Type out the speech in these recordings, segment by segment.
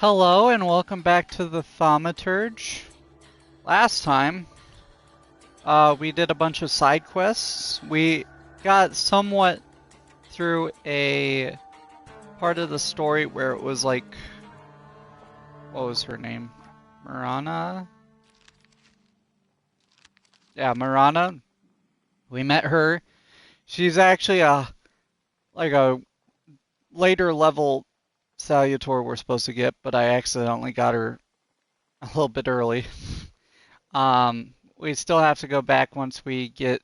Hello and welcome back to the Thaumaturge. Last time, we did a bunch of side quests. We got somewhat through a part of the story where it was like, what was her name? Marana? Yeah, Marana. We met her. She's actually a later level Salutor we're supposed to get, but I accidentally got her a little bit early. We still have to go back once we get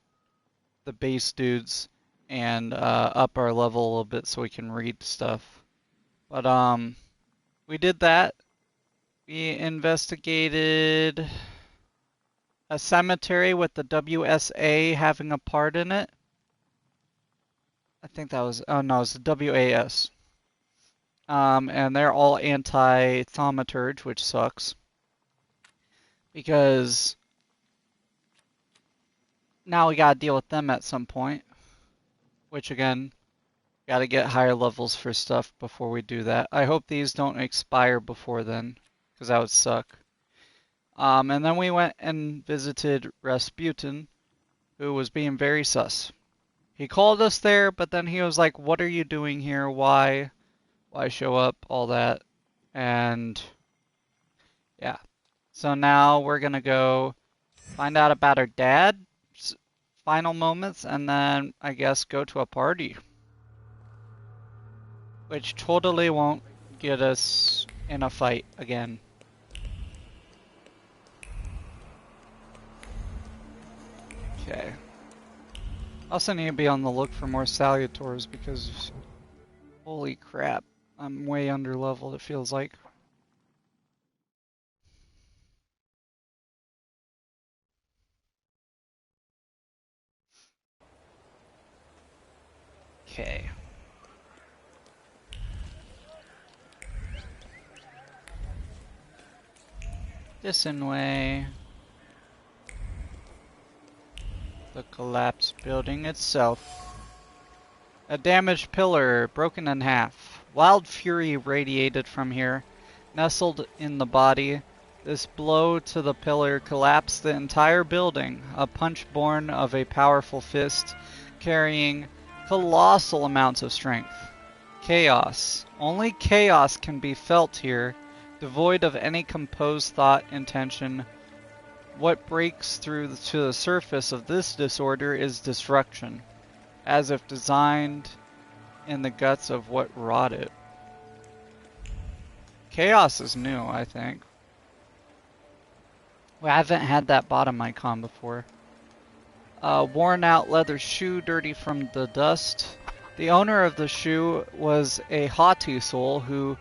the base dudes and up our level a little bit so we can read stuff. But we did that. We investigated a cemetery with the WSA having a part in it. I think that was, oh no, it's the WAS. And they're all anti-Thaumaturge, which sucks. Because now we gotta deal with them at some point. Which again, gotta get higher levels for stuff before we do that. I hope these don't expire before then, because that would suck. And then we went and visited Rasputin, who was being very sus. He called us there, but then he was like, "What are you doing here? Why show up?" All that. And yeah. So now we're gonna go find out about her dad's final moments, and then I guess go to a party. Which totally won't get us in a fight again. Okay. Also need to be on the look for more Salutors because holy crap, I'm way under leveled it feels like. Okay. Way. The collapsed building itself. A damaged pillar, broken in half. Wild fury radiated from here, nestled in the body. This blow to the pillar collapsed the entire building, a punch born of a powerful fist, carrying colossal amounts of strength. Chaos. Only chaos can be felt here, devoid of any composed thought, intention. What breaks through to the surface of this disorder is destruction, as if designed in the guts of what wrought it. Chaos is new, I think. We haven't had that bottom icon before. Worn out leather shoe, dirty from the dust. The owner of the shoe was a haughty soul who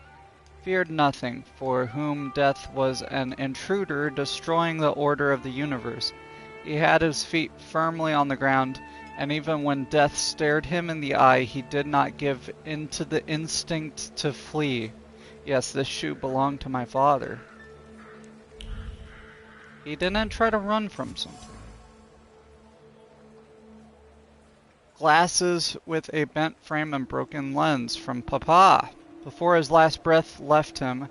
feared nothing, for whom death was an intruder destroying the order of the universe. He had his feet firmly on the ground, and even when death stared him in the eye, he did not give in to the instinct to flee. Yes, this shoe belonged to my father. He didn't try to run from something. Glasses with a bent frame and broken lens from Papa. Before his last breath left him,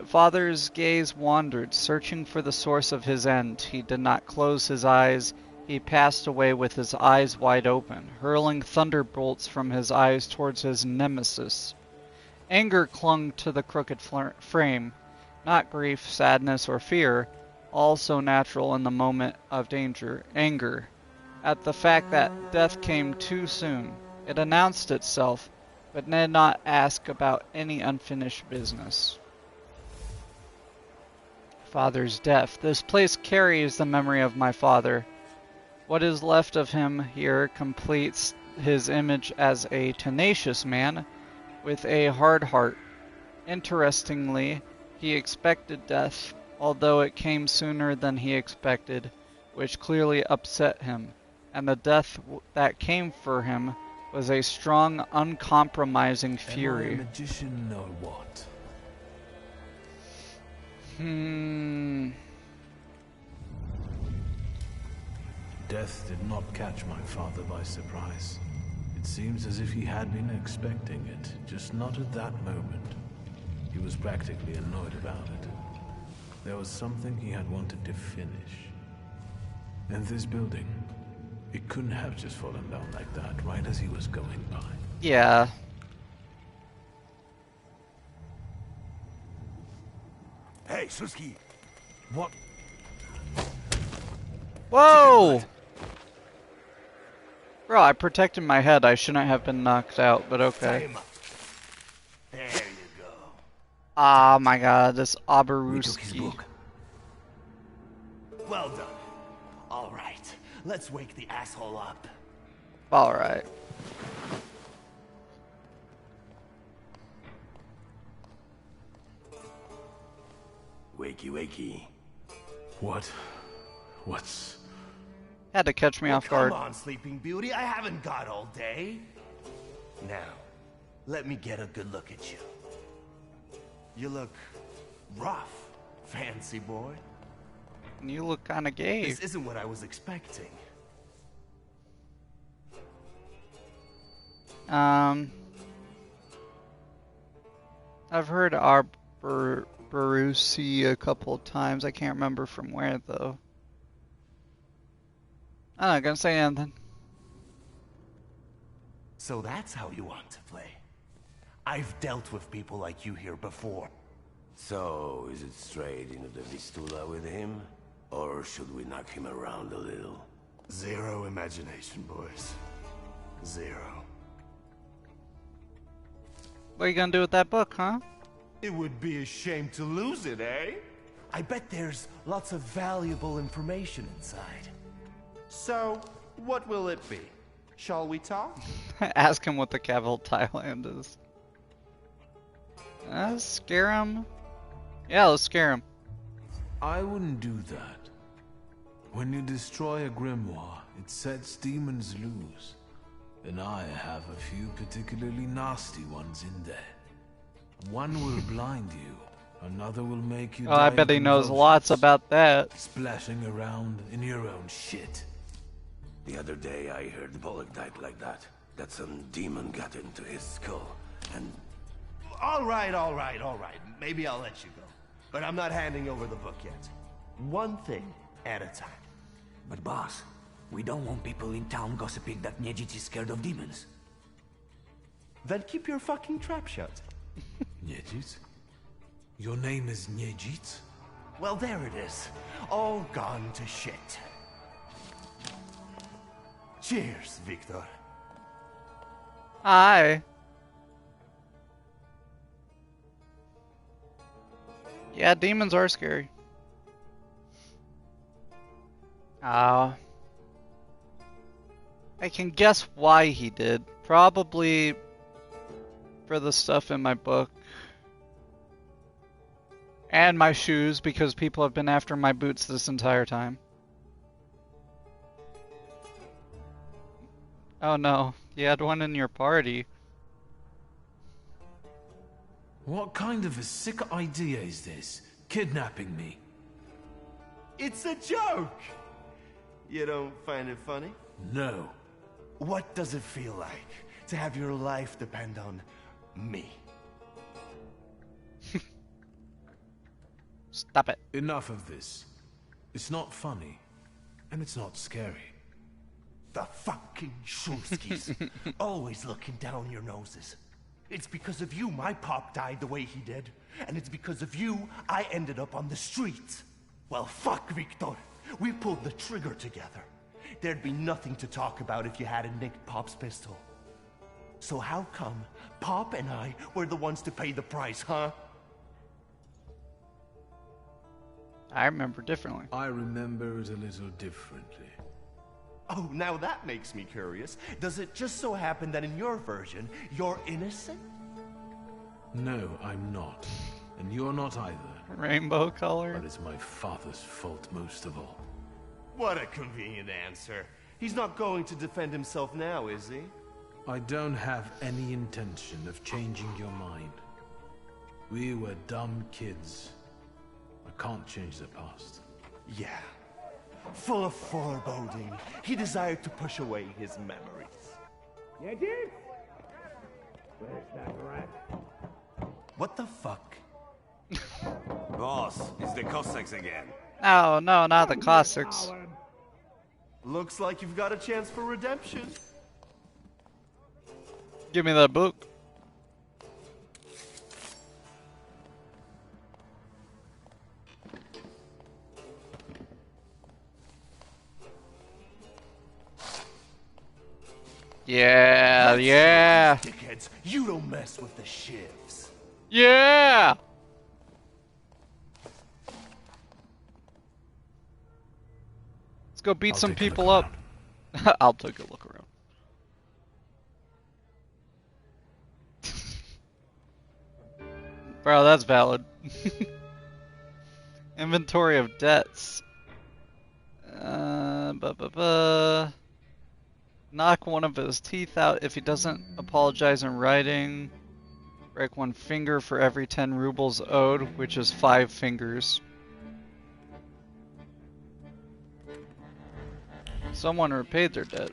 Father's gaze wandered, searching for the source of his end. He did not close his eyes. He passed away with his eyes wide open, hurling thunderbolts from his eyes towards his nemesis. Anger clung to the crooked frame, not grief, sadness, or fear, all so natural in the moment of danger. Anger at the fact that death came too soon. It announced itself, but did not ask about any unfinished business. Father's death. This place carries the memory of my father. What is left of him here completes his image as a tenacious man with a hard heart. Interestingly, he expected death, although it came sooner than he expected, which clearly upset him, and the death that came for him was a strong, uncompromising fury. Am I a magician or what? Death did not catch my father by surprise. It seems as if he had been expecting it, just not at that moment. He was practically annoyed about it. There was something he had wanted to finish. And this building, it couldn't have just fallen down like that, right as he was going by. Yeah. Hey, Suski! What? Whoa! Bro, I protected my head. I shouldn't have been knocked out, but okay. Time up. There you go. Ah, my god, this We took his Oberuski. book. Well done. All right, let's wake the asshole up. Alright. Wakey, wakey. What's... Had to catch me Well, off guard. come on, Sleeping Beauty. I haven't got all day. Now, let me get a good look at you. You look rough, fancy boy. You look kinda gay. This isn't what I was expecting. I've heard Barusi a couple of times. I can't remember from where, though. I'm not gonna say anything. So that's how you want to play. I've dealt with people like you here before. So, is it straight into the Vistula with him? Or should we knock him around a little? Zero imagination, boys. Zero. What are you gonna do with that book, huh? It would be a shame to lose it, eh? I bet there's lots of valuable information inside. So, what will it be? Shall we talk? Ask him what the Cavill Thailand is. Scare him? Yeah, let's scare him. I wouldn't do that. When you destroy a grimoire, it sets demons loose. And I have a few particularly nasty ones in there. One will blind you, another will make you Oh, I die bet in he knows convulsions, lots about that. splashing around in your own shit. The other day I heard Bullock died like that. That some demon got into his skull, and... All right. Maybe I'll let you go. But I'm not handing over the book yet. One thing at a time. But boss, we don't want people in town gossiping that Niedzic is scared of demons. Then keep your fucking trap shut. Niedzic? Your name is Niedzic? Well, there it is. All gone to shit. Cheers, Victor. Hi. Yeah, demons are scary. I can guess why he did. Probably for the stuff in my book. And my shoes, because people have been after my boots this entire time. Oh no, you had one in your party. What kind of a sick idea is this? Kidnapping me? It's a joke! You don't find it funny? No. What does it feel like to have your life depend on me? Stop it. Enough of this. It's not funny, and it's not scary. The fucking Shulskis. Always looking down your noses. It's because of you my pop died the way he did. And it's because of you I ended up on the streets. Well, fuck, Victor. We pulled the trigger together. There'd be nothing to talk about if you hadn't nicked Pop's pistol. So how come Pop and I were the ones to pay the price, huh? I remember differently. I remember it a little differently. Oh, now that makes me curious. Does it just so happen that in your version, you're innocent? No, I'm not. And you're not either. Rainbow color. But it's my father's fault most of all. What a convenient answer. He's not going to defend himself now, is he? I don't have any intention of changing your mind. We were dumb kids. I can't change the past. Yeah. Full of foreboding, he desired to push away his memories. Niedzic? Where's that rat? What the fuck the Cossacks again. No, no, not the Cossacks. Looks like you've got a chance for redemption. Give me that book. Yeah, yeah. Dickheads, you don't mess with the shivs. Yeah! Let's go beat some people up. I'll take a look around. Bro, that's valid. Inventory of debts. Knock one of his teeth out if he doesn't apologize in writing. Break one finger for every 10 rubles owed, which is 5 fingers. Someone repaid their debt.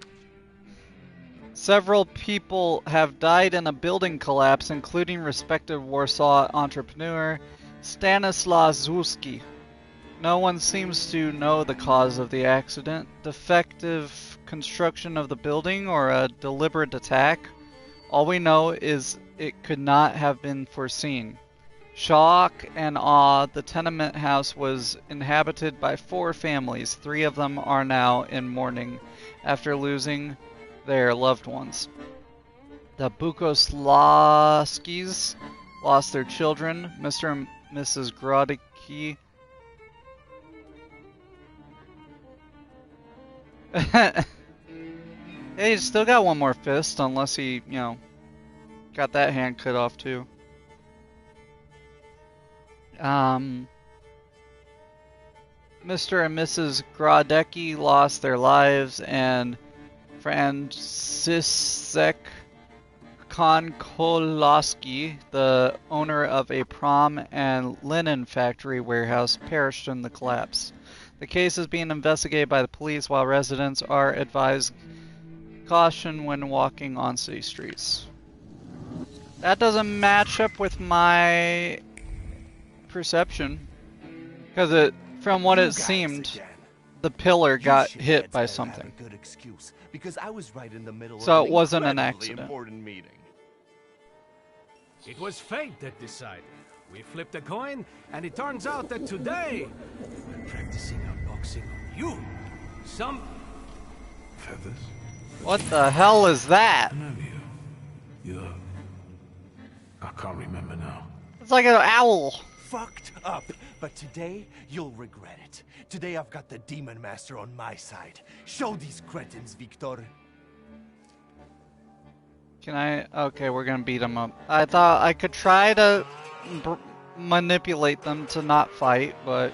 Several people have died in a building collapse, including respected Warsaw entrepreneur Stanislaw Zulski. No one seems to know the cause of the accident, defective construction of the building, or a deliberate attack. All we know is it could not have been foreseen. Shock and awe, the tenement house was inhabited by 4 families. 3 of them are now in mourning after losing their loved ones. The Bukoslavskis lost their children, Mr. and Mrs. Grodicki. Hey, he's still got one more fist, unless he, you know, got that hand cut off too. Mr. and Mrs. Grodecki lost their lives, and Francisek Konkoloski, the owner of a prom and linen factory warehouse, perished in the collapse. The case is being investigated by the police, while residents are advised caution when walking on city streets. That doesn't match up with my perception, because from what it seemed, the pillar got hit by something. Good excuse, because I was right in the middle So of it wasn't an Incredibly accident. important meeting. It was fate that decided. We flipped a coin, and it turns out that today we're practicing our boxing on you. Some Feathers? What the hell is that? I know you. I can't remember now. It's like an owl. fucked up, but today you'll regret it. Today I've got the Demon Master on my side. Show these cretins, Victor. Can I? Okay, we're gonna beat them up. I thought I could try to manipulate them to not fight, but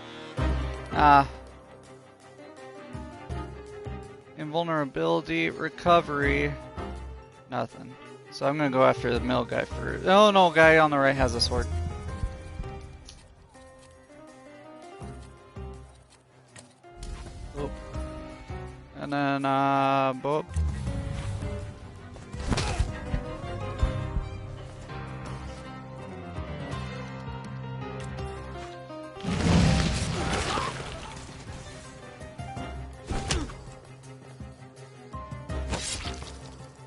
invulnerability, recovery, nothing. So I'm gonna go after the middle guy first. Oh no, guy on the right has a sword. Boop. And then boop.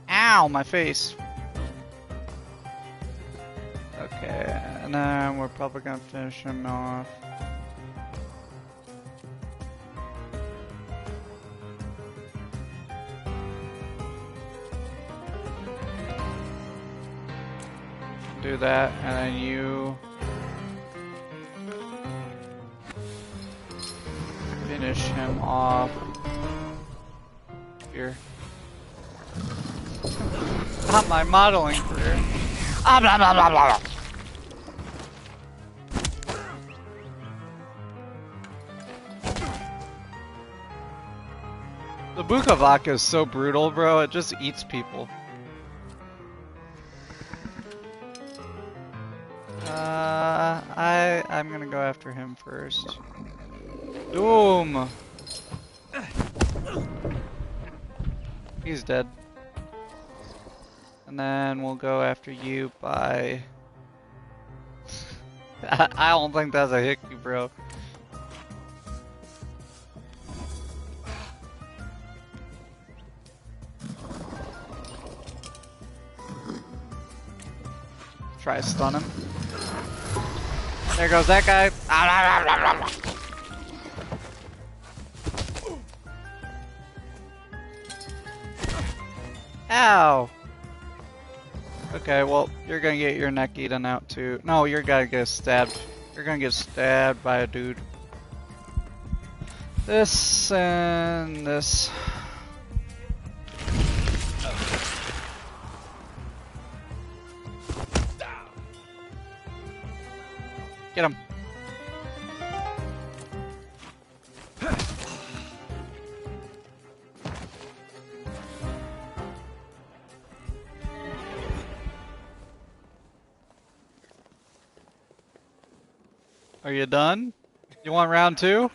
Ow, my face. Okay, and then we're probably gonna finish him off. Do that, and then you finish him off here. Not my modeling career. Ah, blah, blah, blah, blah. The Bukovac is so brutal, bro. It just eats people. I'm gonna go after him first. Doom. He's dead. And then we'll go after you by... I don't think that's a hickey, bro. Try stun him. There goes that guy. Ow! Okay, well, you're gonna get your neck eaten out too. No, you're gonna get stabbed. You're gonna get stabbed by a dude. This and this. Get him. Are you done? You want round two?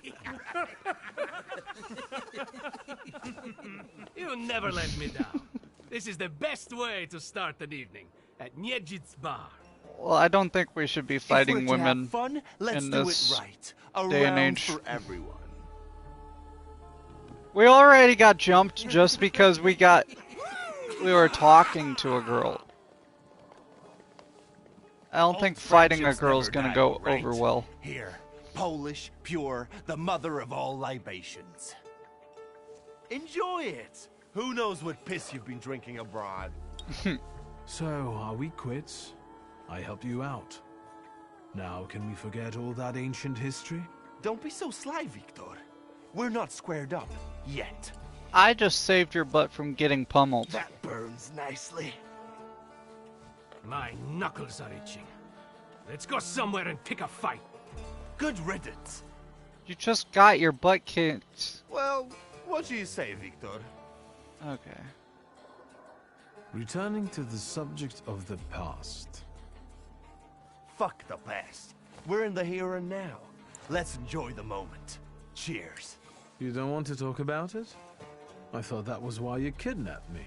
You never let me down. This is the best way to start an evening at Niedzic's bar. Well, I don't think we should be fighting if we're to women have fun, let's in do this it right. A day and round age. for everyone. We already got jumped just because we were talking to a girl. I don't Old think fighting a friendships girl's never gonna die, go right? over well. Here, Polish, pure, the mother of all libations. Enjoy it. Who knows what piss you've been drinking abroad? So, are we quits? I help you out. Now, can we forget all that ancient history? Don't be so sly, Victor. We're not squared up yet. I just saved your butt from getting pummeled. That burns nicely. My knuckles are itching. Let's go somewhere and pick a fight. Good riddance. You just got your butt kicked. Well, what do you say, Victor? Okay. Returning to the subject of the past. Fuck the past. We're in the here and now. Let's enjoy the moment. Cheers. You don't want to talk about it? I thought that was why you kidnapped me.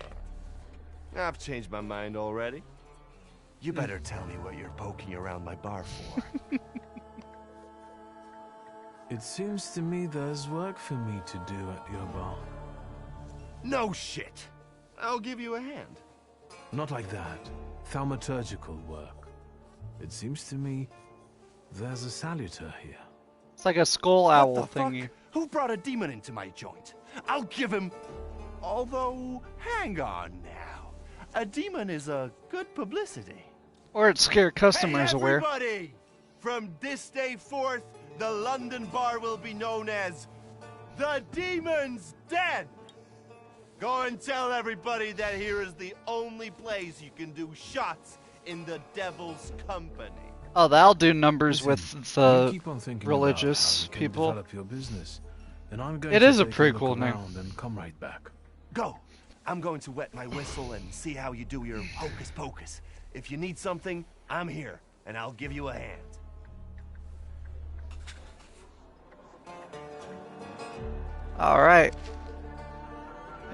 I've changed my mind already. You better tell me what you're poking around my bar for. It seems to me there's work for me to do at your bar. No shit. I'll give you a hand. Not like that. Thaumaturgical work. It seems to me there's a saluter here. It's like a skull owl What the thingy. fuck? Who brought a demon into my joint? I'll give him... Although, hang on now. A demon is a good publicity. Or it scare customers Hey, aware. everybody! From this day forth, the London bar will be known as the Demon's Den. Go and tell everybody that here is the only place you can do shots in the devil's company. Oh, that'll do numbers Listen, with you the keep on thinking religious about how you can people. develop your business, then I'm going It to is a take pretty look cool name. around and come right back. Go. I'm going to wet my whistle and see how you do your hocus pocus. If you need something, I'm here, and I'll give you a hand. Alright.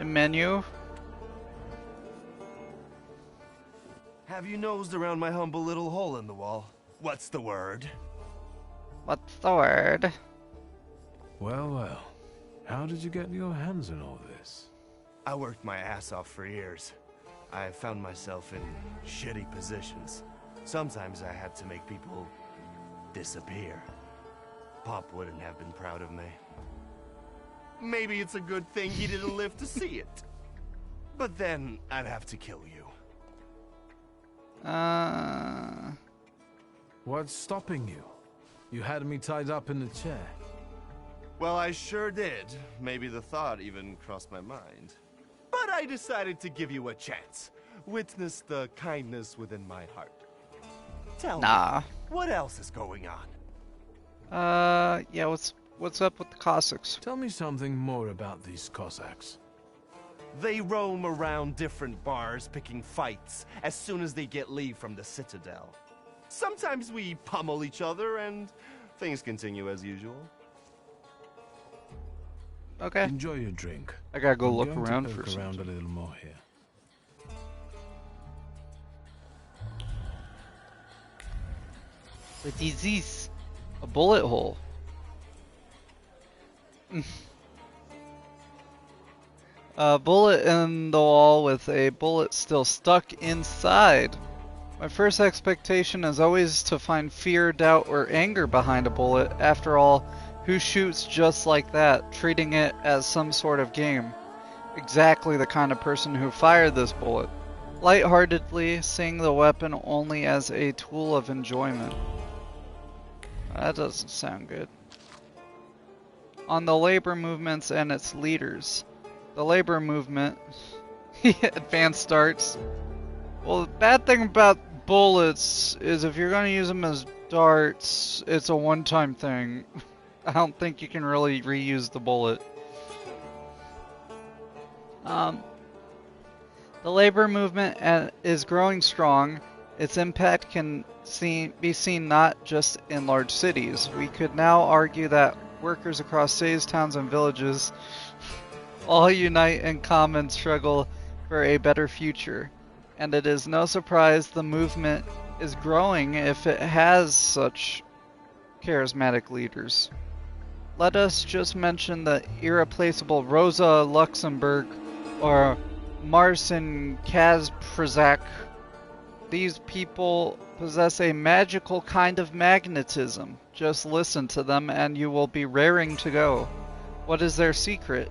Menu. Have you nosed around my humble little hole in the wall? What's the word? What's the word? Well, well. How did you get your hands on all this? I worked my ass off for years. I found myself in shitty positions. Sometimes I had to make people disappear. Pop wouldn't have been proud of me. Maybe it's a good thing he didn't live to see it. But then I'd have to kill you. What's stopping you? You had me tied up in a chair. Well, I sure did. Maybe the thought even crossed my mind. But I decided to give you a chance. Witness the kindness within my heart. Tell me, what else is going on? Yeah, what's up with the Cossacks? Tell me something more about these Cossacks. They roam around different bars picking fights as soon as they get leave from the Citadel. Sometimes we pummel each other and things continue as usual. Okay. Enjoy your drink. I gotta go I'm look going to around poke for around something. a little more here. What is this? A bullet hole. A bullet in the wall with a bullet still stuck inside. My first expectation is always to find fear, doubt, or anger behind a bullet. After all, who shoots just like that, treating it as some sort of game? Exactly the kind of person who fired this bullet. Lightheartedly, seeing the weapon only as a tool of enjoyment. That doesn't sound good. On the labor movements and its leaders. The labor movement, advanced starts. Well, the bad thing about bullets is if you're going to use them as darts, it's a one-time thing. I don't think you can really reuse the bullet. The labor movement is growing strong. Its impact can be seen not just in large cities. We could now argue that workers across cities, towns, and villages all unite in common struggle for a better future. And it is no surprise the movement is growing if it has such charismatic leaders. Let us just mention the irreplaceable Rosa Luxemburg or Marcin Kazprzak. These people possess a magical kind of magnetism. Just listen to them and you will be raring to go. What is their secret?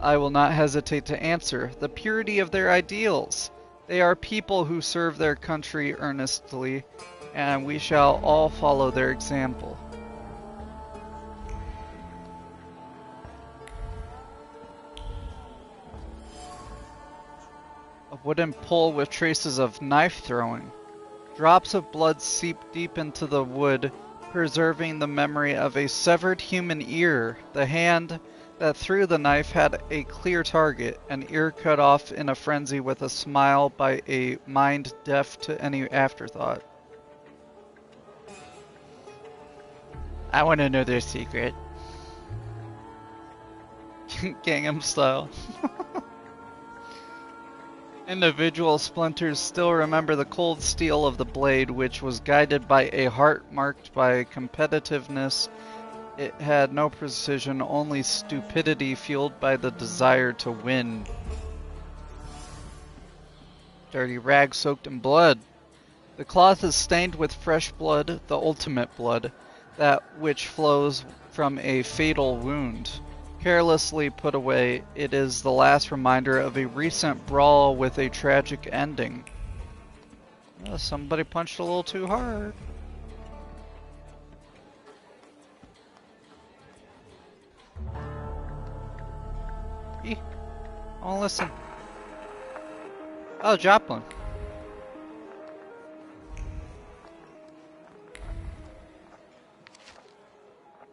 I will not hesitate to answer. The purity of their ideals. They are people who serve their country earnestly, and we shall all follow their example. A wooden pole with traces of knife throwing. Drops of blood seep deep into the wood, preserving the memory of a severed human ear. The hand that threw the knife had a clear target, an ear cut off in a frenzy with a smile by a mind deaf to any afterthought. I want to know their secret. Gangnam Style. Individual splinters still remember the cold steel of the blade, which was guided by a heart marked by competitiveness. It had no precision, only stupidity fueled by the desire to win. Dirty rag soaked in blood. The cloth is stained with fresh blood, the ultimate blood, that which flows from a fatal wound. Carelessly put away, it is the last reminder of a recent brawl with a tragic ending. Somebody punched a little too hard. Oh, listen. Oh, Joplin.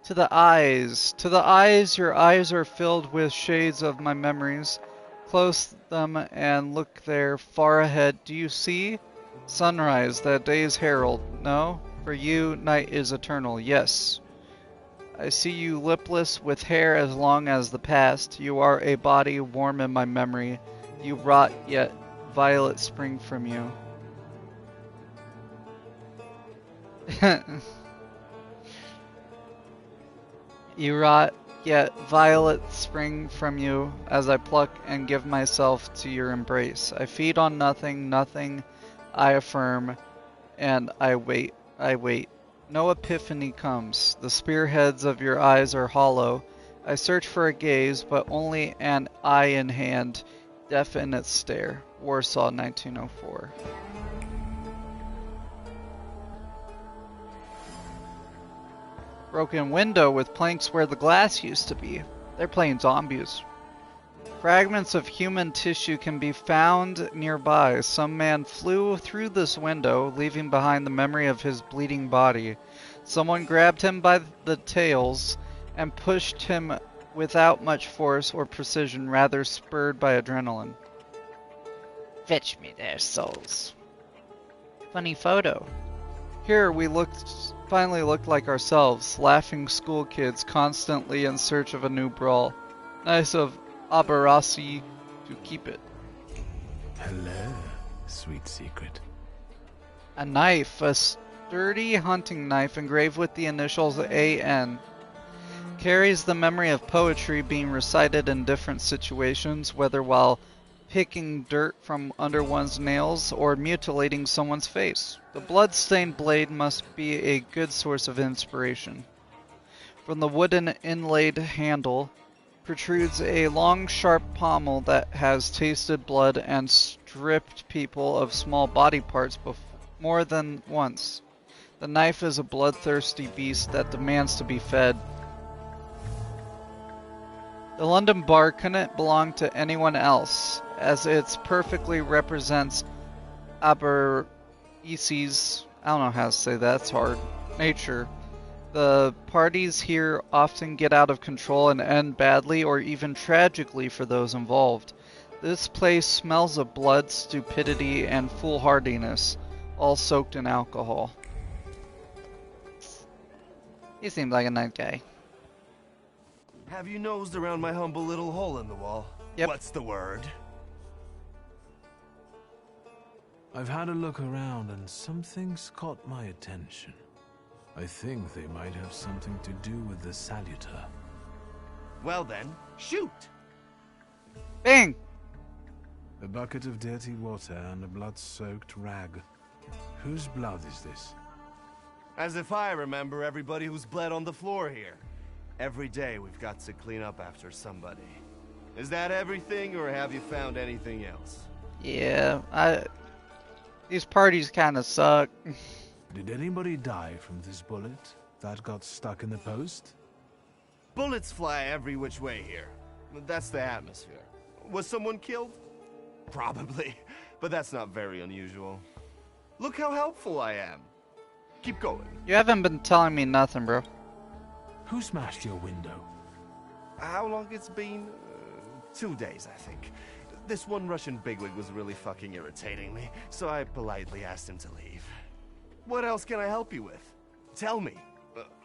To the eyes, your eyes are filled with shades of my memories. Close them and look there, far ahead. Do you see? Sunrise, that day's herald. No? For you, night is eternal. Yes. I see you lipless, with hair as long as the past. You are a body warm in my memory. You rot, yet violets spring from you. You rot, yet violets spring from you as I pluck and give myself to your embrace. I feed on nothing, nothing I affirm, and I wait. No epiphany comes. The spearheads of your eyes are hollow. I search for a gaze, but only an eye in hand, deaf in its stare. Warsaw, 1904. Broken window with planks where the glass used to be. They're playing zombies. Fragments of human tissue can be found nearby. Some man flew through this window, leaving behind the memory of his bleeding body. Someone grabbed him by the tails and pushed him without much force or precision, rather spurred by adrenaline. Fetch me their souls. Funny photo. Here we finally looked like ourselves, laughing school kids constantly in search of a new brawl. Nice of Aberasi to keep it. Hello, sweet secret. A knife, a sturdy hunting knife engraved with the initials AN. Carries the memory of poetry being recited in different situations, whether while picking dirt from under one's nails, or mutilating someone's face. The blood-stained blade must be a good source of inspiration. From the wooden inlaid handle protrudes a long, sharp pommel that has tasted blood and stripped people of small body parts more than once. The knife is a bloodthirsty beast that demands to be fed. The London bar couldn't belong to anyone else, as it perfectly represents Aberystwyth's, I don't know how to say that, it's hard, nature. The parties here often get out of control and end badly or even tragically for those involved. This place smells of blood, stupidity, and foolhardiness, all soaked in alcohol. He seems like a nice guy. Have you nosed around my humble little hole in the wall? Yep. What's the word? I've had a look around and something's caught my attention. I think they might have something to do with the Salutor. Well then, shoot! Bang! A bucket of dirty water and a blood-soaked rag. Whose blood is this? As if I remember everybody who's bled on the floor here. Every day we've got to clean up after somebody. Is that everything, or have you found anything else? Yeah, these parties kind of suck. Did anybody die from this bullet that got stuck in the post? Bullets fly every which way here. That's the atmosphere. Was someone killed? Probably, but that's not very unusual. Look how helpful I am. Keep going. You haven't been telling me nothing, bro. Who smashed your window? How long it's been? 2 days, I think. This one Russian bigwig was really fucking irritating me, so I politely asked him to leave. What else can I help you with? Tell me.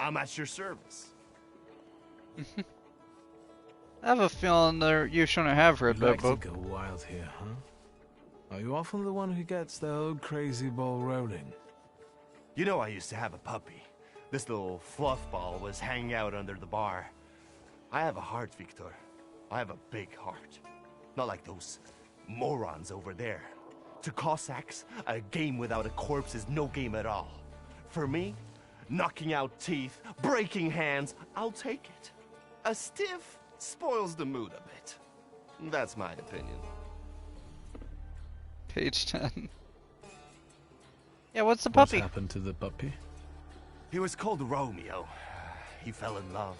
I'm at your service. I have a feeling that you shouldn't have read You'd that like book. to go wild here, huh? Are you often the one who gets the old crazy ball rolling? You know I used to have a puppy. This little fluff ball was hanging out under the bar. I have a heart, Victor. I have a big heart. Not like those morons over there. To Cossacks, a game without a corpse is no game at all. For me, knocking out teeth, breaking hands, I'll take it. A stiff spoils the mood a bit. That's my opinion. Page 10. Yeah, what's the What puppy? happened to the puppy? He was called Romeo. He fell in love.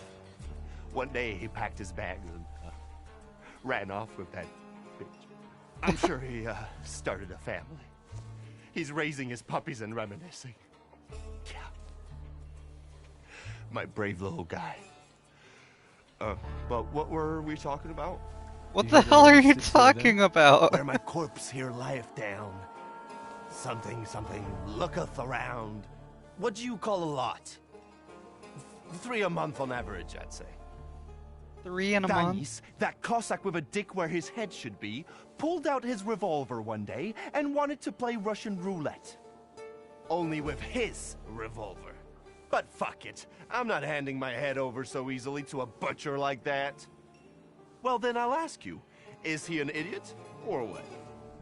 One day he packed his bags and ran off with that bitch. I'm sure he started a family. He's raising his puppies and reminiscing. Yeah. My brave little guy. But what were we talking about? What the hell are you Stitch there, then? talking about? Where my corpse here lieth down. Something looketh around. What do you call a lot? 3 a month on average, I'd say. 3 in a month? Danis, that Cossack with a dick where his head should be, pulled out his revolver one day and wanted to play Russian roulette. Only with his revolver. But fuck it, I'm not handing my head over so easily to a butcher like that. Well then I'll ask you, is he an idiot or what?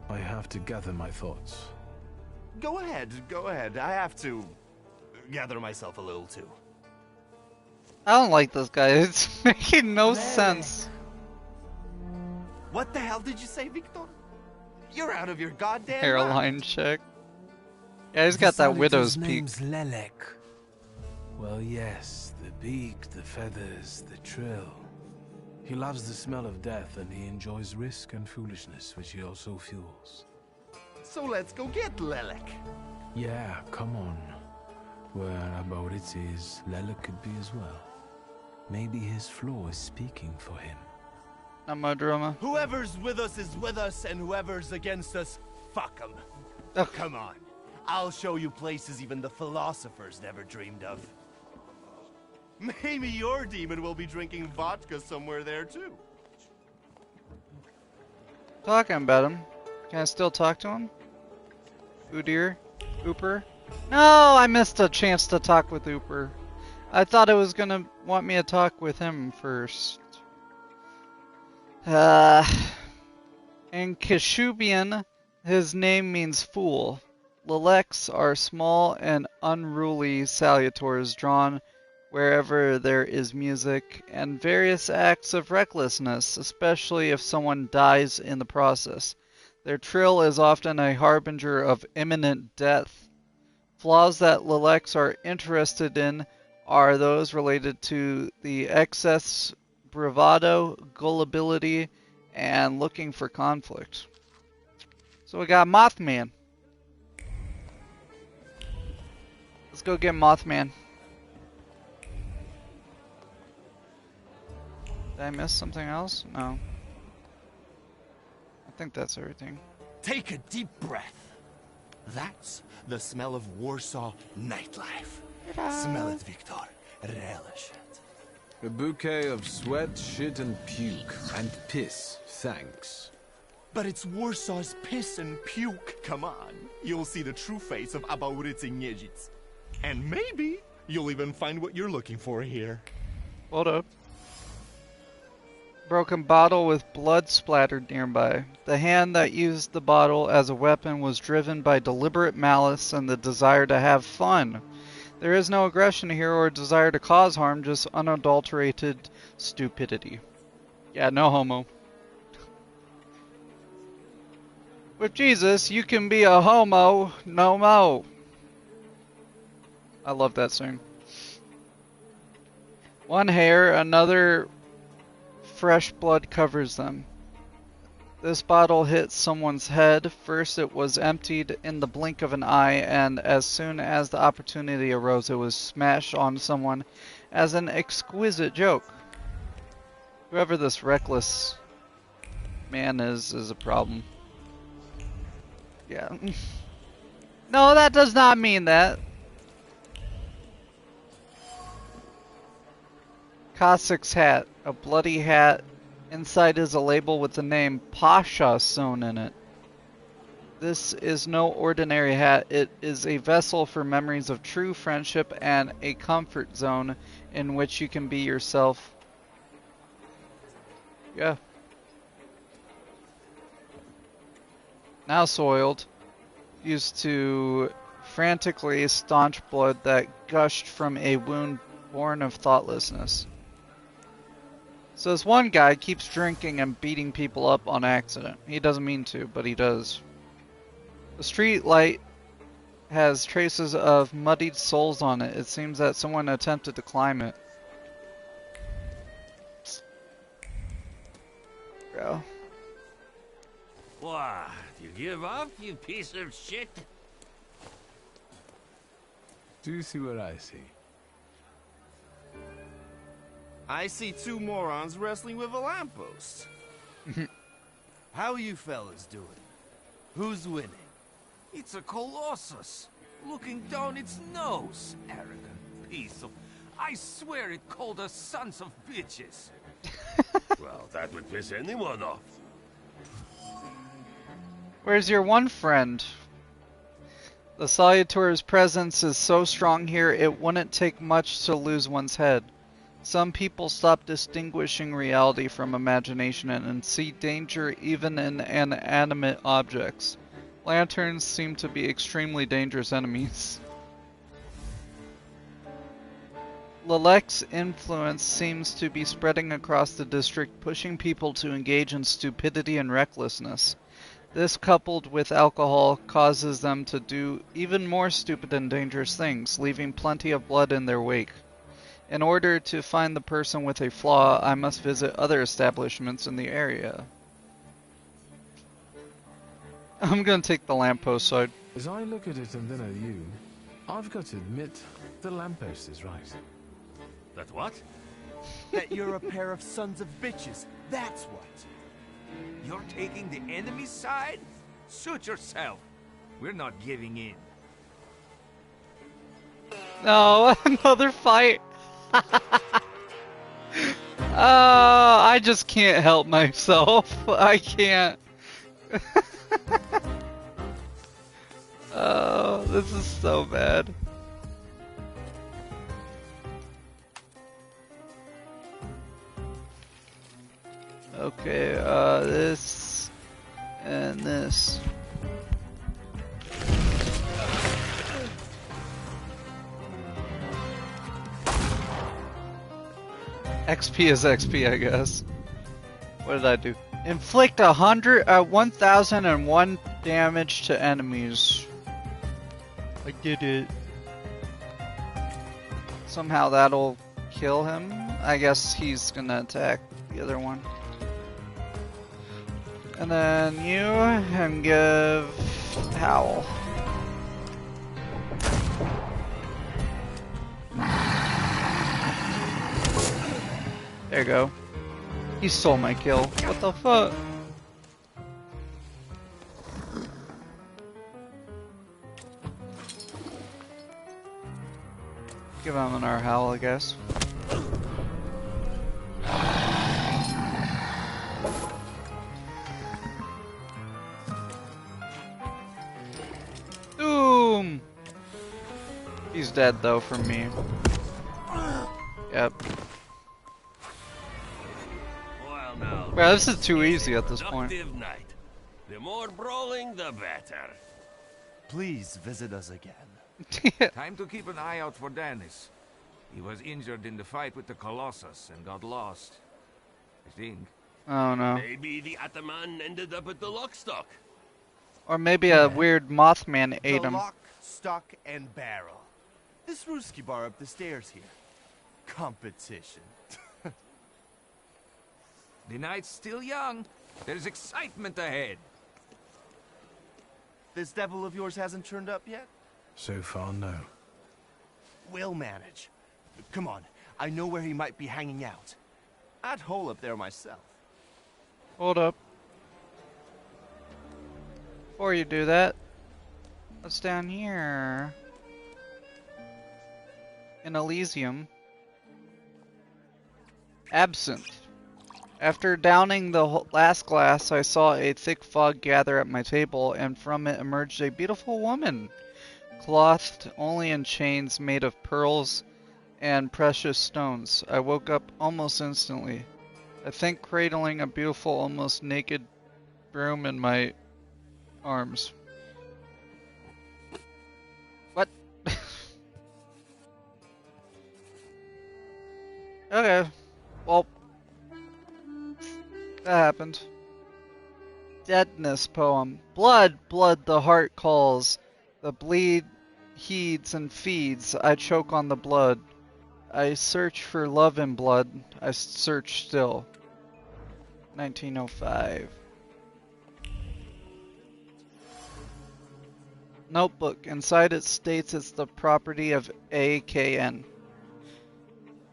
I have to gather my thoughts. Go ahead, I have to gather myself a little too. I don't like this guy. It's making no sense. What the hell did you say, Victor? You're out of your goddamn Hairline mind. check. Yeah, he's got that widow's peak. name's Lelek. Well, yes, the beak, the feathers, the trill. He loves the smell of death and he enjoys risk and foolishness, which he also fuels. So let's go get Lelek. Yeah, come on. Where about it is, Lelek could be as well. Maybe his flaw is speaking for him. Not my drama. Whoever's with us is with us, and whoever's against us, fuck them. Ugh. Come on. I'll show you places even the philosophers never dreamed of. Maybe your demon will be drinking vodka somewhere there, too. Talking about him. Can I still talk to him? Udir? Ooper? No, I missed a chance to talk with Ooper. I thought it was gonna want me to talk with him first. Hey In Kashubian, his name means fool. Lelex are small and unruly salutors drawn wherever there is music, and various acts of recklessness, especially if someone dies in the process. Their trill is often a harbinger of imminent death. Flaws that Lelex are interested in are those related to the excess bravado, gullibility, and looking for conflict. So we got Mothman. Let's go get Mothman. Did I miss something else? No. I think that's everything. Take a deep breath. That's the smell of Warsaw nightlife. Smell it, Victor. Relish it. A bouquet of sweat, shit, and puke. And piss, thanks. But it's Warsaw's piss and puke. Come on. You'll see the true face of Abaurycy Niedzic. And maybe you'll even find what you're looking for here. Hold up. Broken bottle with blood splattered nearby. The hand that used the bottle as a weapon was driven by deliberate malice and the desire to have fun. There is no aggression here or desire to cause harm, just unadulterated stupidity. Yeah, no homo. With Jesus, you can be a homo, no mo. I love that song. One hair, another fresh blood covers them. This bottle hit someone's head. First it was emptied in the blink of an eye, and as soon as the opportunity arose, it was smashed on someone as an exquisite joke. Whoever this reckless man is a problem. Yeah. No, that does not mean that. Cossack's hat. A bloody hat. Inside is a label with the name Pasha sewn in it. This is no ordinary hat. It is a vessel for memories of true friendship and a comfort zone in which you can be yourself. Yeah. Now soiled. Used to frantically staunch blood that gushed from a wound born of thoughtlessness. So this one guy keeps drinking and beating people up on accident. He doesn't mean to, but he does. The street light has traces of muddied soles on it. It seems that someone attempted to climb it. Bro. What? You give up, you piece of shit? Do you see what I see? I see two morons wrestling with a lamppost. How you fellas doing? Who's winning? It's a colossus, looking down its nose. Arrogant piece of... I swear it called us sons of bitches. Well, that would piss anyone off. Where's your one friend? The Salutor's presence is so strong here, it wouldn't take much to lose one's head. Some people stop distinguishing reality from imagination and see danger even in inanimate objects. Lanterns seem to be extremely dangerous enemies. Lelek's influence seems to be spreading across the district, pushing people to engage in stupidity and recklessness. This, coupled with alcohol, causes them to do even more stupid and dangerous things, leaving plenty of blood in their wake. In order to find the person with a flaw, I must visit other establishments in the area. I'm gonna take the lamppost side. As I look at it and then at you, I've got to admit, the lamppost is right. That what? That you're a pair of sons of bitches. That's what. You're taking the enemy's side? Suit yourself. We're not giving in. No, another fight. I just can't help myself. I can't. Oh, this is so bad. Okay, this And this. XP is XP, I guess. What did I do? Inflict 1001 damage to enemies. I did it. Somehow that'll kill him. I guess he's gonna attack the other one. And then you and give Howl. There you go. He stole my kill. What the fuck? Give him another howl, I guess. Doom! He's dead though from me. Yep. Well, this is too easy at this point. Night. The more brawling, the better. Please visit us again. Time to keep an eye out for Dennis. He was injured in the fight with the Colossus and got lost. I think. Oh no. Maybe the Ataman ended up at the Lockstock. Or maybe a weird Mothman ate The him. lock, stock, and barrel. This Ruski bar up the stairs here. Competition. The night's still young. There's excitement ahead. This devil of yours hasn't turned up yet? So far, no. We'll manage. Come on, I know where he might be hanging out. I'd hole up there myself. Hold up. Before you do that, what's down here? In Elysium. Absinthe. After downing the last glass, I saw a thick fog gather at my table, and from it emerged a beautiful woman, clothed only in chains made of pearls and precious stones. I woke up almost instantly, I think cradling a beautiful, almost naked broom in my arms. What? Okay. Well, that happened. Deadness poem. Blood, blood, the heart calls. The bleed heeds and feeds. I choke on the blood. I search for love in blood. I search still. 1905. Notebook. Inside it states it's the property of AKN.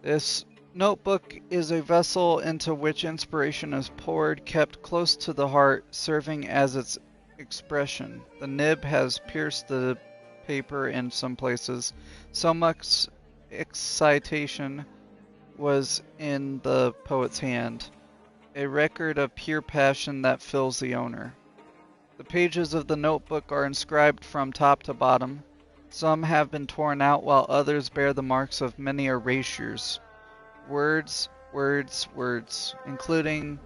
This notebook is a vessel into which inspiration is poured, kept close to the heart, serving as its expression. The nib has pierced the paper in some places. So much excitation was in the poet's hand, a record of pure passion that fills the owner. The pages of the notebook are inscribed from top to bottom. Some have been torn out, while others bear the marks of many erasures. Words, words, words, including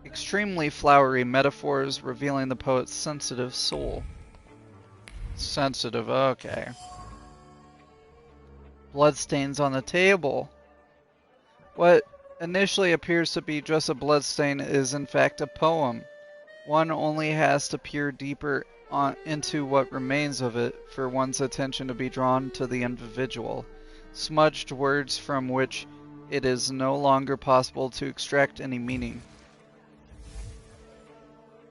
extremely flowery metaphors revealing the poet's sensitive soul. Sensitive, okay. Bloodstains on the table. What initially appears to be just a bloodstain is in fact a poem. One only has to peer deeper into what remains of it for one's attention to be drawn to the individual, smudged words from which it is no longer possible to extract any meaning.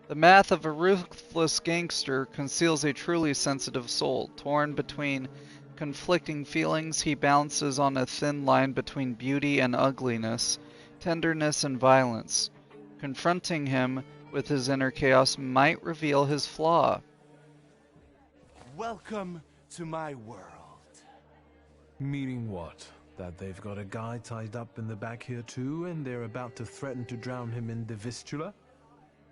The math of a ruthless gangster conceals a truly sensitive soul. Torn between conflicting feelings, he balances on a thin line between beauty and ugliness, tenderness and violence. Confronting him with his inner chaos might reveal his flaw. Welcome to my world. Meaning what? That they've got a guy tied up in the back here too, and they're about to threaten to drown him in the Vistula?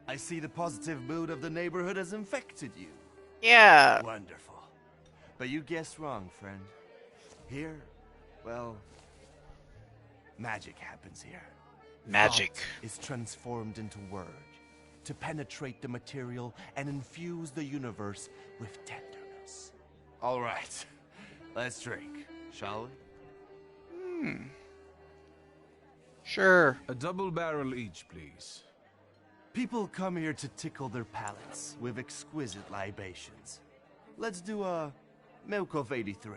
I see the positive mood of the neighborhood has infected you. Yeah. Wonderful. But you guessed wrong, friend. Here, well, magic happens here. Magic. Thought is transformed into word. to penetrate the material and infuse the universe with tenderness. All right, let's drink, shall we? Sure. A double barrel each, please. People come here to tickle their palates with exquisite libations. Let's do a Milk of 83.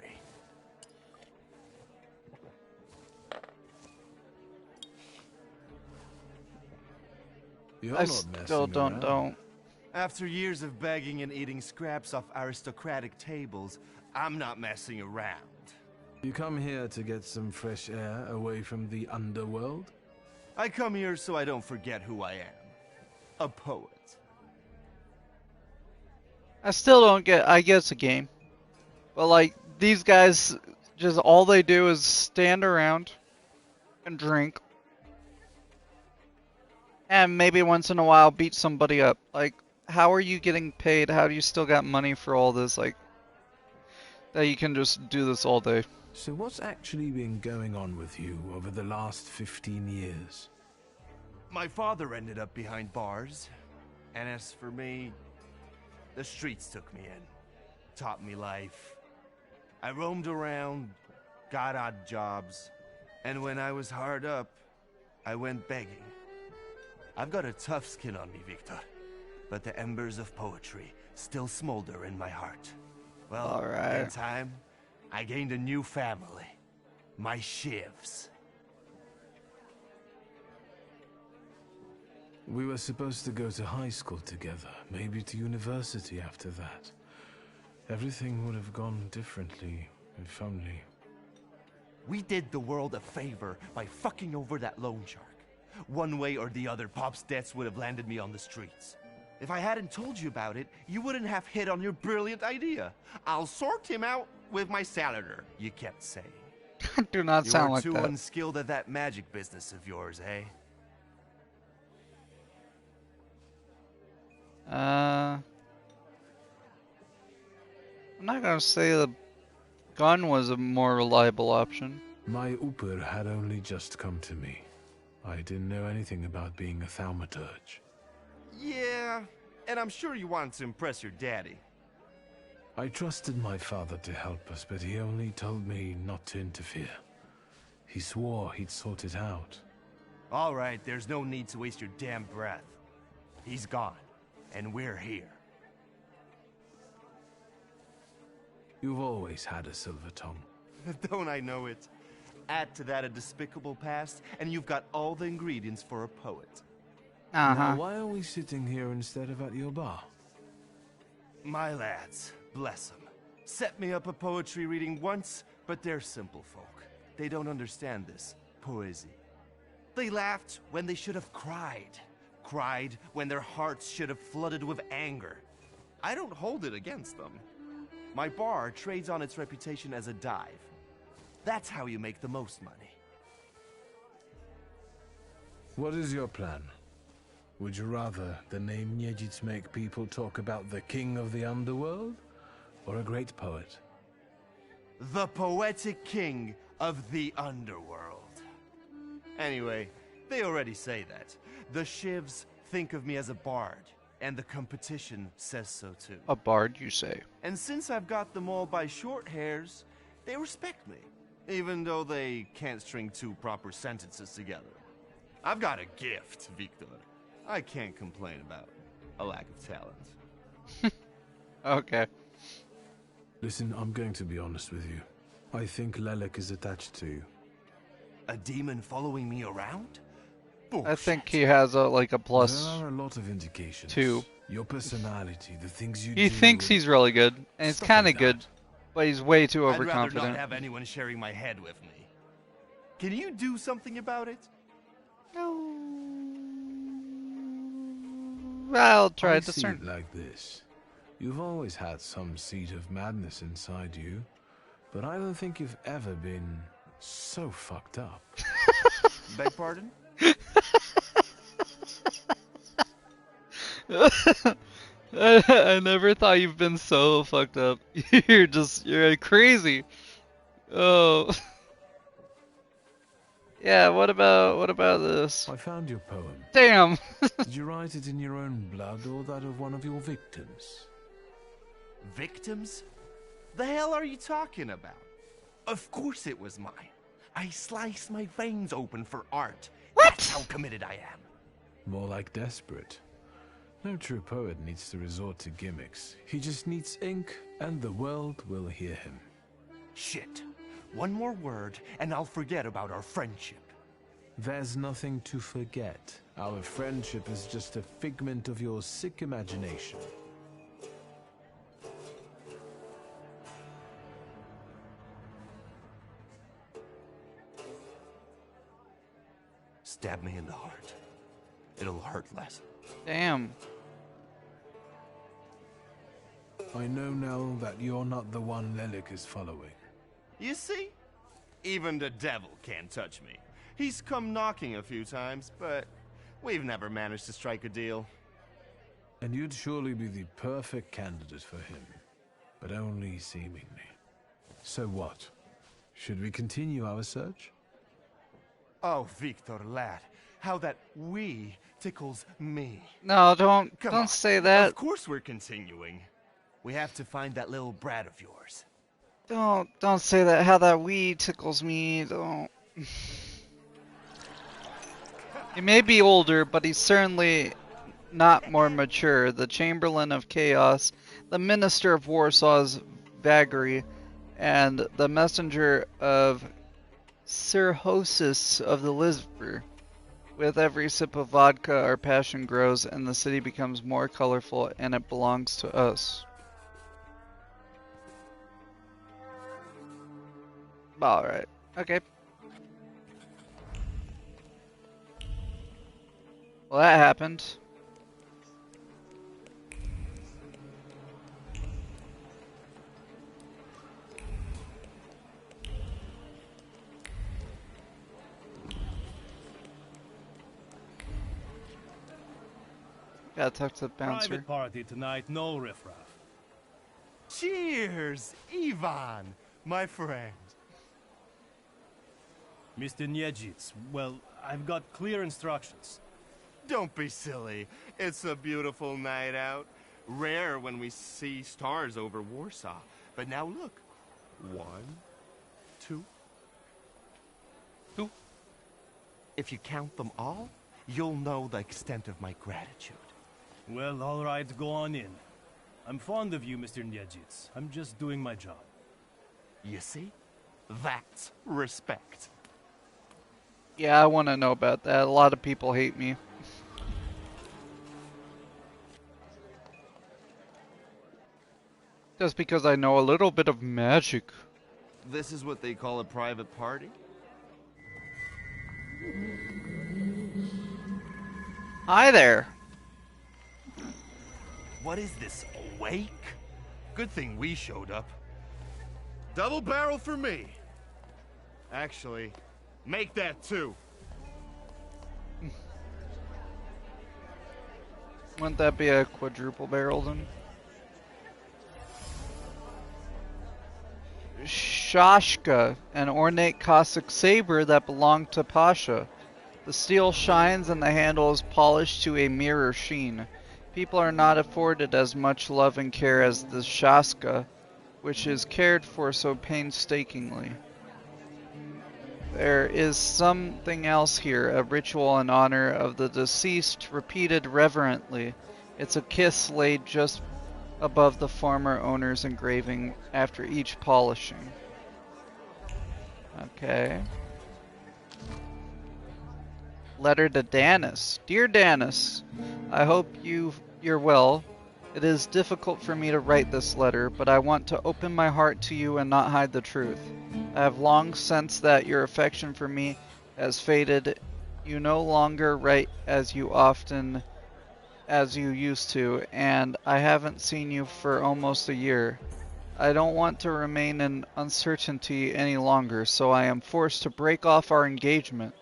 You're I not still messing don't. After years of begging and eating scraps off aristocratic tables, I'm not messing around. You come here to get some fresh air away from the underworld? I come here so I don't forget who I am. A poet. I still don't get. I guess a game, but like these guys, just all they do is stand around and drink, and maybe once in a while beat somebody up. Like, how are you getting paid? How do you still got money for all this? Like, that you can just do this all day. So what's actually been going on with you over the last 15 years? My father ended up behind bars, and as for me, the streets took me in, taught me life. I roamed around, got odd jobs, and when I was hard up, I went begging. I've got a tough skin on me, Victor, but the embers of poetry still smolder in my heart. Well, All right. in time, I gained a new family, my shivs. We were supposed to go to high school together, maybe to university after that. Everything would have gone differently, if only. We did the world a favor by fucking over that loan shark. One way or the other, Pop's debts would have landed me on the streets. If I hadn't told you about it, you wouldn't have hit on your brilliant idea. I'll sort him out with my salader, you kept saying. Do not You sound were like too that. unskilled at that magic business of yours, eh? I'm not gonna say the gun was a more reliable option. My Uper had only just come to me. I didn't know anything about being a Thaumaturge. Yeah, and I'm sure you wanted to impress your daddy. I trusted my father to help us, but he only told me not to interfere. He swore he'd sort it out. All right, there's no need to waste your damn breath. He's gone, and we're here. You've always had a silver tongue. Don't I know it? Add to that a despicable past, and you've got all the ingredients for a poet. Now, why are we sitting here instead of at your bar? My lads, bless them, set me up a poetry reading once, but they're simple folk. They don't understand this poesy. They laughed when they should have cried. Cried when their hearts should have flooded with anger. I don't hold it against them. My bar trades on its reputation as a dive. That's how you make the most money. What is your plan? Would you rather the name Niedzits make people talk about the king of the underworld? Or a great poet? The poetic king of the underworld. Anyway, they already say that. The shivs think of me as a bard, and the competition says so too. A bard, you say? And since I've got them all by short hairs, they respect me, even though they can't string two proper sentences together. I've got a gift, Victor. I can't complain about a lack of talent. Okay. Listen, I'm going to be honest with you. I think Lelek is attached to you. A demon following me around? I think he has a like a plus. There are a lot of indications. 2. Your personality, the things you do. He thinks he's really good, and it's Stuff kind of like good, that. but he's way too I'd rather not overconfident. have anyone sharing my head with me. Can you do something about it? I'll try I to see discern. it like this. You've always had some seed of madness inside you, but I don't think you've ever been so fucked up. Beg pardon? I never thought you've been so fucked up. You're crazy. Oh. Yeah, what about this? I found your poem. Damn! Did you write it in your own blood or that of one of your victims? Victims? The hell are you talking about? Of course it was mine. I sliced my veins open for art. What? That's how committed I am. More like desperate. No true poet needs to resort to gimmicks. He just needs ink, and the world will hear him. Shit. One more word, and I'll forget about our friendship. There's nothing to forget. Our friendship is just a figment of your sick imagination. Stab me in the heart. It'll hurt less. Damn. I know now that you're not the one Lelik is following. You see? Even the devil can't touch me. He's come knocking a few times, but we've never managed to strike a deal. And you'd surely be the perfect candidate for him. But only seemingly. So what? Should we continue our search? Oh, Victor, lad. How that we tickles me. No, Come don't on. say that. Of course we're continuing. We have to find that little brat of yours. Don't say that. How that we tickles me. Don't. He may be older, but he's certainly not more mature. The Chamberlain of Chaos, the Minister of Warsaw's vagary, and the Messenger of Cirrhosis of the Liver. With every sip of vodka, our passion grows, and the city becomes more colorful, and it belongs to us. Alright, okay. Well, that happened. Gotta talk to the bouncer. Private party tonight, no riffraff. Cheers, Ivan, my friend. Mr. Niedzits, well, I've got clear instructions. Don't be silly. It's a beautiful night out. Rare when we see stars over Warsaw. But now look. 1, 2. If you count them all, you'll know the extent of my gratitude. Well, all right, go on in. I'm fond of you, Mr. Niedzits. I'm just doing my job. You see? That's respect. Yeah, I want to know about that. A lot of people hate me. Just because I know a little bit of magic. This is what they call a private party? Hi there. What is this, a wake? Good thing we showed up. Double barrel for me. Actually, make that 2. Wouldn't that be a quadruple barrel then? Shashka, an ornate Cossack saber that belonged to Pasha. The steel shines and the handle is polished to a mirror sheen. People are not afforded as much love and care as the Shaska, which is cared for so painstakingly. There is something else here, a ritual in honor of the deceased repeated reverently. It's a kiss laid just above the former owner's engraving after each polishing. Okay. Letter to Danis. Dear Danis, I hope you're well. It is difficult for me to write this letter, but I want to open my heart to you and not hide the truth. I have long sensed that your affection for me has faded. You no longer write as often as you used to, and I haven't seen you for almost a year. I don't want to remain in uncertainty any longer, so I am forced to break off our engagement.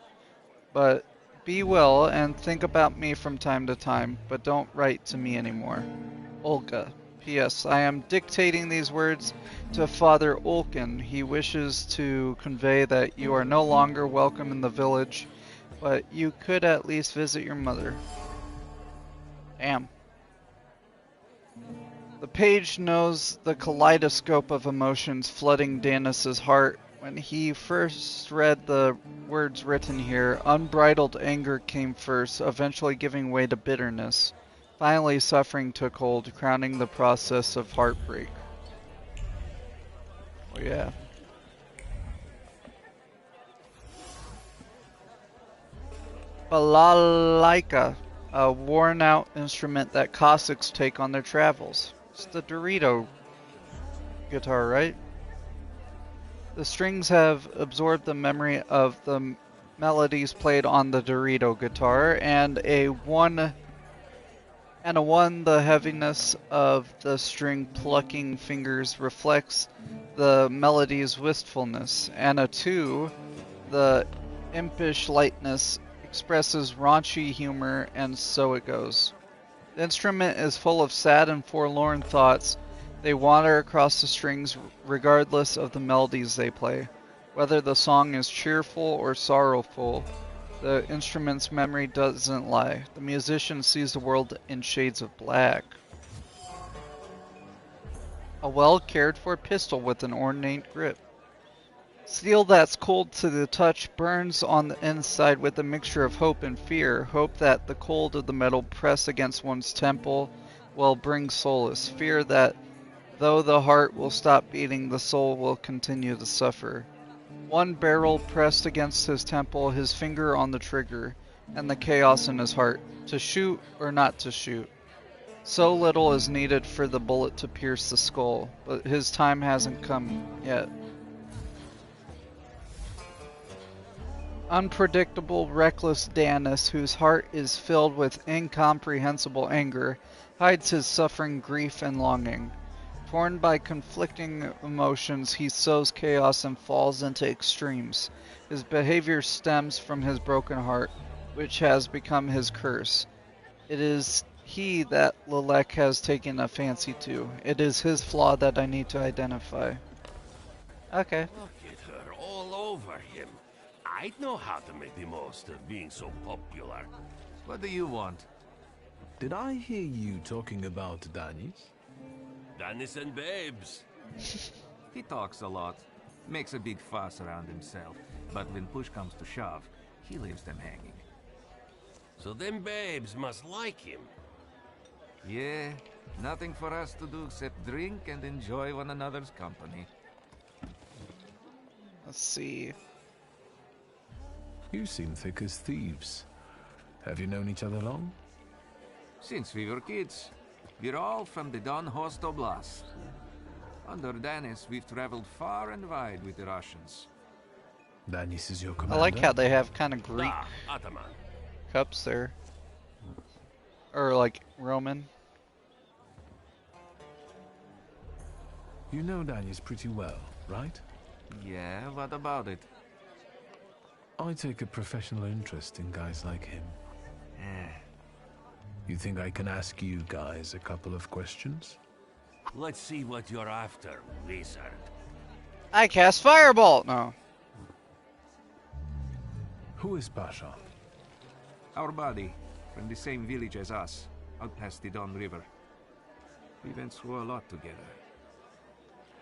But be well and think about me from time to time, but don't write to me anymore. Olga. P.S. I am dictating these words to Father Ulkin. He wishes to convey that you are no longer welcome in the village, but you could at least visit your mother. Damn. The page knows the kaleidoscope of emotions flooding Danis's heart. When he first read the words written here, unbridled anger came first, eventually giving way to bitterness. Finally, suffering took hold, crowning the process of heartbreak. Oh yeah. Balalaika, a worn-out instrument that Cossacks take on their travels. It's the Dorito guitar, right? The strings have absorbed the memory of the melodies played on the Dorito guitar, and a one, the heaviness of the string-plucking fingers reflects the melody's wistfulness, and a two, the impish lightness expresses raunchy humor, and so it goes. The instrument is full of sad and forlorn thoughts. They wander across the strings regardless of the melodies they play. Whether the song is cheerful or sorrowful, the instrument's memory doesn't lie. The musician sees the world in shades of black. A well-cared-for pistol with an ornate grip. Steel that's cold to the touch burns on the inside with a mixture of hope and fear. Hope that the cold of the metal pressed against one's temple will bring solace. Fear that though the heart will stop beating, the soul will continue to suffer. One barrel pressed against his temple, his finger on the trigger, and the chaos in his heart. To shoot or not to shoot. So little is needed for the bullet to pierce the skull, but his time hasn't come yet. Unpredictable, reckless Danis, whose heart is filled with incomprehensible anger, hides his suffering, grief, and longing. Torn by conflicting emotions, he sows chaos and falls into extremes. His behavior stems from his broken heart, which has become his curse. It is he that Lelek has taken a fancy to. It is his flaw that I need to identify. Okay. Look at her all over him. I'd know how to make the most of being so popular. What do you want? Did I hear you talking about Danis? Danis and babes. He talks a lot, makes a big fuss around himself, but when push comes to shove, he leaves them hanging. So them babes must like him. Yeah, nothing for us to do except drink and enjoy one another's company. Let's see. You seem thick as thieves. Have you known each other long? Since we were kids. We're all from the Don Host Oblast. Under Danis, we've traveled far and wide with the Russians. Danis is your I commander? like how they have kind of Greek Ataman. cups there. Or like Roman. You know Danis pretty well, right? Yeah, what about it? I take a professional interest in guys like him. Eh. You think I can ask you guys a couple of questions? Let's see what you're after, wizard. I cast Firebolt! No. Who is Pasha? Our buddy, from the same village as us, out past the Don River. We went through a lot together.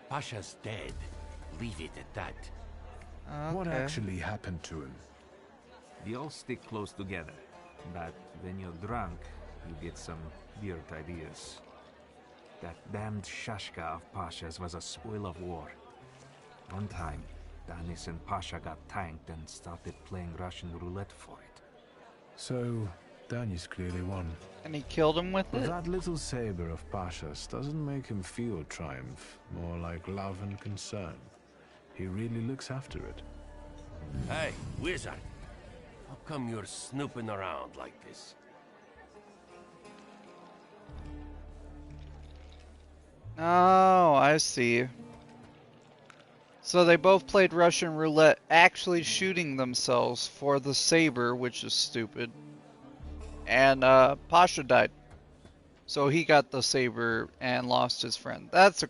Pasha's dead. Leave it at that. Okay. What actually happened to him? We all stick close together, but when you're drunk, you get some weird ideas. That damned Shashka of Pasha's was a spoil of war. One time, Danis and Pasha got tanked and started playing Russian roulette for it. So, Danis clearly won. And he killed him with But it? that little saber of Pasha's doesn't make him feel triumph, more like love and concern. He really looks after it. Hey, wizard. How come you're snooping around like this? Oh, I see. So they both played Russian roulette, actually shooting themselves for the saber, which is stupid. And Pasha died. So he got the saber and lost his friend. That's a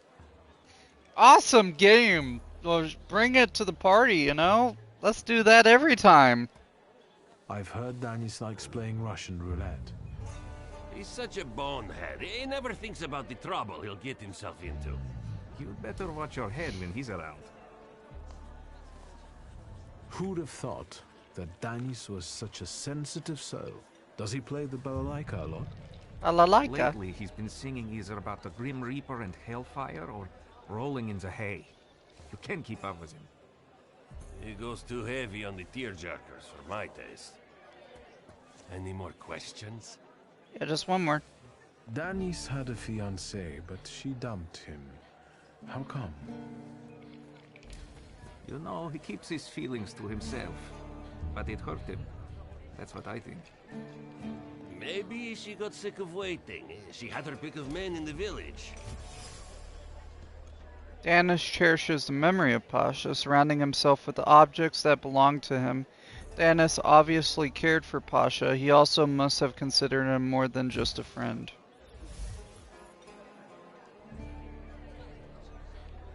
awesome game. Well, bring it to the party, you know? Let's do that every time. I've heard Danis likes playing Russian roulette. He's such a bonehead. He never thinks about the trouble he'll get himself into. You'd better watch your head when he's around. Who'd have thought that Danis was such a sensitive soul? Does he play the balalaika a lot? Balalaika? Lately, he's been singing either about the Grim Reaper and Hellfire or rolling in the hay. You can't keep up with him. He goes too heavy on the tearjerkers for my taste. Any more questions? Yeah, just one more. Danis had a fiancée, but she dumped him. How come? You know, he keeps his feelings to himself. But it hurt him. That's what I think. Maybe she got sick of waiting. She had her pick of men in the village. Danis cherishes the memory of Pasha, surrounding himself with the objects that belong to him. Danis obviously cared for Pasha. He also must have considered him more than just a friend.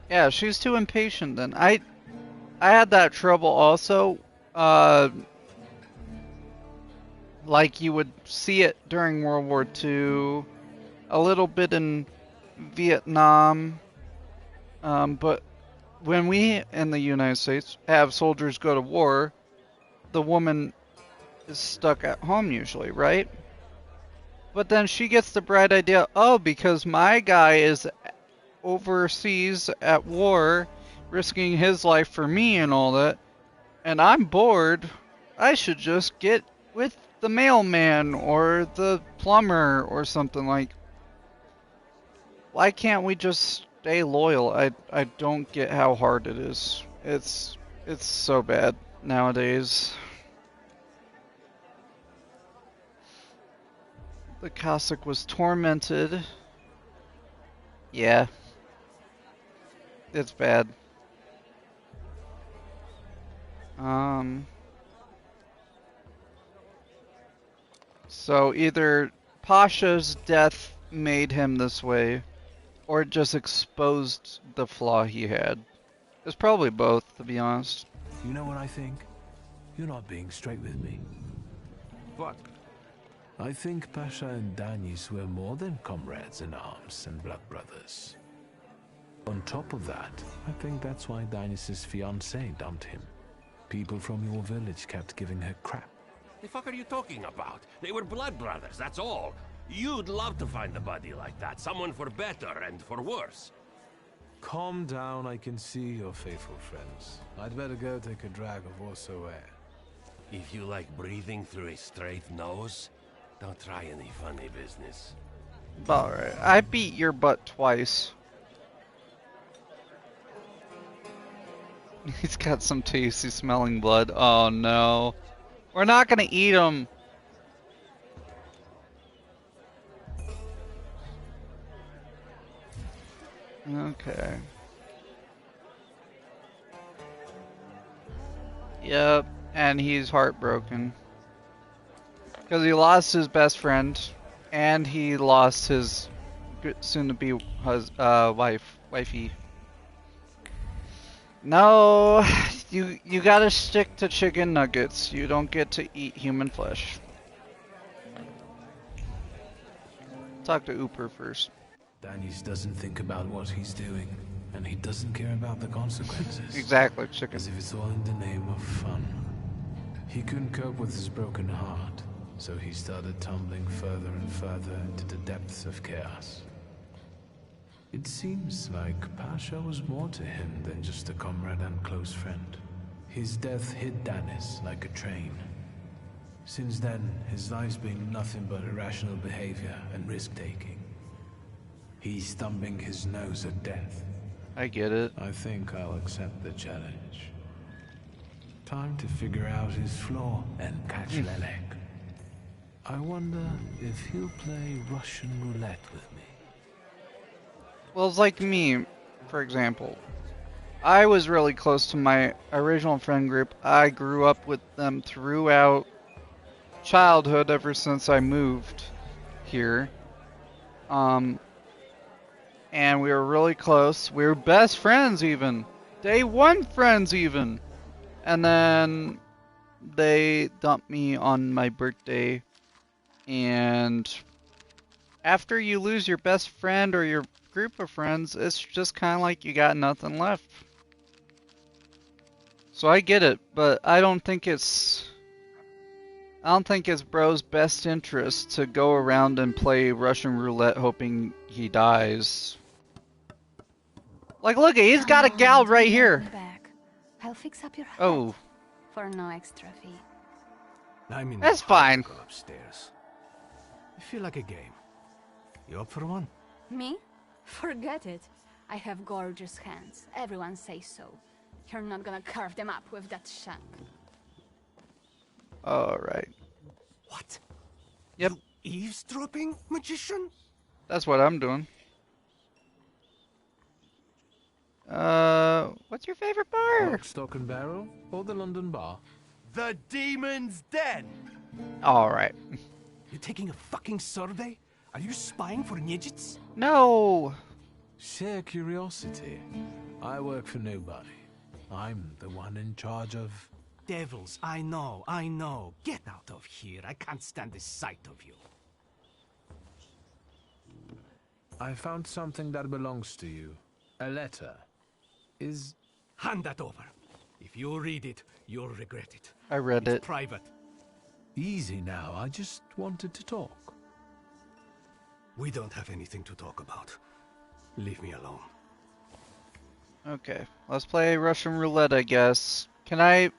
Yeah, she's too impatient then. I had that trouble also. Like you would see it during World War II, a little bit in Vietnam. But when we in the United States have soldiers go to war, the woman is stuck at home usually, right? But then she gets the bright idea, oh, because my guy is overseas at war, risking his life for me and all that, and I'm bored, I should just get with the mailman or the plumber or something. Like, why can't we just stay loyal? I don't get how hard it is. It's so bad nowadays. The Cossack was tormented. Yeah. It's bad. So either Pasha's death made him this way, or it just exposed the flaw he had. It's probably both, to be honest. You know what I think? You're not being straight with me. What? I think Pasha and Danis were more than comrades in arms and blood brothers. On top of that, I think that's why Danis' fiancée dumped him. People from your village kept giving her crap. The fuck are you talking about? They were blood brothers, that's all. You'd love to find a buddy like that. Someone for better and for worse. Calm down, I can see you're faithful friends. I'd better go take a drag of Warsaw air. If you like breathing through a straight nose, don't try any funny business. Alright, I beat your butt twice. He's got some tasty smelling blood. Oh no. We're not gonna eat him. Okay. Yep, and he's heartbroken. Because he lost his best friend, and he lost his soon-to-be wifey. No, you gotta stick to chicken nuggets. You don't get to eat human flesh. Talk to Ooper first. Danis doesn't think about what he's doing, and he doesn't care about the consequences. Exactly, chicken. As if it's all in the name of fun. He couldn't cope with his broken heart, so he started tumbling further and further into the depths of chaos. It seems like Pasha was more to him than just a comrade and close friend. His death hit Danis like a train. Since then, his life's been nothing but irrational behavior and risk-taking. He's thumbing his nose at death. I get it. I think I'll accept the challenge. Time to figure out his flaw and catch Lelek. I wonder if he'll play Russian roulette with me. Well, it's like me, for example. I was really close to my original friend group. I grew up with them throughout childhood ever since I moved here. And we were really close. We were best friends even. Day one friends even. And then they dumped me on my birthday. And after you lose your best friend or your group of friends, it's just kind of like you got nothing left. So I get it, but I don't think it's bro's best interest to go around and play Russian roulette hoping he dies. Like, look, he's got a gal right here. Back. I'll fix up your head. Oh. For no extra fee. I'm in That's no fine. hurry to go upstairs. I feel like a game. You up for one? Me? Forget it. I have gorgeous hands. Everyone says so. You're not gonna carve them up with that shank. Alright. What? Yep. You eavesdropping, magician? That's what I'm doing. What's your favorite bar? Lock, stock and barrel, or the London bar? The Demon's Den! Alright. You taking a fucking survey? Are you spying for Niedzits? No! Sheer curiosity. I work for nobody. I'm the one in charge of... Devils, I know. Get out of here. I can't stand the sight of you. I found something that belongs to you. A letter. Hand that over. If you read it, you'll regret it. I read It's it. private. Easy now, I just wanted to talk. We don't have anything to talk about. Leave me alone. Okay, let's play Russian roulette, I guess. Can I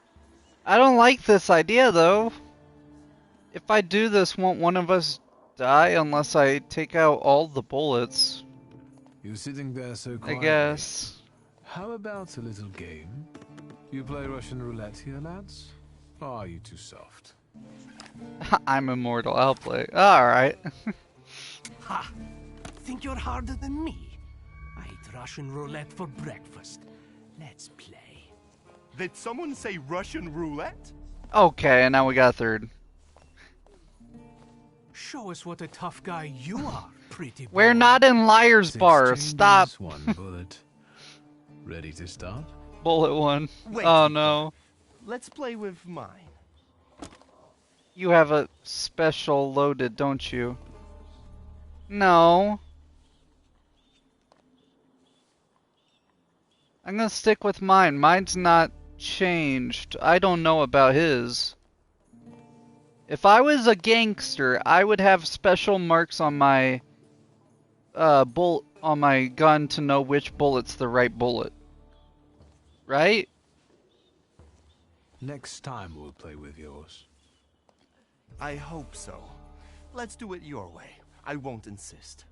don't like this idea, though. If I do this, won't one of us die unless I take out all the bullets? You're sitting there so I quietly. guess. How about a little game? You play Russian roulette here, lads? Or are you too soft? I'm immortal, I'll play. Alright. Ha! Think you're harder than me? I eat Russian roulette for breakfast. Let's play. Did someone say Russian roulette? Okay, and now we got a third. Show us what a tough guy you are, pretty boy. We're not in Liar's Bar. Six Stop. changes, one bullet. Ready to start? Bullet one. Wait, Oh no. Let's play with mine. You have a special loaded, don't you? No. I'm gonna stick with mine. Mine's not changed. I don't know about his. If I was a gangster, I would have special marks on my on my gun to know which bullet's the right bullet. Right? Next time we'll play with yours. I hope so. Let's do it your way. I won't insist.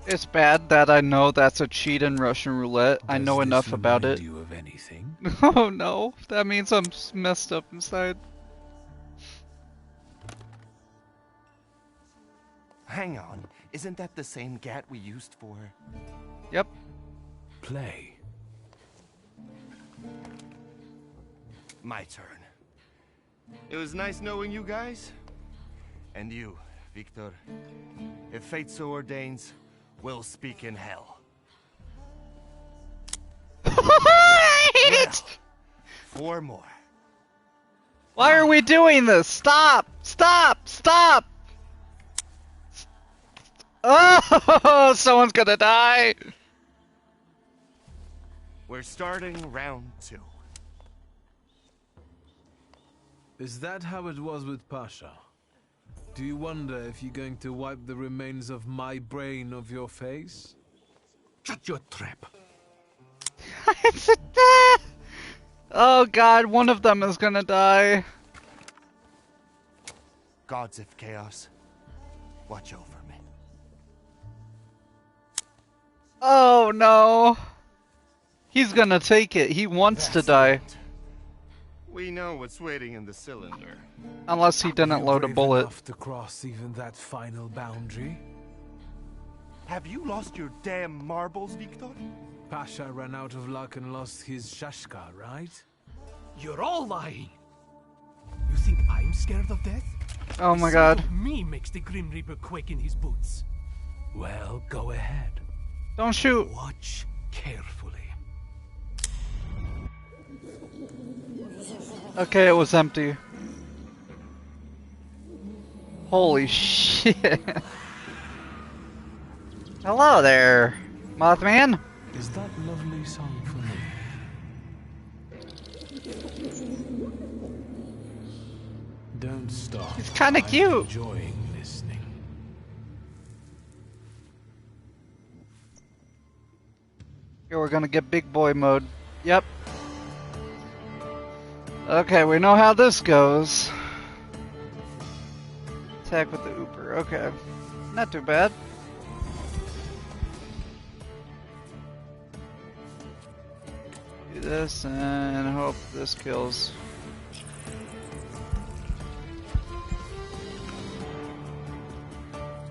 It's bad that I know that's a cheat in Russian roulette. I Does know this enough about remind it. you of anything? Oh no, that means I'm messed up inside. Hang on. Isn't that the same gat we used for... Yep. Play. My turn. It was nice knowing you guys. And you, Victor. If fate so ordains, we'll speak in hell. I hate it! 4 more. Why are we doing this? Stop! Stop! Stop! Oh, someone's gonna die! We're starting round 2. Is that how it was with Pasha? Do you wonder if you're going to wipe the remains of my brain off your face? Shut your trap. Oh god, one of them is gonna die. Gods of Chaos, watch over me. Oh no. He's gonna take it. He wants to die. It. We know what's waiting in the cylinder. Unless he didn't load a Brave bullet. enough to cross even that final boundary? Have you lost your damn marbles, Victor? Pasha ran out of luck and lost his shashka, right? You're all lying. You think I'm scared of death? Oh my The god. sight of me makes the Grim Reaper quake in his boots. Well, go ahead. Don't shoot. Watch carefully. Okay, it was empty. Holy shit. Hello there, Mothman. Is that lovely song for me? Don't stop. He's kinda I'm cute. enjoying listening. Here, we're gonna get big boy mode. Yep. Okay, we know how this goes. Attack with the Ooper. Okay. Not too bad. Do this and hope this kills.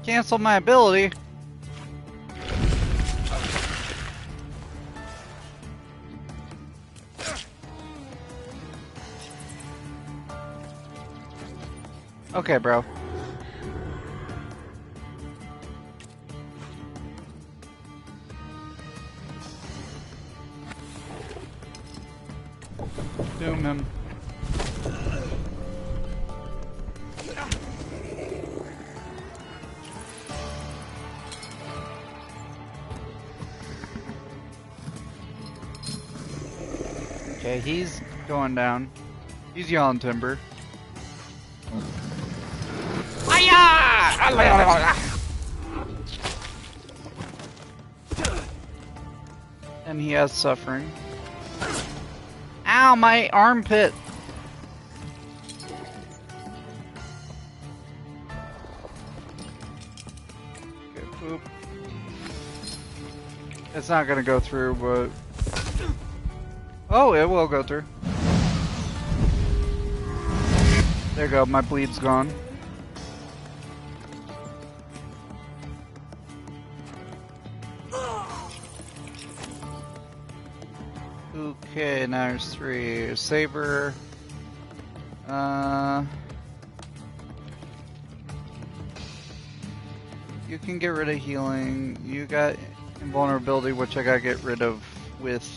Cancel my ability. Okay, bro. Doom him. Okay, he's going down. He's yelling timber. And he has suffering. Ow, my armpit! Okay, poop. It's not gonna go through, but... Oh, it will go through. There you go, my bleed's gone. Okay, now there's 3. Saber. You can get rid of healing. You got invulnerability, which I gotta get rid of with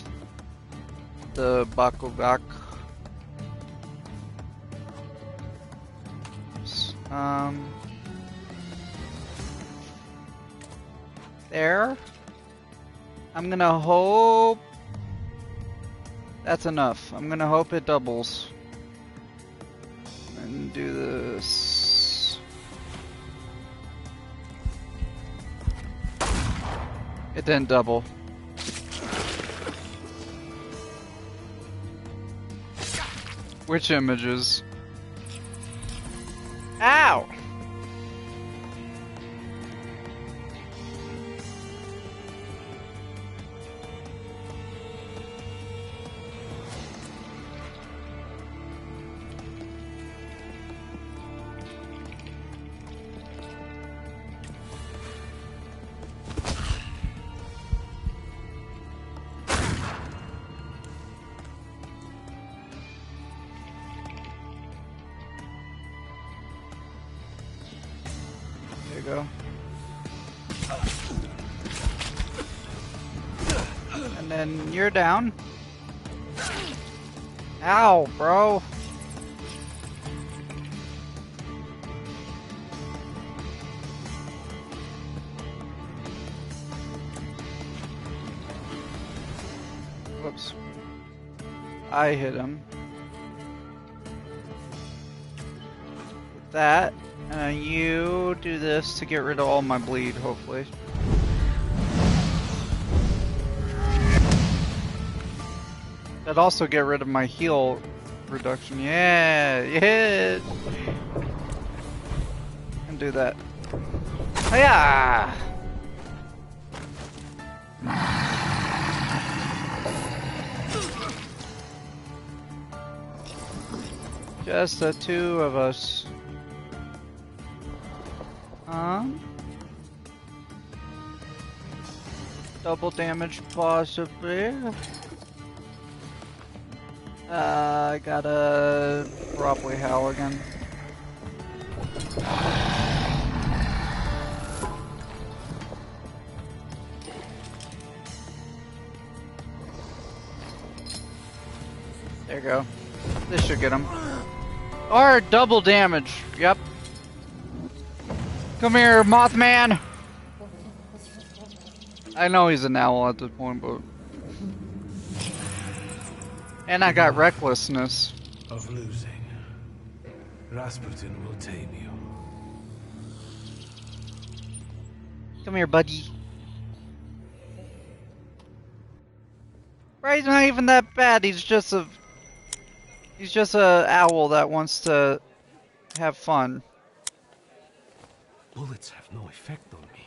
the Bakugak. There. I'm gonna hope that's enough. I'm gonna hope it doubles. And do this. It didn't double. Which images? Ow! There you go. And then you're down. Ow, bro. Whoops. I hit him. That. You do this to get rid of all my bleed, hopefully. That'd also get rid of my heal reduction. Yeah, yeah. And do that. Hiya! Just the 2 of us. Double damage possibly. I gotta probably howl again. you go. This should get him. Or double damage. Yep. Come here, Mothman! I know he's an owl at this point, but... And I got recklessness. Of losing. Rasputin will tame you. Come here, buddy. Right, he's not even that bad. He's just a owl that wants to have fun. Bullets have no effect on me.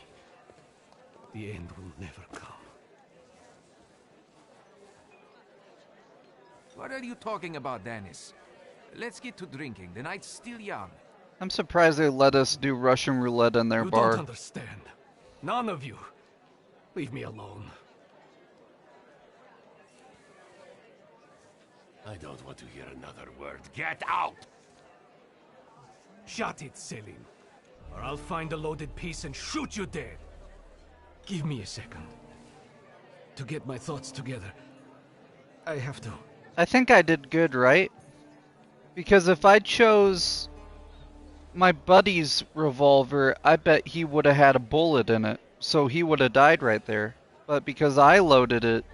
The end will never come. What are you talking about, Dennis? Let's get to drinking. The night's still young. I'm surprised they let us do Russian roulette in their You bar. don't understand. None of you. Leave me alone. I don't want to hear another word. Get out! Shut it, Selim. Or I'll find a loaded piece and shoot you dead. Give me a second. To get my thoughts together. I have to. I think I did good, right? Because if I chose my buddy's revolver, I bet he would have had a bullet in it. So he would have died right there. But because I loaded it...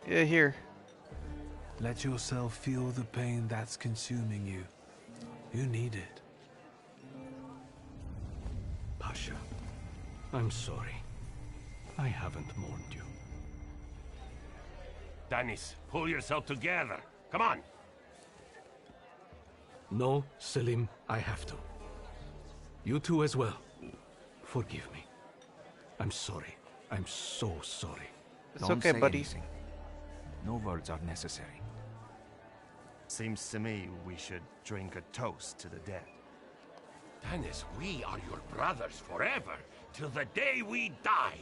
yeah, here. Let yourself feel the pain that's consuming you. You need it. Pasha, I'm sorry. I haven't mourned you. Dennis, pull yourself together. Come on. No, Selim, I have to. You too as well. Forgive me. I'm sorry. I'm so sorry. It's Don't okay, say buddy. anything. No words are necessary. Seems to me we should drink a toast to the dead. Dennis, we are your brothers forever, till the day we die.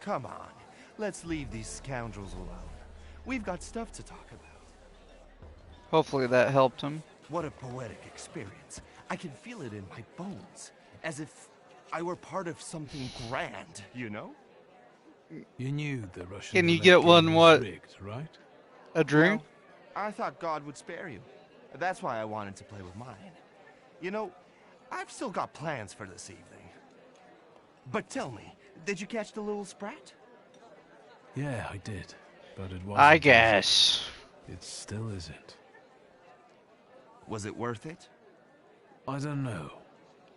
Come on, let's leave these scoundrels alone. We've got stuff to talk about. Hopefully that helped him. What a poetic experience. I can feel it in my bones, as if I were part of something grand, you know? You knew the Russian Can you roulette get game one, was what? rigged, right? A drink? Well, I thought God would spare you. That's why I wanted to play with mine. You know, I've still got plans for this evening. But tell me, did you catch the little sprat? Yeah, I did. But it wasn't. I guess. It still isn't. Was it worth it? I don't know.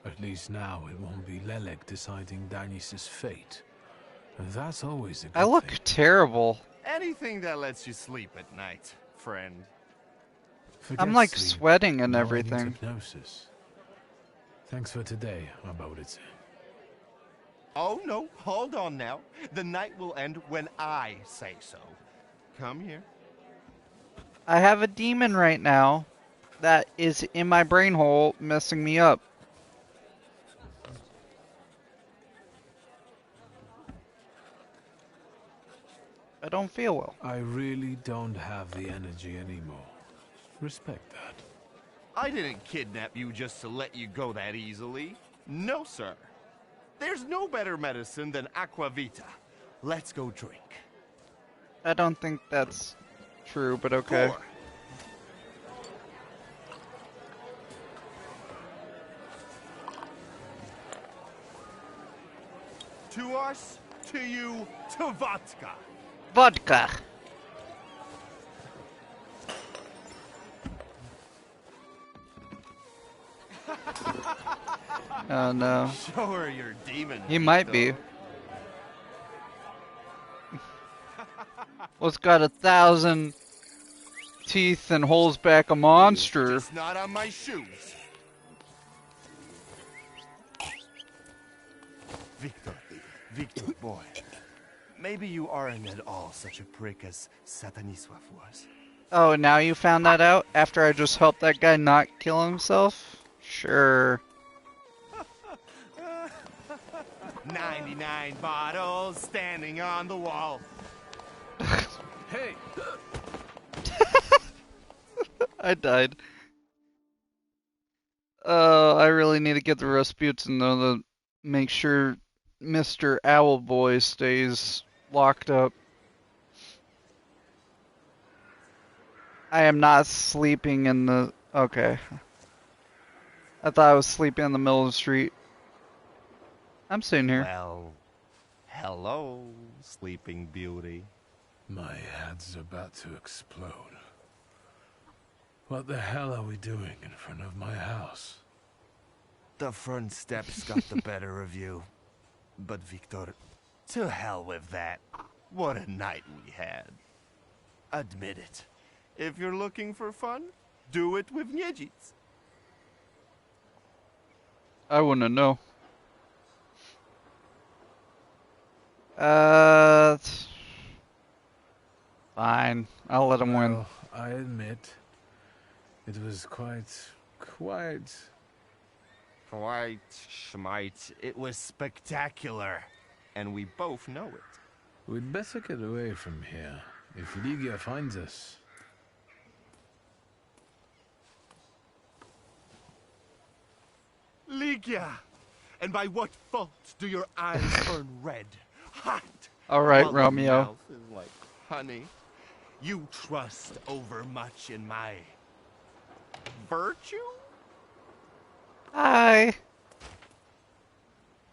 At least now it won't be Lelek deciding Danis's fate. And that's always a good I look thing. terrible. Anything that lets you sleep at night, friend. Forget I'm like sleep. sweating and Now I need everything. Hypnosis. Thanks for today, Abodice. Oh no, hold on now. The night will end when I say so. Come here. I have a demon right now that is in my brain hole messing me up. I don't feel well. I really don't have the energy anymore. Respect that. I didn't kidnap you just to let you go that easily. No, sir. There's no better medicine than aqua vita. Let's go drink. I don't think that's true, but okay. Four. To us, to you, to vodka. Vodka. Oh no. Show her your demon. He might be. Vito. Well, it's got 1,000 teeth and holds back a monster. Just not on my shoes. Victor, boy. Maybe you aren't at all such a prick as Sataniswaf was. Oh, now you found that out after I just helped that guy not kill himself? Sure. 99 bottles standing on the wall. Hey! I died. I really need to get the Rasputin though to make sure Mr. Owlboy stays locked up. I am not sleeping in the... Okay. I thought I was sleeping in the middle of the street. I'm sitting here. Well, hello, Sleeping Beauty. My head's about to explode. What the hell are we doing in front of my house? The front steps got the better of you. But Victor, to hell with that. What a night we had. Admit it. If you're looking for fun, do it with Niedzic. I wouldn't know. Fine. I'll let him win. I admit, it was quite... Quite, schmite. It was spectacular. And we both know it. We'd better get away from here, if Ligia finds us. Ligia! And by what fault do your eyes turn red, hot? Alright, while Romeo. Your mouth is like honey. You trust overmuch in my virtue? Hi.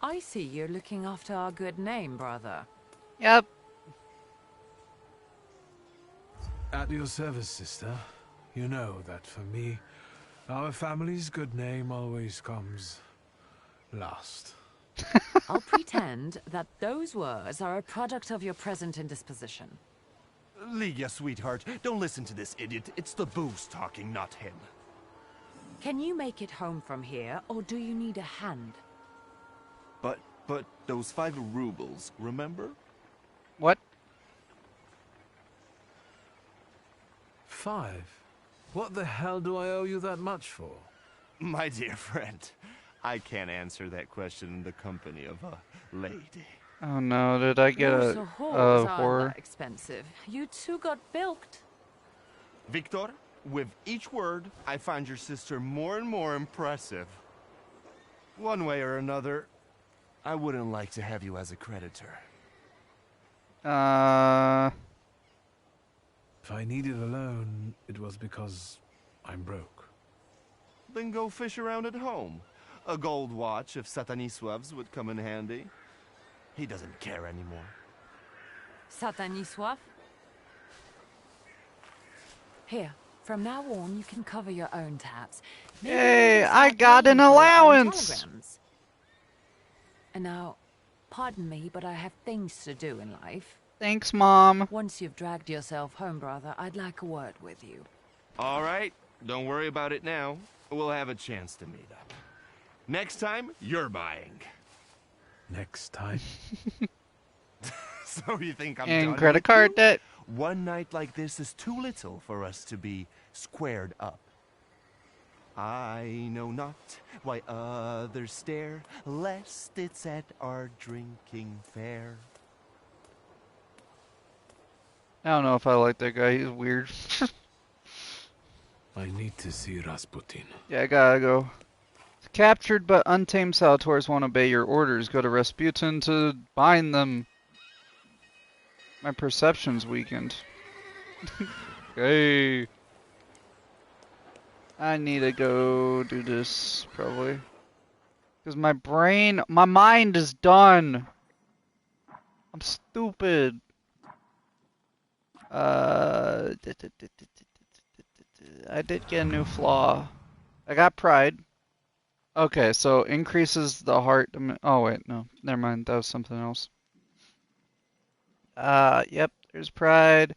I see you're looking after our good name, brother. Yep. At your service, sister. You know that for me, our family's good name always comes last. I'll pretend that those words are a product of your present indisposition. Ligia, sweetheart, don't listen to this idiot. It's the booze talking, not him. Can you make it home from here, or do you need a hand? But those 5 rubles, remember? What? 5? What the hell do I owe you that much for? My dear friend, I can't answer that question in the company of a lady. Oh no, did I get Those a whores aren't horror? that expensive. You two got bilked. Victor, with each word, I find your sister more and more impressive. One way or another, I wouldn't like to have you as a creditor. If I needed a loan, it was because I'm broke. Then go fish around at home. A gold watch of Satanisław's would come in handy. He doesn't care anymore. Satanisław? Here, from now on, you can cover your own tabs. Maybe Yay, you can I start got an paying for your own allowance! telegrams. And now, pardon me, but I have things to do in life. Thanks, Mom. Once you've dragged yourself home, brother, I'd like a word with you. All right, don't worry about it now. We'll have a chance to meet up. Next time, you're buying. Next time. So you think I'm And done credit with card you? debt. One night like this is too little for us to be squared up. I know not why others stare, lest it's at our drinking fair. I don't know if I like that guy. He's weird. I need to see Rasputin. Yeah, I gotta go. Captured but untamed Salvatores won't obey your orders. Go to Rasputin to bind them. My perception's weakened. Hey. I need to go do this, probably. Because my mind is done. I'm stupid. I did get a new flaw. I got pride. Okay, so increases the heart. Oh wait, no, never mind. That was something else. Yep. There's pride,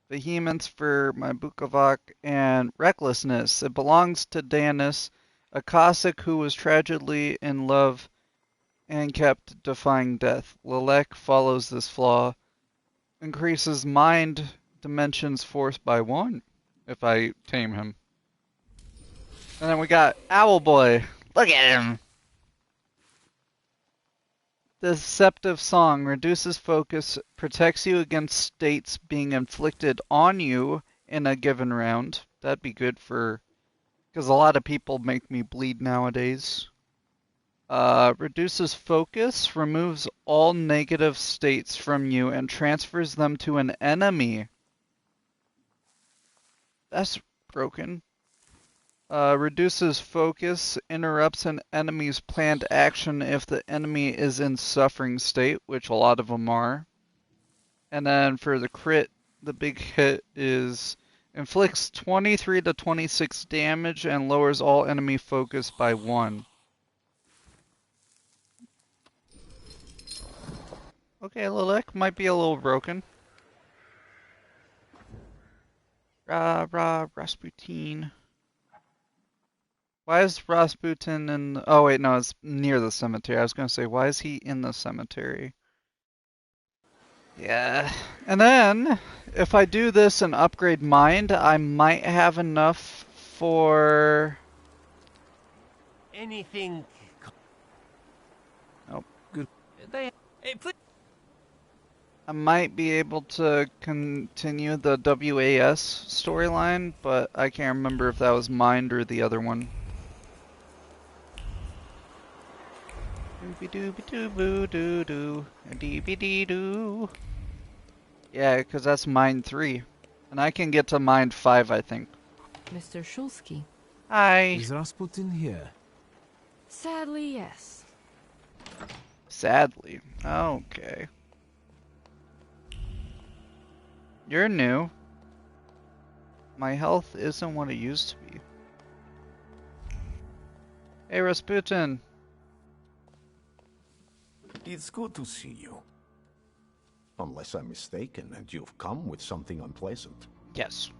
vehemence for my Bukovac, and recklessness. It belongs to Danis, a Cossack who was tragically in love and kept defying death. Lelek follows this flaw. Increases mind dimensions force by 1 if I tame him. And then we got Owlboy. Look at him! Deceptive Song reduces focus, protects you against states being inflicted on you in a given round. That'd be good for... because a lot of people make me bleed nowadays. Reduces focus, removes all negative states from you, and transfers them to an enemy. That's broken. Reduces focus, interrupts an enemy's planned action if the enemy is in suffering state, which a lot of them are. And then for the crit, the big hit is inflicts 23 to 26 damage and lowers all enemy focus by 1. Okay, Lilek might be a little broken. Rasputin. Why is Rasputin in... Oh, wait, no, it's near the cemetery. I was going to say, why is he in the cemetery? Yeah. And then, if I do this and upgrade Mind, I might have enough for... Anything... Nope. Good. Hey, please. I might be able to continue the WAS storyline, but I can't remember if that was Mind or the other one. Dooby-dooby-doo-boo-doo-doo. Dee-bee-dee-doo. Yeah, because that's Mind 3. And I can get to Mind 5, I think. Mr. Shulsky. Hi. Is Rasputin here? Sadly, yes. Sadly. Okay. You're new. My health isn't what it used to be. Hey, Rasputin. It's good to see you. Unless I'm mistaken and you've come with something unpleasant. Yes.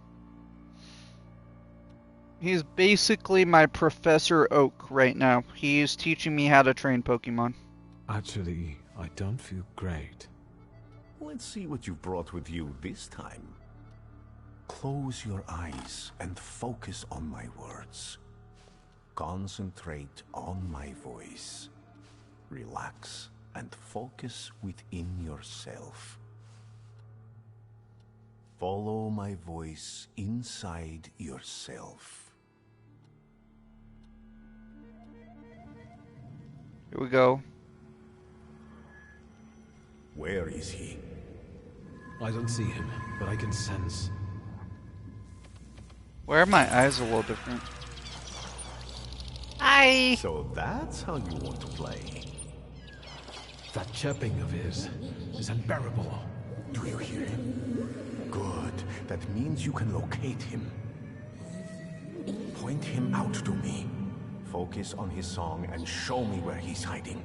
He's basically my Professor Oak right now. He's teaching me how to train Pokemon. Actually, I don't feel great. Let's see what you've brought with you this time. Close your eyes and focus on my words. Concentrate on my voice. Relax and focus within yourself. Follow my voice inside yourself. Here we go. Where is he? I don't see him, but I can sense. Where are my eyes a little different? Hi! So that's how you want to play. That chirping of his is unbearable. Do you hear him? Good. That means you can locate him. Point him out to me. Focus on his song and show me where he's hiding.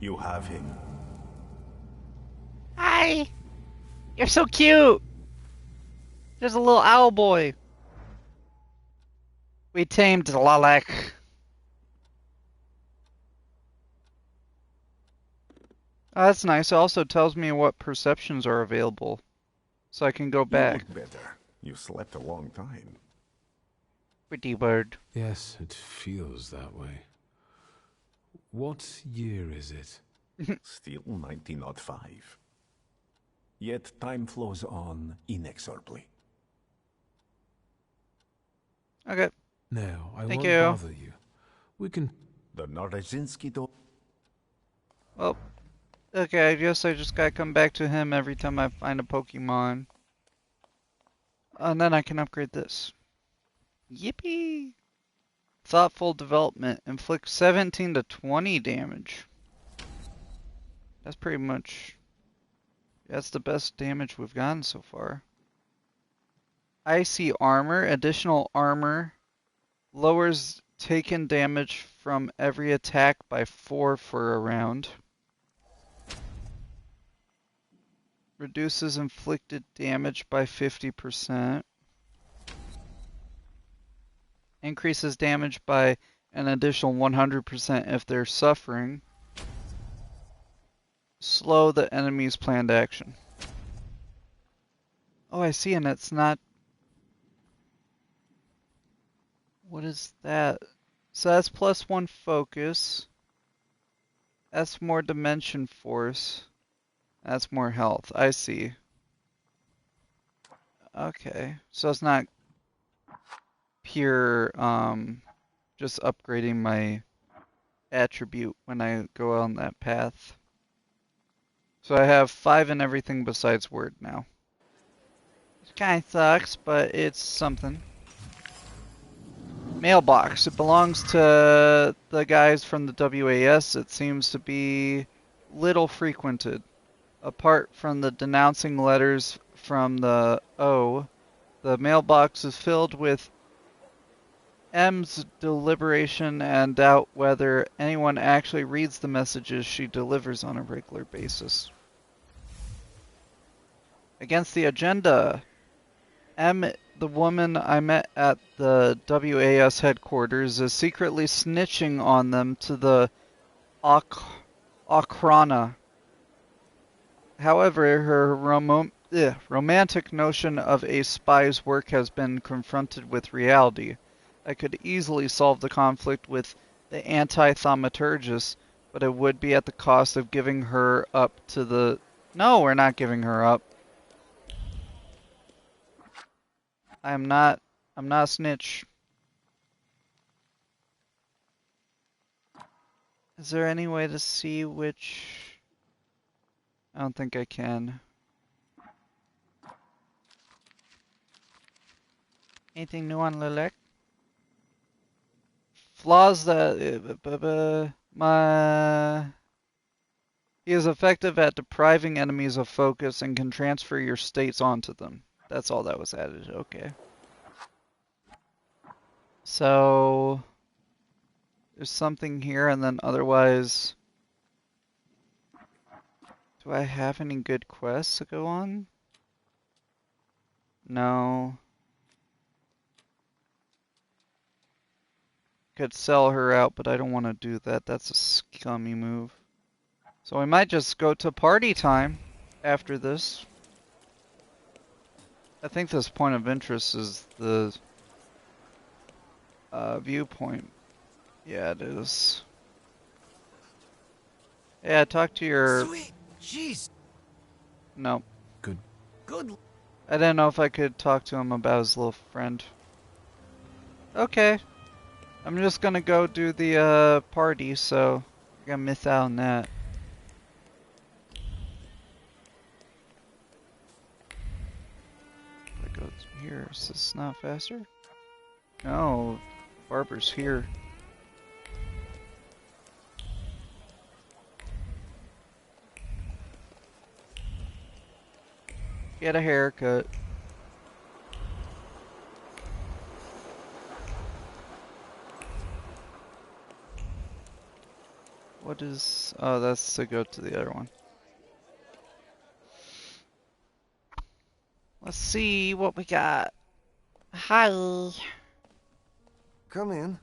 You have him. Hi! You're so cute! There's a little owl boy. We tamed Lalek. Oh, that's nice. It also tells me what perceptions are available. So I can go back. You look better. You slept a long time. Pretty bird. Yes, it feels that way. What year is it? Still 1905. Yet time flows on inexorably. Okay. No, I Thank won't you. bother you. We can... The Narazinski do... Well, okay, I guess I just gotta come back to him every time I find a Pokemon. And then I can upgrade this. Yippee! Thoughtful development. Inflict 17 to 20 damage. That's pretty much... That's the best damage we've gotten so far. Icy armor. Additional armor. Lowers taken damage from every attack by 4 for a round. Reduces inflicted damage by 50%. Increases damage by an additional 100% if they're suffering. Slow the enemy's planned action. Oh, I see, and it's not... What is that? So that's +1 focus. That's more dimension force. That's more health. I see. Okay. So it's not pure, just upgrading my attribute when I go on that path. So I have 5 in everything besides word now. It kinda sucks, but it's something. Mailbox. It belongs to the guys from the WAS. It seems to be little frequented. Apart from the denouncing letters from the O, the mailbox is filled with M's deliberation and doubt whether anyone actually reads the messages she delivers on a regular basis. Against the agenda, M, the woman I met at the WAS headquarters, is secretly snitching on them to the Okhrana. However, her romantic notion of a spy's work has been confronted with reality. I could easily solve the conflict with the anti-Thaumaturgist, but it would be at the cost of giving her up to the... No, we're not giving her up. I'm not a snitch. Is there any way to see which... I don't think I can. Anything new on Lilek? Flaws that... He is effective at depriving enemies of focus and can transfer your states onto them. That's all that was added. Okay. So... there's something here, and then otherwise... do I have any good quests to go on? No. Could sell her out, but I don't want to do that. That's a scummy move. So we might just go to party time after this. I think this point of interest is the viewpoint. Yeah, it is. Yeah, talk to your... Sweet. Jeez. No. Good. Good. I didn't know if I could talk to him about his little friend. Okay. I'm just gonna go do the party, so you're gonna miss out on that. I go here. Is this not faster? No, Barber's here. Get a haircut. What is... oh, that's to go to the other one. Let's see what we got. Hi. Come in.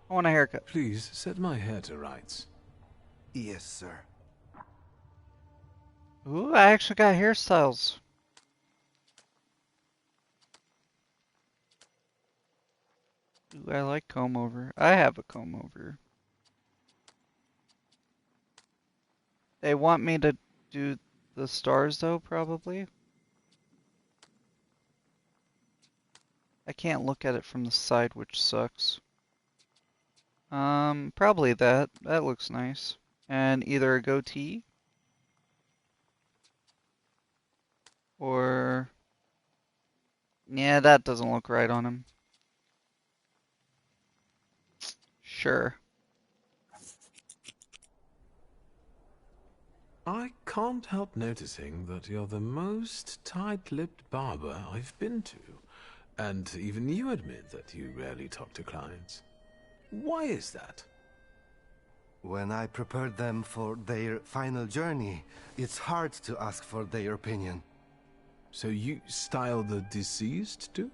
I want a haircut. Please set my hair to rights. Yes, sir. Ooh, I actually got hairstyles. Ooh, I like comb over. I have a comb over. They want me to do the stars though, probably. I can't look at it from the side, which sucks. Probably that. That looks nice. And either a goatee or... yeah, that doesn't look right on him. Sure. I can't help noticing that you're the most tight-lipped barber I've been to. And even you admit that you rarely talk to clients. Why is that? When I prepared them for their final journey, it's hard to ask for their opinion. So you style the deceased too?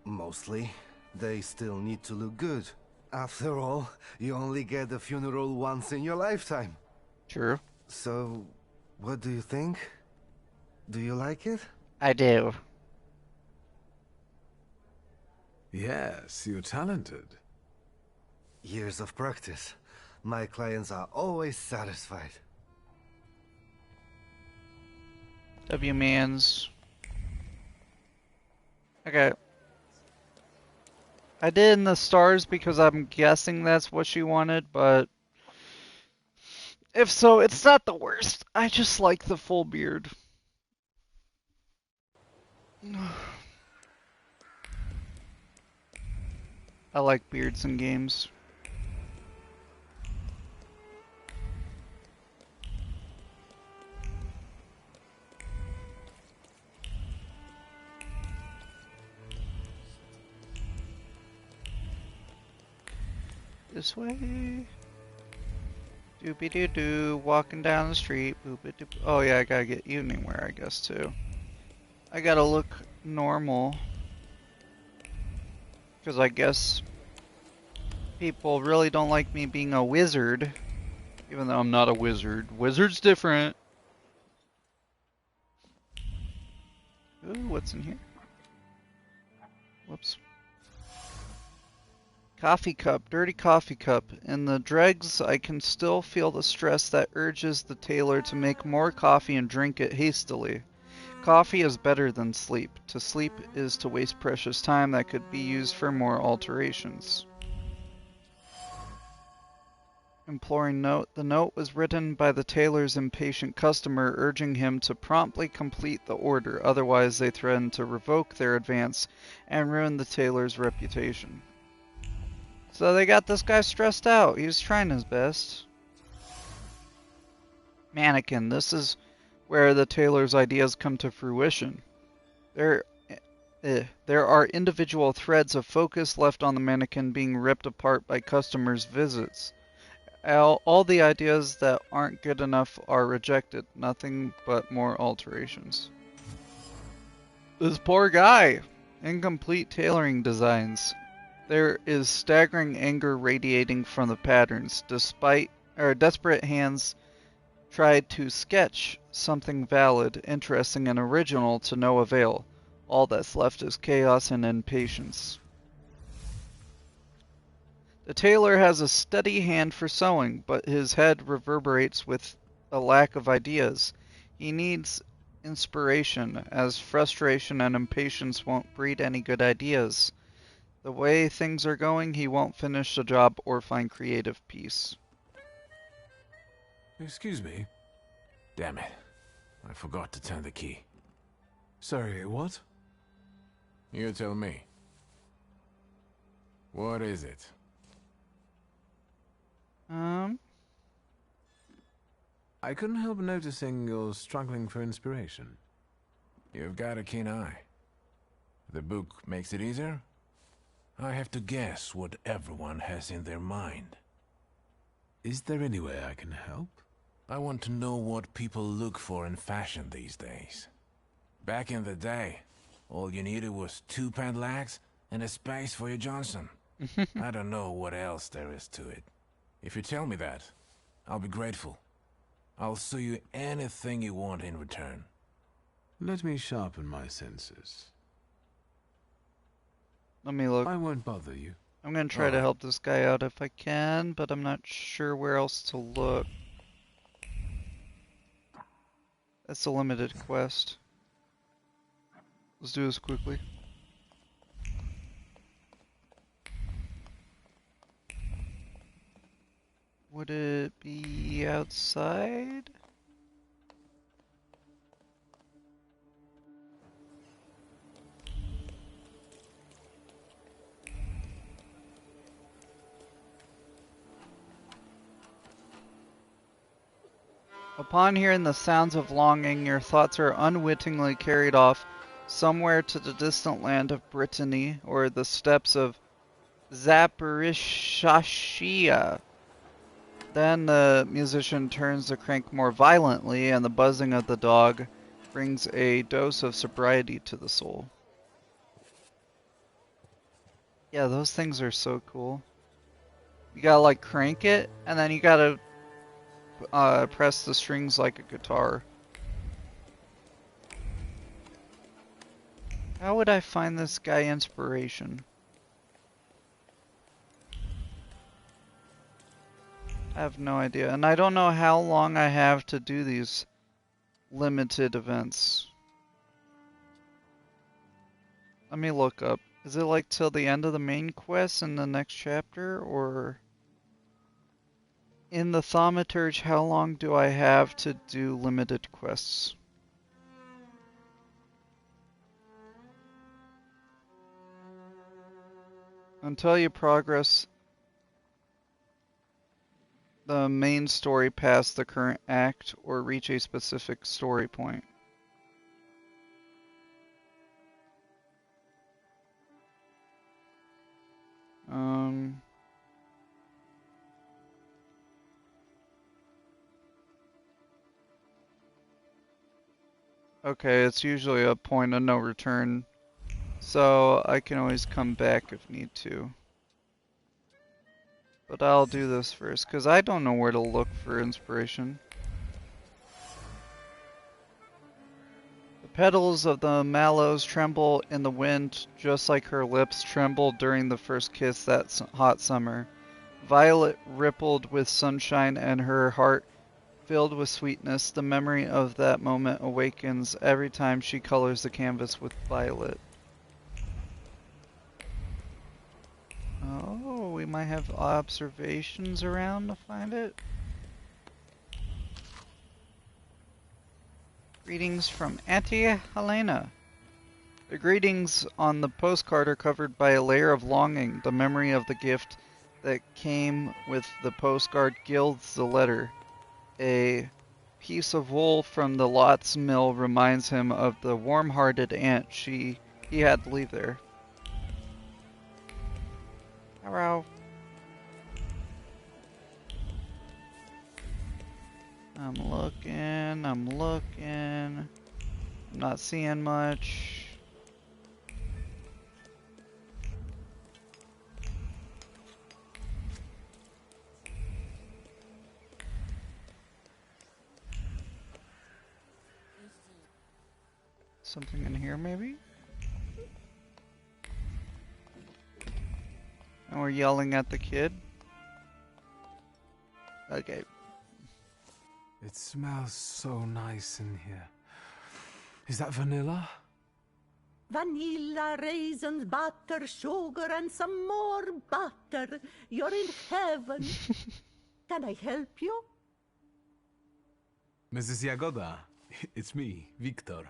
Mostly. They still need to look good. After all, you only get a funeral once in your lifetime. True. So, what do you think? Do you like it? I do. Yes, you're talented. Years of practice. My clients are always satisfied. W-Mans. Okay. I did in the stars because I'm guessing that's what she wanted, but if so, it's not the worst. I just like the full beard. I like beards in games. This way. Doopy-doo-doo, walking down the street. Boop-a-doop. Oh yeah, I gotta get evening wear, I guess, too. I gotta look normal. Because I guess people really don't like me being a wizard. Even though I'm not a wizard. Wizard's different. Ooh, what's in here? Whoops. Coffee cup, dirty coffee cup. In the dregs, I can still feel the stress that urges the tailor to make more coffee and drink it hastily. Coffee is better than sleep. To sleep is to waste precious time that could be used for more alterations. Imploring note. The note was written by the tailor's impatient customer, urging him to promptly complete the order, otherwise they threatened to revoke their advance and ruin the tailor's reputation. So they got this guy stressed out. He was trying his best. Mannequin. This is where the tailor's ideas come to fruition. There are individual threads of focus left on the mannequin being ripped apart by customers' visits. All the ideas that aren't good enough are rejected. Nothing but more alterations. This poor guy. Incomplete tailoring designs. There is staggering anger radiating from the patterns. Desperate hands tried to sketch something valid, interesting, and original to no avail. All that's left is chaos and impatience. The tailor has a steady hand for sewing, but his head reverberates with a lack of ideas. He needs inspiration, as frustration and impatience won't breed any good ideas. The way things are going, he won't finish the job or find creative peace. Excuse me. Damn it. I forgot to turn the key. Sorry, what? You tell me. What is it? I couldn't help noticing you're struggling for inspiration. You've got a keen eye. The book makes it easier? I have to guess what everyone has in their mind. Is there any way I can help? I want to know what people look for in fashion these days. Back in the day, all you needed was 2 pant legs and a space for your Johnson. I don't know what else there is to it. If you tell me that, I'll be grateful. I'll sew you anything you want in return. Let me sharpen my senses. Let me look. I won't bother you. I'm gonna try to help this guy out if I can, but I'm not sure where else to look. That's a limited quest. Let's do this quickly. Would it be outside? Upon hearing the sounds of longing, your thoughts are unwittingly carried off somewhere to the distant land of Brittany or the steppes of Zaporizhzhia. Then the musician turns the crank more violently, and the buzzing of the dog brings a dose of sobriety to the soul. Yeah, those things are so cool. You gotta like crank it, and then you gotta press the strings like a guitar. How would I find this guy inspiration? I have no idea. And I don't know how long I have to do these limited events. Let me look up. Is it like till the end of the main quest in the next chapter, or in the Thaumaturge, how long do I have to do limited quests? Until you progress the main story past the current act or reach a specific story point. Okay, it's usually a point of no return, so I can always come back if need to. But I'll do this first, because I don't know where to look for inspiration. The petals of the mallows tremble in the wind, just like her lips trembled during the first kiss that hot summer. Violet rippled with sunshine and her heart filled with sweetness. The memory of that moment awakens every time she colors the canvas with violet. Oh, we might have observations around to find it. Greetings from Auntie Helena. The greetings on the postcard are covered by a layer of longing. The memory of the gift that came with the postcard gilds the letter. A piece of wool from the Lot's mill reminds him of the warm-hearted aunt he had to leave there. Hello. I'm looking. I'm not seeing much. Something in here, maybe? And we're yelling at the kid? Okay. It smells so nice in here. Is that vanilla? Vanilla, raisins, butter, sugar, and some more butter. You're in heaven. Can I help you? Mrs. Jagoda, it's me, Victor.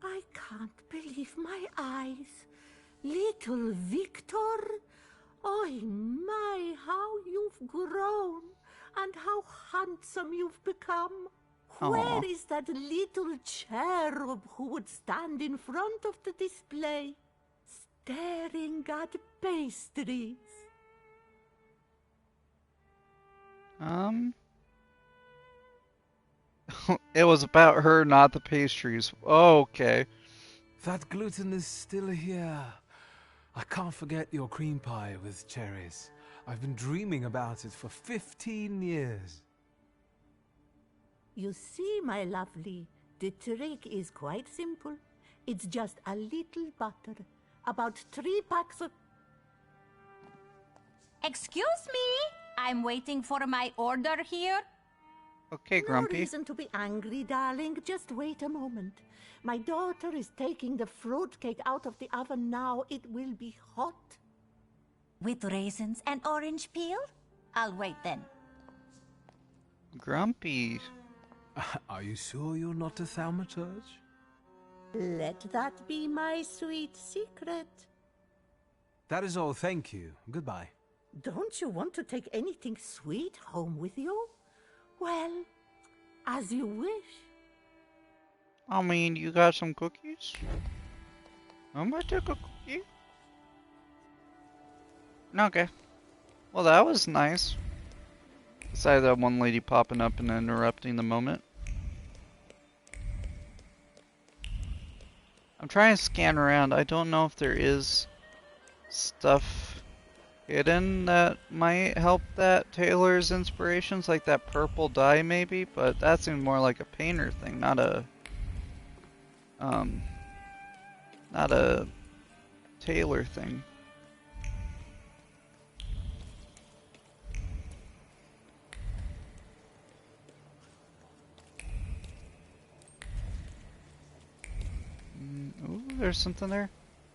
I can't believe my eyes. Little Victor? Oh my, how you've grown and how handsome you've become. Where is that little cherub who would stand in front of the display, staring at pastries? It was about her, not the pastries. Okay. That gluten is still here. I can't forget your cream pie with cherries. I've been dreaming about it for 15 years. You see, my lovely, the trick is quite simple. It's just a little butter. About 3 packs of... Excuse me? I'm waiting for my order here. Okay, Grumpy. No reason to be angry, darling. Just wait a moment. My daughter is taking the fruitcake out of the oven now. It will be hot. With raisins and orange peel? I'll wait then. Grumpy. Are you sure you're not a Thaumaturge? Let that be my sweet secret. That is all, thank you. Goodbye. Don't you want to take anything sweet home with you? Well, as you wish. I mean, you got some cookies? I might take a cookie. Okay. Well, that was nice. Besides that one lady popping up and interrupting the moment. I'm trying to scan around. I don't know if there is stuff hidden that might help that Taylor's inspirations, like that purple dye maybe, but that seems more like a painter thing, not a Taylor thing. there's something there.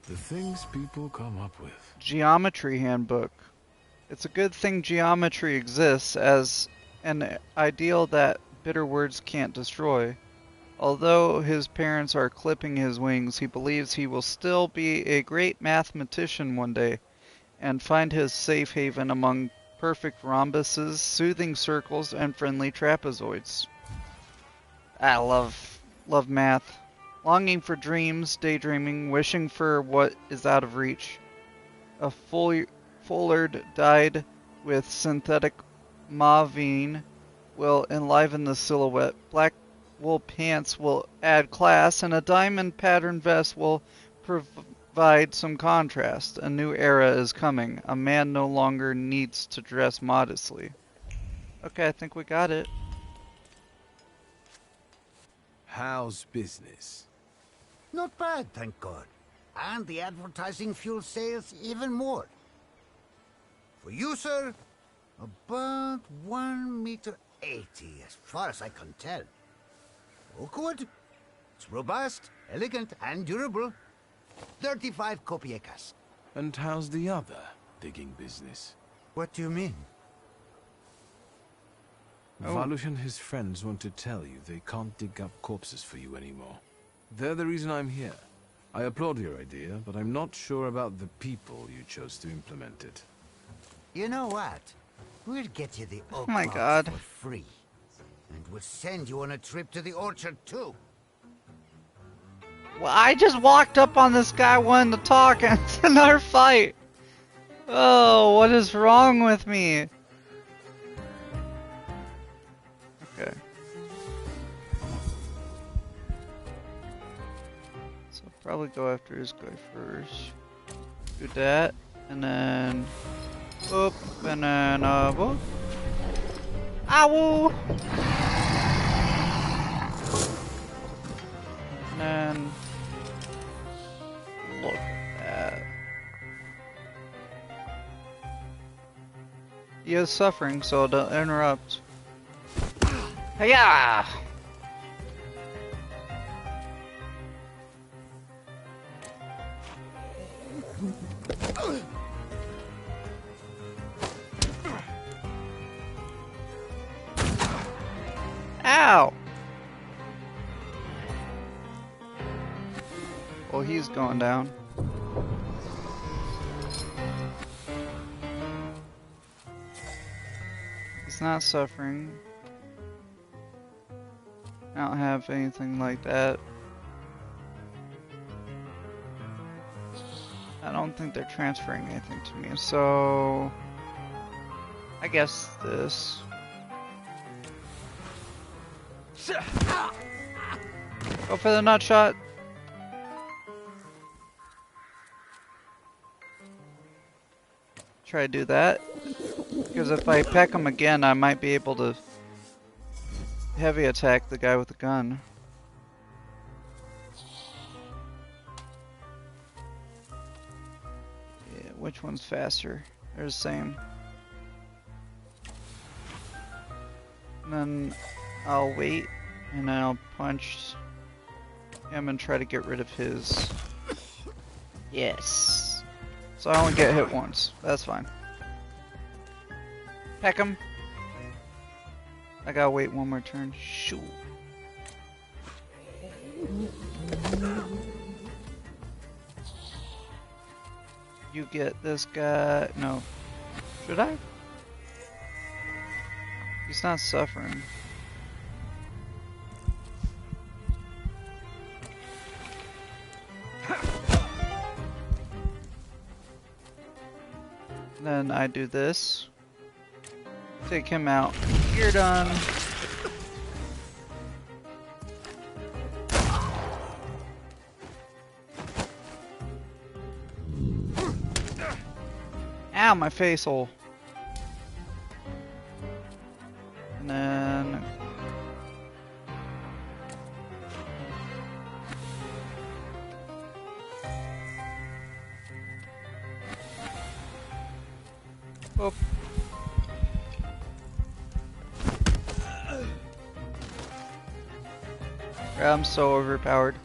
The things people come up with. Geometry handbook. It's a good thing geometry exists as an ideal that bitter words can't destroy. Although his parents are clipping his wings, he believes he will still be a great mathematician one day and find his safe haven among perfect rhombuses, soothing circles, and friendly trapezoids. I love math. Longing for dreams, daydreaming, wishing for what is out of reach. A foulard dyed with synthetic mauveine will enliven the silhouette. Black wool pants will add class, and a diamond patterned vest will provide some contrast. A new era is coming. A man no longer needs to dress modestly. Okay, I think we got it. How's business? Not bad, thank God. And the advertising fuels sales even more. For you, sir, about 1 meter 80, as far as I can tell. Oakwood? It's robust, elegant, and durable. 35 kopiekas. And how's the other digging business? What do you mean? Valush and his friends want to tell you they can't dig up corpses for you anymore. They're the reason I'm here. I applaud your idea, but I'm not sure about the people you chose to implement it. You know what? We'll get you the oak my logs God. for free. And we'll send you on a trip to the orchard, too. Well, I just walked up on this guy wanting to talk, and it's another fight. Oh, what is wrong with me? Okay. So probably go after this guy first. Do that, and then whoop, and then whoop. Ow! And then look at that. He is suffering, so don't interrupt. Hiya! Ow! Well, he's going down. He's not suffering. I don't have anything like that. I don't think they're transferring anything to me, so I guess this. Go for the nut shot. Try to do that. Because if I peck him again, I might be able to heavy attack the guy with the gun. Yeah, which one's faster? They're the same. And then I'll wait, and then I'll punch him and try to get rid of his. Yes. So I only get hit once. That's fine. Peck him. I gotta wait one more turn. Shoot. You get this guy. No. Should I? He's not suffering. Then I do this. Take him out. You're done. Ow, my face hole. And then whoop. I'm so overpowered.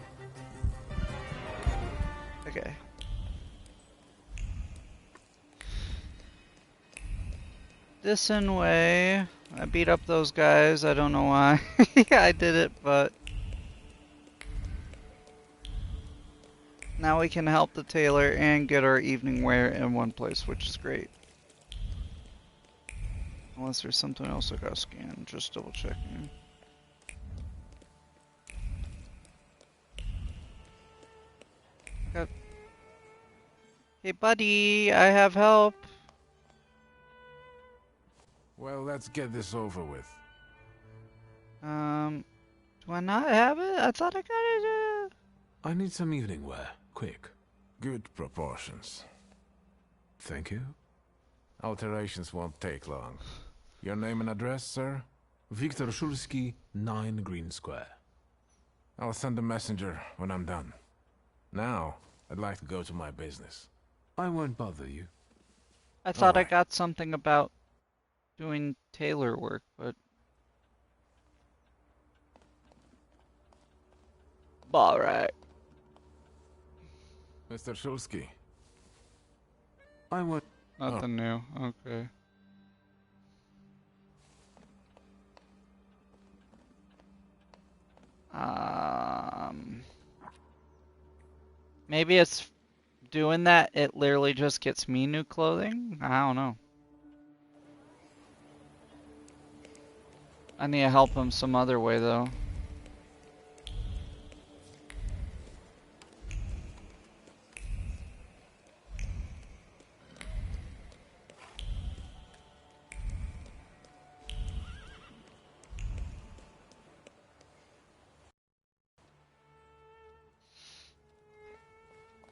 Okay. This way. I beat up those guys. I don't know why. Yeah, I did it, but now we can help the tailor and get our evening wear in one place, which is great. Unless there's something else I gotta scan. Just double checking. Got... Hey, buddy, I have help. Well, let's get this over with. Do I not have it? I thought I got it. I need some evening wear. Quick. Good proportions. Thank you. Alterations won't take long. Your name and address, sir? Viktor Shulsky, 9 Green Square. I'll send a messenger when I'm done. Now, I'd like to go to my business. I won't bother you. I thought I got something about doing tailor work, but... Alright. Mr. Shulsky. I won't... Nothing new. Okay. Maybe it's doing that. It literally just gets me new clothing. I don't know. I need to help him some other way though.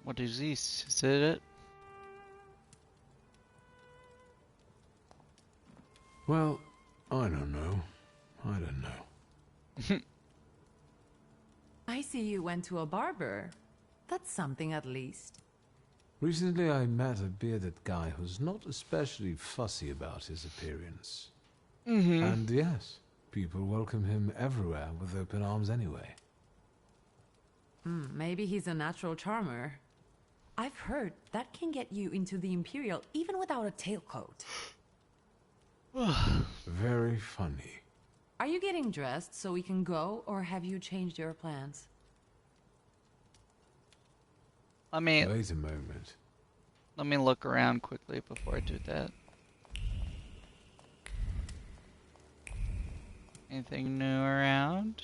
What is this? Is it? Well, I don't know. I don't know. I see you went to a barber. That's something at least. Recently I met a bearded guy who's not especially fussy about his appearance. And yes, people welcome him everywhere with open arms anyway. Maybe he's a natural charmer. I've heard that can get you into the Imperial even without a tailcoat. Very funny. Are you getting dressed so we can go, or have you changed your plans? Wait a moment. Let me look around quickly before I do that. Anything new around?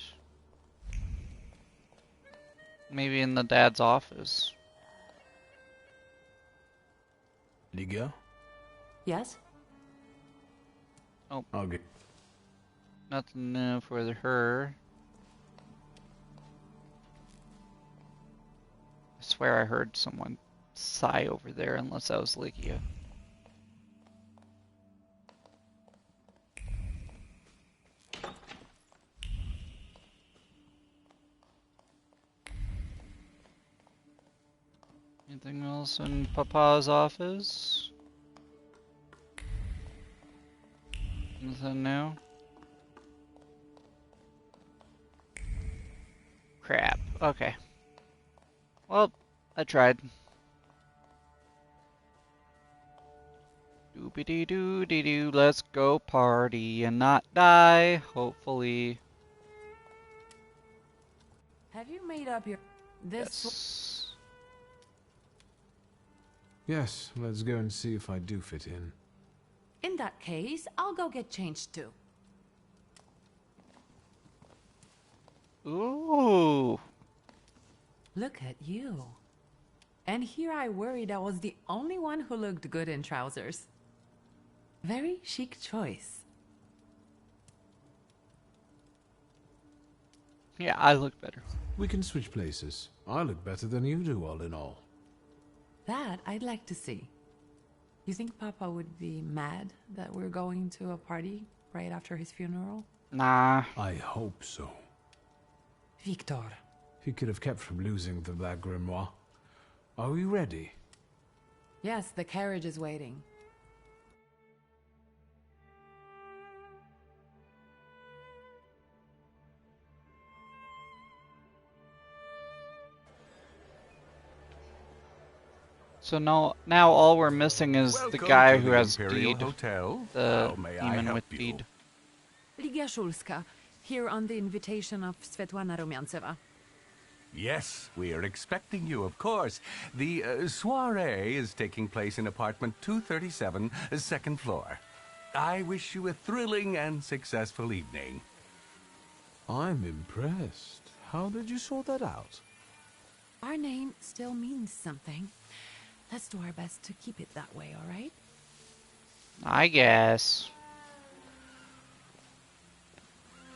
Maybe in the dad's office. Liga? Yes? Oh. Okay. Nothing new for her. I swear I heard someone sigh over there, unless that was Ligia. Anything else in Papa's office? Nothing new? Crap. Okay. Well, I tried. Doobity-doo-dee-doo, let's go party and not die, hopefully. Have you made up your... Yes, let's go and see if I do fit in. In that case, I'll go get changed too. Ooh. Look at you. And here I worried I was the only one who looked good in trousers. Very chic choice. Yeah, I look better. We can switch places. I look better than you do, all in all. That I'd like to see. You think Papa would be mad that we're going to a party right after his funeral? Nah. I hope so. Victor. He could have kept from losing the Black Grimoire. Are we ready? Yes, the carriage is waiting. So now all we're missing is the Welcome guy to who the has Imperial deed. Hotel. The How may I demon help with you? deed. Ligia Shulska, here on the invitation of Svetlana Rumyantseva. Yes, we are expecting you, of course. The soiree is taking place in apartment 237, second floor. I wish you a thrilling and successful evening. I'm impressed. How did you sort that out? Our name still means something. Let's do our best to keep it that way, all right? I guess.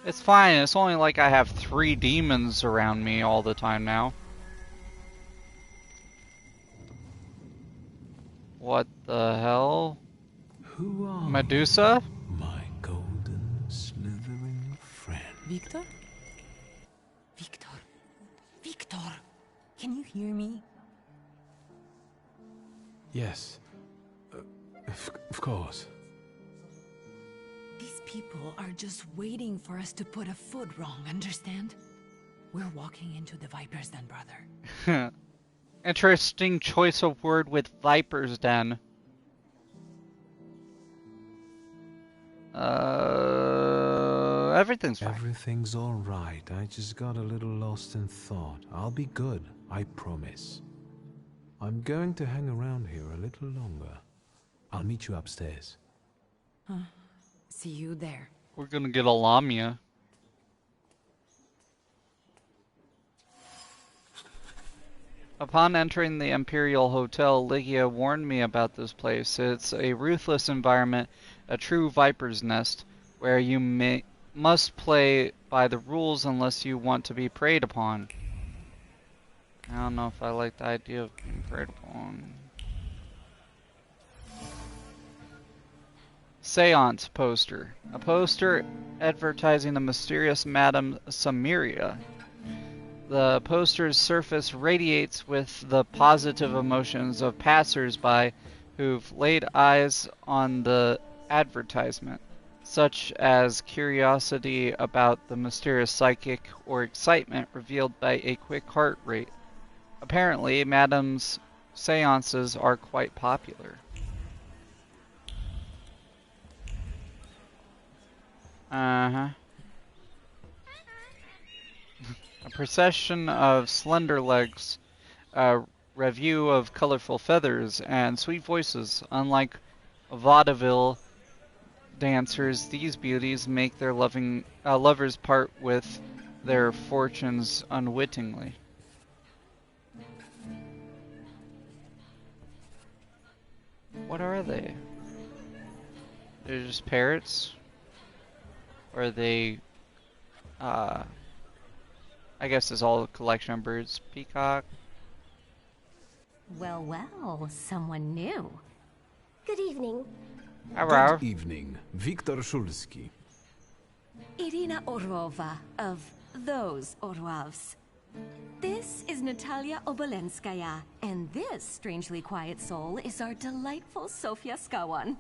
It's fine, it's only like I have 3 demons around me all the time now. What the hell? Who are Medusa? my golden slithering friend? Victor? Victor. Victor. Can you hear me? Yes. Of course. These people are just waiting for us to put a foot wrong, understand? We're walking into the Viper's Den, brother. Interesting choice of word with Viper's Den. Everything's fine. Everything's all right. I just got a little lost in thought. I'll be good, I promise. I'm going to hang around here a little longer. I'll meet you upstairs. Huh. See you there. We're gonna get a Lamia. Upon entering the Imperial Hotel, Ligia warned me about this place. It's a ruthless environment, a true viper's nest, where you must play by the rules unless you want to be preyed upon. I don't know if I like the idea of being preyed upon. Seance poster. A poster advertising the mysterious Madame Samaria. The poster's surface radiates with the positive emotions of passers-by who've laid eyes on the advertisement, such as curiosity about the mysterious psychic or excitement revealed by a quick heart rate. Apparently, Madame's seances are quite popular. Uh-huh. A procession of slender legs, a review of colorful feathers, and sweet voices. Unlike vaudeville dancers, these beauties make their lovers part with their fortunes unwittingly. What are they? They're just parrots? Or are they, I guess it's all a collection of birds. Peacock. Well, well, someone new. Good evening. Good evening, Viktor Shulski. Irina Orlova of those Orlovs. This is Natalia Obolenskaya, and this strangely quiet soul is our delightful Sofia Skawan.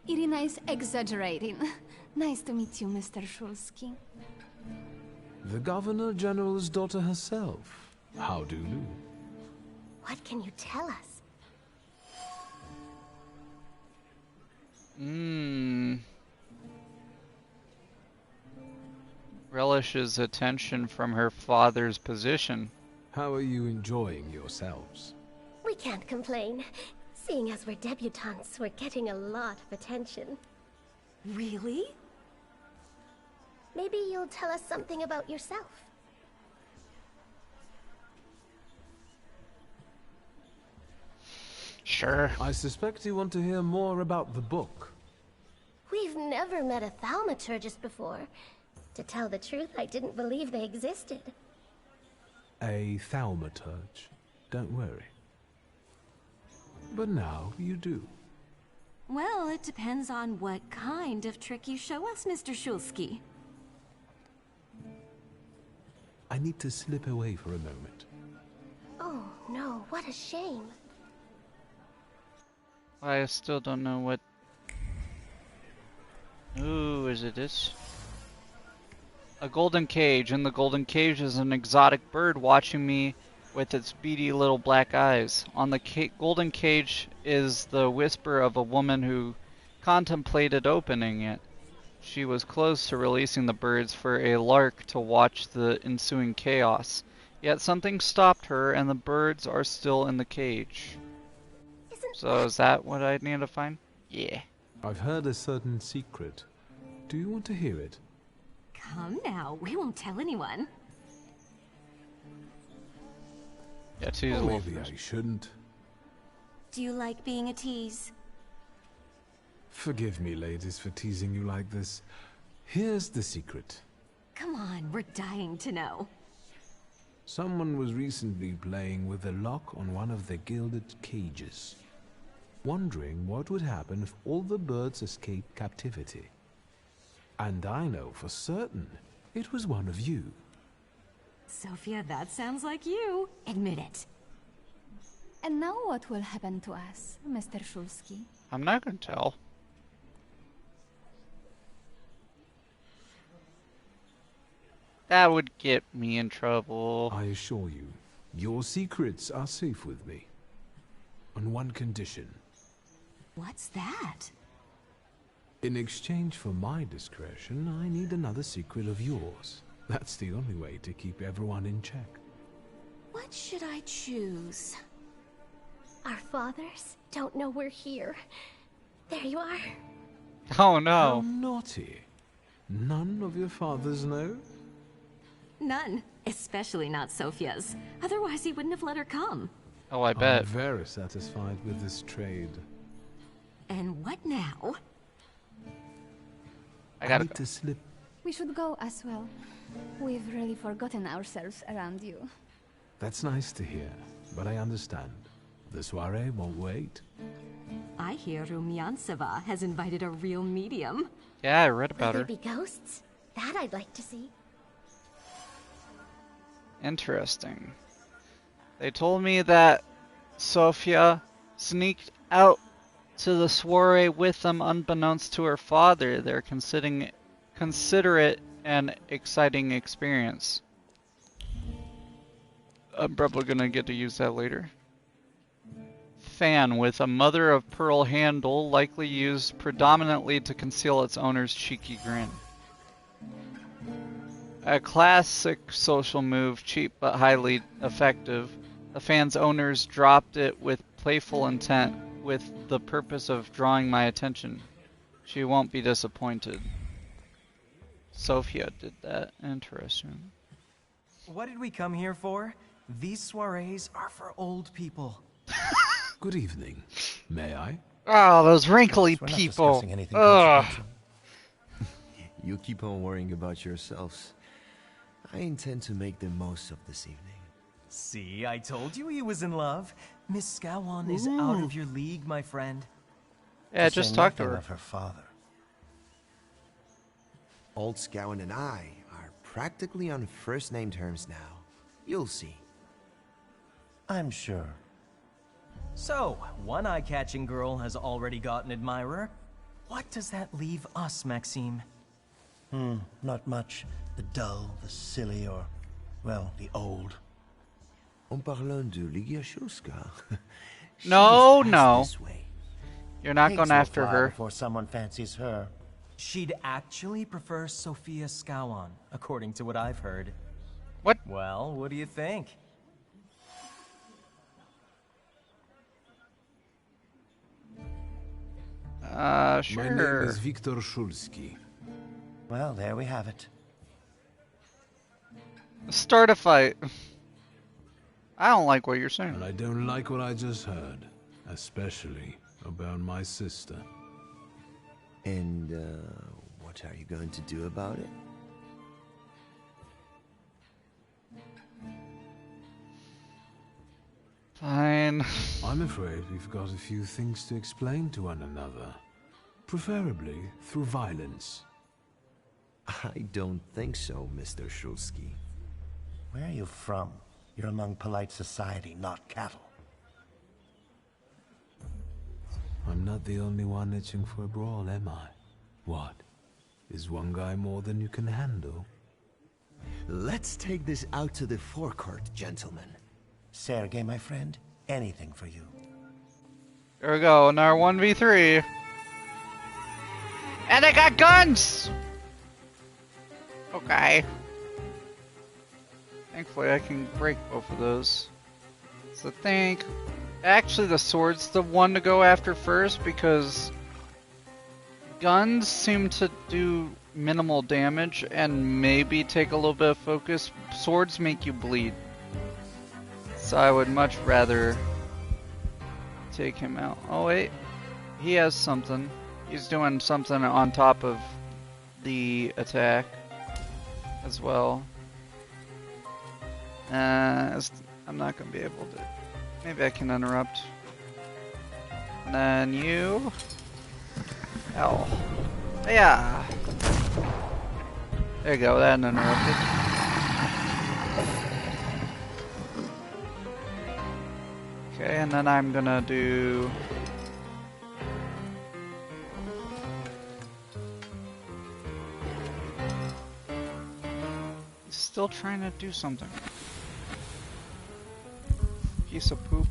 Irina is exaggerating. Nice to meet you, Mr. Shulski. The Governor General's daughter herself. How do you? What can you tell us? Relishes attention from her father's position. How are you enjoying yourselves? We can't complain. Seeing as we're debutantes, we're getting a lot of attention. Really? Maybe you'll tell us something about yourself. Sure. I suspect you want to hear more about the book. We've never met a Thaumaturgist before. To tell the truth, I didn't believe they existed. A Thaumaturge. Don't worry. But now you do. Well, it depends on what kind of trick you show us, Mr. Shulski. I need to slip away for a moment. Oh, no, what a shame. I still don't know what... Ooh, is it this? A golden cage. In the golden cage is an exotic bird watching me with its beady little black eyes. On the golden cage is the whisper of a woman who contemplated opening it. She was close to releasing the birds for a lark to watch the ensuing chaos. Yet something stopped her, and the birds are still in the cage. So is that what I need to find? Yeah. I've heard a certain secret. Do you want to hear it? Come now, we won't tell anyone. Yeah, tease a Maybe I shouldn't. Do you like being a tease? Forgive me, ladies, for teasing you like this. Here's the secret. Come on, we're dying to know. Someone was recently playing with a lock on one of the gilded cages, wondering what would happen if all the birds escaped captivity. And I know for certain it was one of you. Sophia, that sounds like you. Admit it. And now what will happen to us, Mr. Shulsky? I'm not gonna tell. That would get me in trouble. I assure you, your secrets are safe with me. On one condition. What's that? In exchange for my discretion, I need another secret of yours. That's the only way to keep everyone in check. What should I choose? Our fathers don't know we're here. There you are. Oh no. How naughty. None of your fathers know? None. Especially not Sophia's. Otherwise he wouldn't have let her come. Oh, I bet. I'm very satisfied with this trade. And what now? I gotta need to slip. We should go as well. We've really forgotten ourselves around you. That's nice to hear, but I understand. The soiree won't wait. I hear Rumyantseva has invited a real medium. Yeah, I read about Will her. there be ghosts? That I'd like to see. Interesting. They told me that Sophia sneaked out to the soiree with them unbeknownst to her father. They're consider it an exciting experience. I'm probably gonna get to use that later. Fan with a mother of pearl handle, likely used predominantly to conceal its owner's cheeky grin. A classic social move, cheap but highly effective. The fan's owners dropped it with playful intent, with the purpose of drawing my attention. She won't be disappointed. Sophia did that. Interesting. What did we come here for? These soirees are for old people. Good evening. May I? Oh, those wrinkly We're not people. discussing anything Ugh. consequential. You keep on worrying about yourselves. I intend to make the most of this evening. See, I told you he was in love. Miss Scowan is out of your league, my friend. Yeah, To just say talk to nothing her. of her father. Old Scowan and I are practically on first-name terms now. You'll see. I'm sure. So, one eye-catching girl has already got an admirer. What does that leave us, Maxime? Not much. The dull, the silly, or, well, the old. En parlant de Lygia-Shulska. No, no. You're not Takes going a after while her. before someone fancies her. She'd actually prefer Sophia Scowan, according to what I've heard. What? Well, what do you think? My Sure. name is Viktor Shulsky. Well, there we have it. Start a fight. I don't like what you're saying. And I don't like what I just heard. Especially about my sister. And, what are you going to do about it? Fine. I'm afraid we've got a few things to explain to one another. Preferably through violence. I don't think so, Mr. Shulsky. Where are you from? You're among polite society, not cattle. I'm not the only one itching for a brawl, am I? What? Is one guy more than you can handle? Let's take this out to the forecourt, gentlemen. Sergei, my friend, anything for you. There we go, another 1v3. And they got guns! Okay. Thankfully I can break both of those. So I think... Actually the sword's the one to go after first because... Guns seem to do minimal damage and maybe take a little bit of focus. Swords make you bleed. So I would much rather take him out. Oh wait, he has something. He's doing something on top of the attack as well. I'm not gonna be able to. Maybe I can interrupt. And then you. Ow. Yeah. There you go, that interrupted. Okay, and then I'm gonna do... He's still trying to do something. Piece of poop.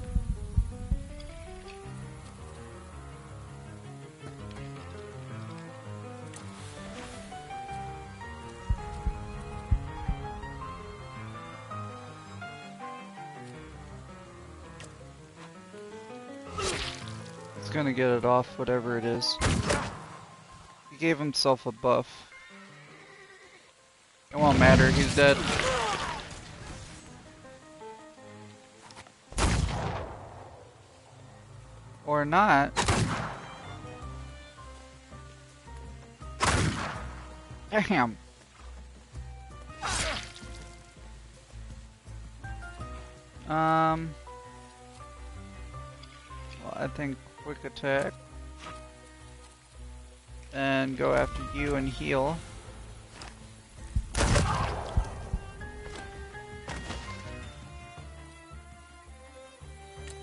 Gonna get it off, whatever it is. He gave himself a buff. It won't matter, he's dead. Or not. Damn. Well, I think quick attack. And go after you and heal.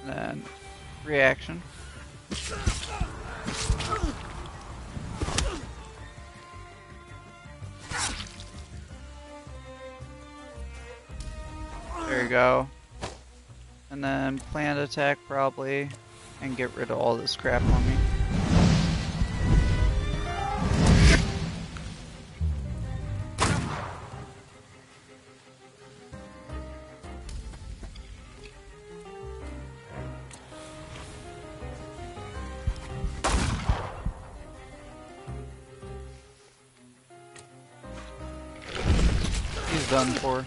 Then reaction. There you go. And then planned attack probably. And get rid of all this crap on me. He's done for.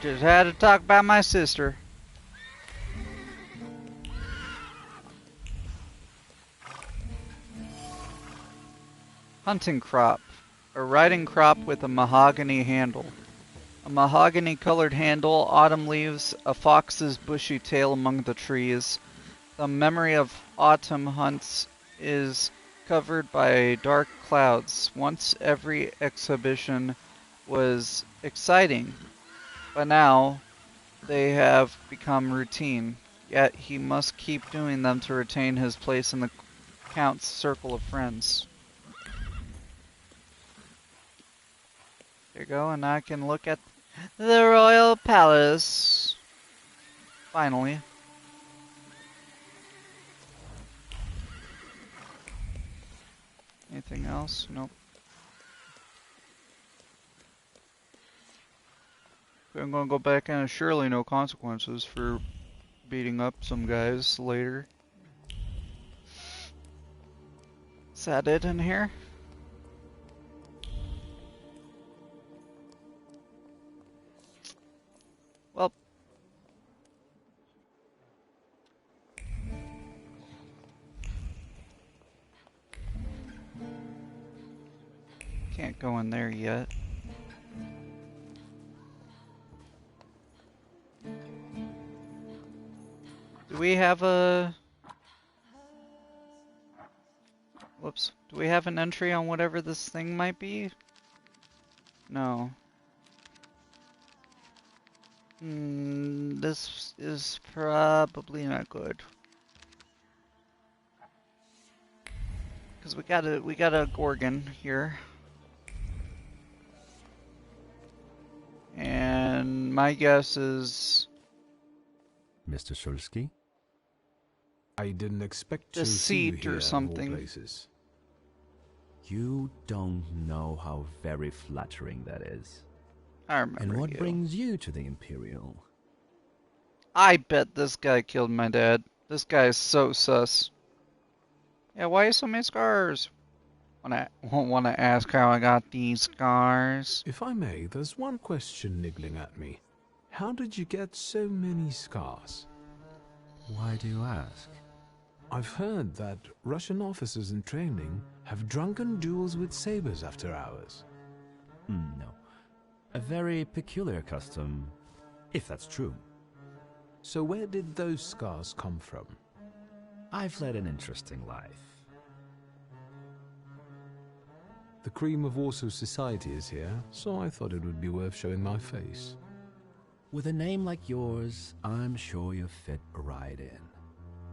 Just had to talk about my sister. Hunting crop. A riding crop with a mahogany handle. A mahogany colored handle, autumn leaves, a fox's bushy tail among the trees. The memory of autumn hunts is covered by dark clouds. Once every exhibition was exciting. But now, they have become routine, yet he must keep doing them to retain his place in the Count's circle of friends. There you go, and I can look at the Royal Palace. Finally. Anything else? Nope. I'm gonna go back and surely no consequences for beating up some guys later. Is that it in here? Well. Can't go in there yet. Do we have a... Whoops. Do we have an entry on whatever this thing might be? No. This is probably not good. Because we got a Gorgon here. And my guess is... Mr. Shulsky? I didn't expect to see you deceit here or of all something. places. You don't know how very flattering that is. I remember And what you. brings you to the Imperial? I bet this guy killed my dad. This guy is so sus. Yeah, why so many scars? Want to ask how I got these scars? If I may, there's one question niggling at me. How did you get so many scars? Why do you ask? I've heard that Russian officers in training have drunken duels with sabers after hours. No. A very peculiar custom, if that's true. So where did those scars come from? I've led an interesting life. The cream of Warsaw society is here, so I thought it would be worth showing my face. With a name like yours, I'm sure you fit right in.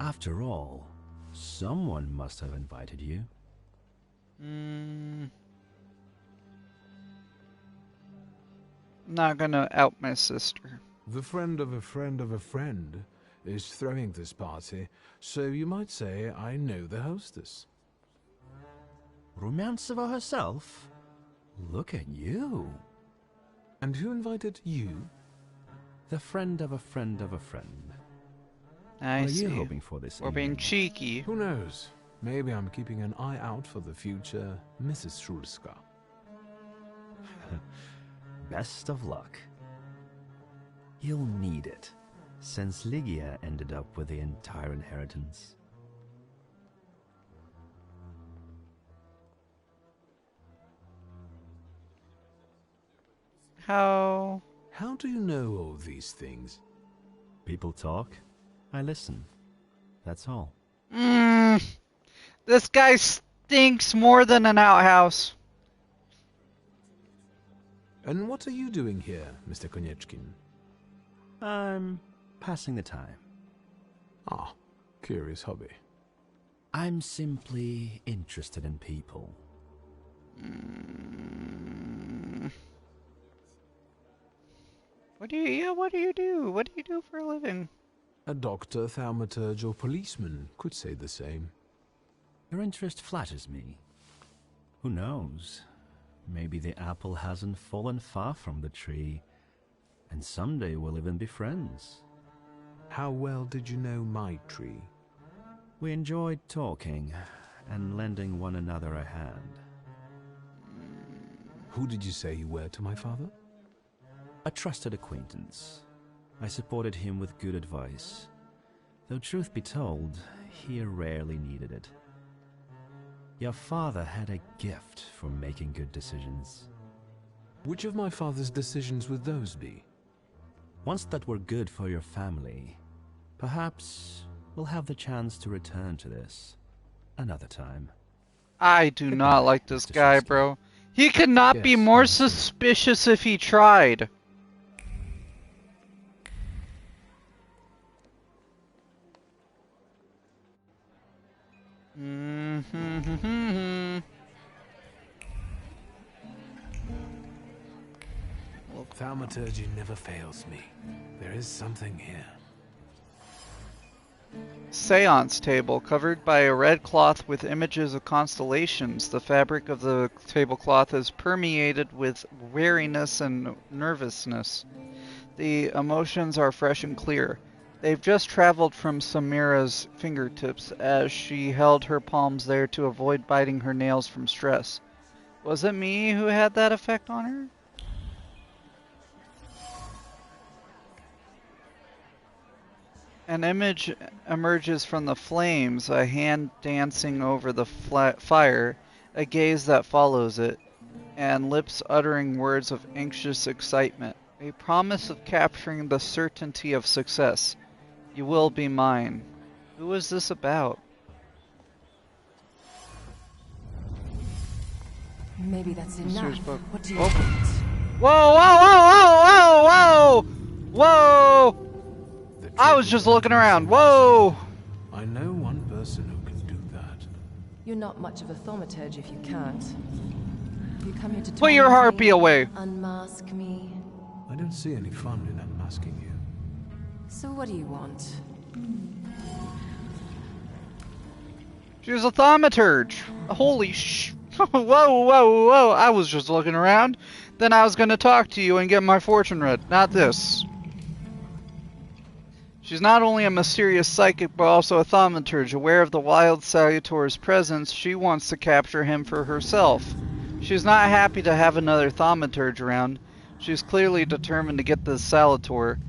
After all, someone must have invited you. Not gonna out my sister. The friend of a friend of a friend is throwing this party, so you might say I know the hostess. Rumiantseva herself? Look at you. And who invited you? The friend of a friend of a friend. I what see. Are you hoping for this We're being cheeky. Who knows? Maybe I'm keeping an eye out for the future Mrs. Shulska. Best of luck. You'll need it, since Lygia ended up with the entire inheritance. How do you know all these things? People talk, I listen. That's all. This guy stinks more than an outhouse. And what are you doing here, Mr. Konieczkin? I'm passing the time. Ah, curious hobby. I'm simply interested in people. What do you do? What do you do for a living? A doctor, thaumaturge, or policeman could say the same. Your interest flatters me. Who knows? Maybe the apple hasn't fallen far from the tree, and someday we'll even be friends. How well did you know my tree? We enjoyed talking and lending one another a hand. Who did you say you were to my father? A trusted acquaintance. I supported him with good advice, though truth be told, he rarely needed it. Your father had a gift for making good decisions. Which of my father's decisions would those be? Ones that were good for your family. Perhaps we'll have the chance to return to this another time. I do not like this guy, bro. He could not be more suspicious if he tried. Thaumaturge never fails me. There is something here. Seance table covered by a red cloth with images of constellations. The fabric of the tablecloth is permeated with weariness and nervousness. The emotions are fresh and clear. They've just traveled from Samira's fingertips as she held her palms there to avoid biting her nails from stress. Was it me who had that effect on her? An image emerges from the flames, a hand dancing over the fire, a gaze that follows it, and lips uttering words of anxious excitement. A promise of capturing the certainty of success. You will be mine. Who is this about? Maybe that's enough. What do you want? want? Whoa, whoa, whoa, whoa, whoa, whoa! I was just looking around. Whoa! I know one person who can do that. You're not much of a thaumaturge if you can't. You come here to Put your torment harpy me, away. unmask me. I don't see any fun in unmasking you. So what do you want? She's a thaumaturge. Holy sh... Whoa, whoa, whoa. I was just looking around. Then I was going to talk to you and get my fortune read. Not this. She's not only a mysterious psychic, but also a thaumaturge. Aware of the wild Salutor's presence, she wants to capture him for herself. She's not happy to have another thaumaturge around. She's clearly determined to get this Salutor,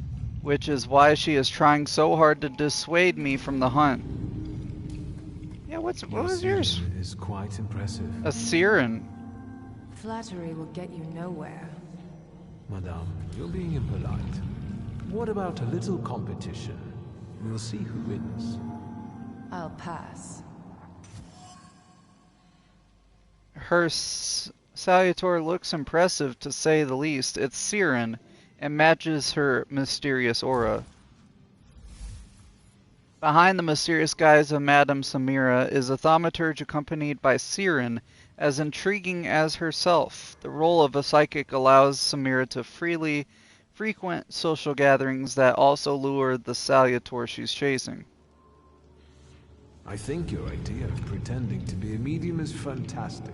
which is why she is trying so hard to dissuade me from the hunt. Yeah, what was yours? Is quite impressive. A Siren. Flattery will get you nowhere. Madame, you're being impolite. What about a little competition? We'll see who wins. I'll pass. Her Salutor looks impressive, to say the least. It's Siren, and matches her mysterious aura. Behind the mysterious guise of Madame Samira is a thaumaturge accompanied by Siren, as intriguing as herself. The role of a psychic allows Samira to freely frequent social gatherings that also lure the Salutor she's chasing. I think your idea of pretending to be a medium is fantastic.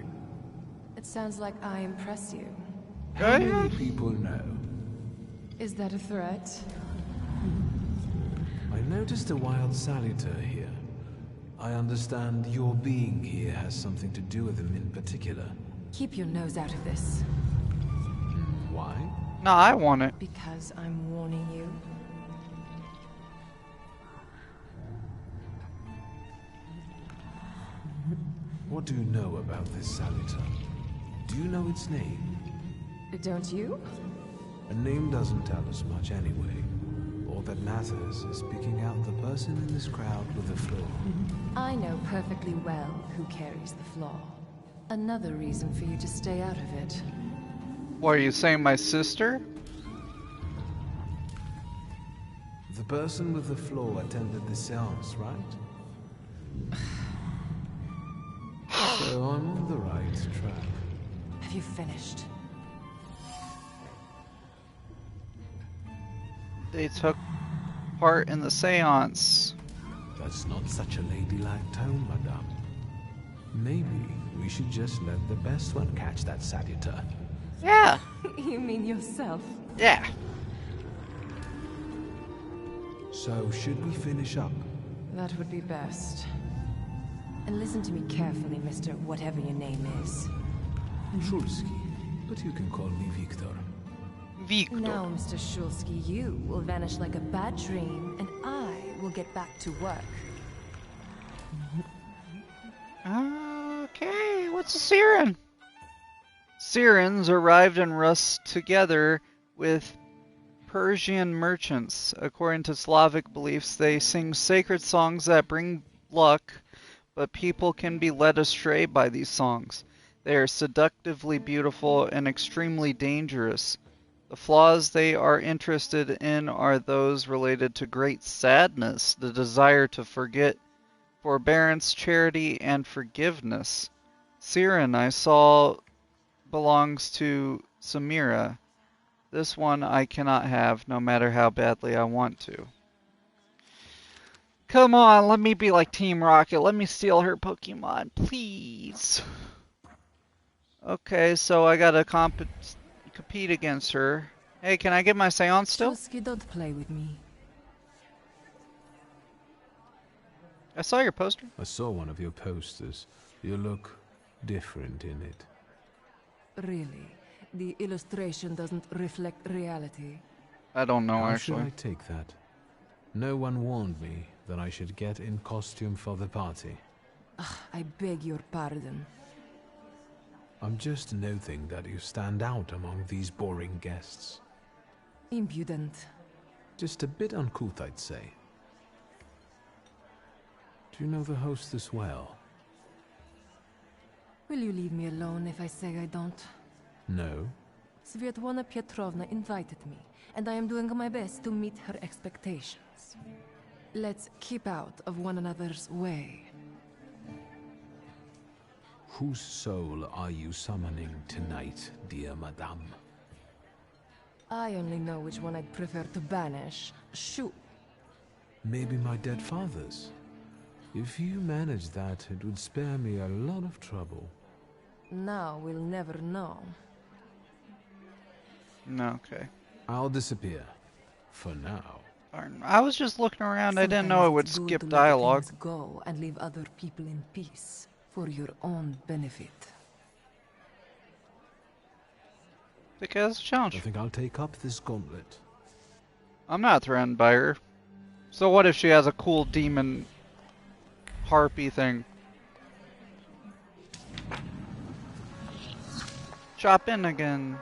It sounds like I impress you. How many people know? Is that a threat? I noticed a wild Salutor here. I understand your being here has something to do with him in particular. Keep your nose out of this. Why? No, I want it. Because I'm warning you. What do you know about this Salutor? Do you know its name? Don't you? A name doesn't tell us much anyway. All that matters is picking out the person in this crowd with the flaw. I know perfectly well who carries the flaw. Another reason for you to stay out of it. What are you saying, my sister? The person with the flaw attended the seance, right? So I'm on the right track. Have you finished? They took part in the seance. That's not such a ladylike tone, madame. Maybe we should just let the best one catch that Salutor. Yeah. You mean yourself? Yeah. So, should we finish up? That would be best. And listen to me carefully, Mr. Whatever your name is. Shulsky, but you can call me Victor. Victor. Now, Mr. Shulsky, you will vanish like a bad dream, and I will get back to work. Okay, what's a Siren? Sirens arrived in Rus together with Persian merchants. According to Slavic beliefs, they sing sacred songs that bring luck, but people can be led astray by these songs. They are seductively beautiful and extremely dangerous. The flaws they are interested in are those related to great sadness, the desire to forget, forbearance, charity, and forgiveness. Siren, I saw, belongs to Samira. This one I cannot have, no matter how badly I want to. Come on, let me be like Team Rocket. Let me steal her Pokemon, please. Okay, so I gotta compete against her. Hey, can I get my seance still? Shulsky, don't play with me. I saw your poster. I saw one of your posters. You look different in it. Really? The illustration doesn't reflect reality? I don't know, How actually. should I take that? No one warned me that I should get in costume for the party. Ugh, I beg your pardon. I'm just noting that you stand out among these boring guests. Impudent. Just a bit uncouth, I'd say. Do you know the hostess well? Will you leave me alone if I say I don't? No. Svetlana Petrovna invited me, and I am doing my best to meet her expectations. Let's keep out of one another's way. Whose soul are you summoning tonight, dear madame? I only know which one I'd prefer to banish. Shoot. Maybe my dead father's. If you manage that, it would spare me a lot of trouble. Now we'll never know. No, okay. I'll disappear. For now. I was just looking around. I didn't know it would Sometimes it's skip good to let dialogue. things go and leave other people in peace for your own benefit. Because challenge. I think I'll take up this gauntlet. I'm not threatened by her. So what if she has a cool demon harpy thing? Chop in again.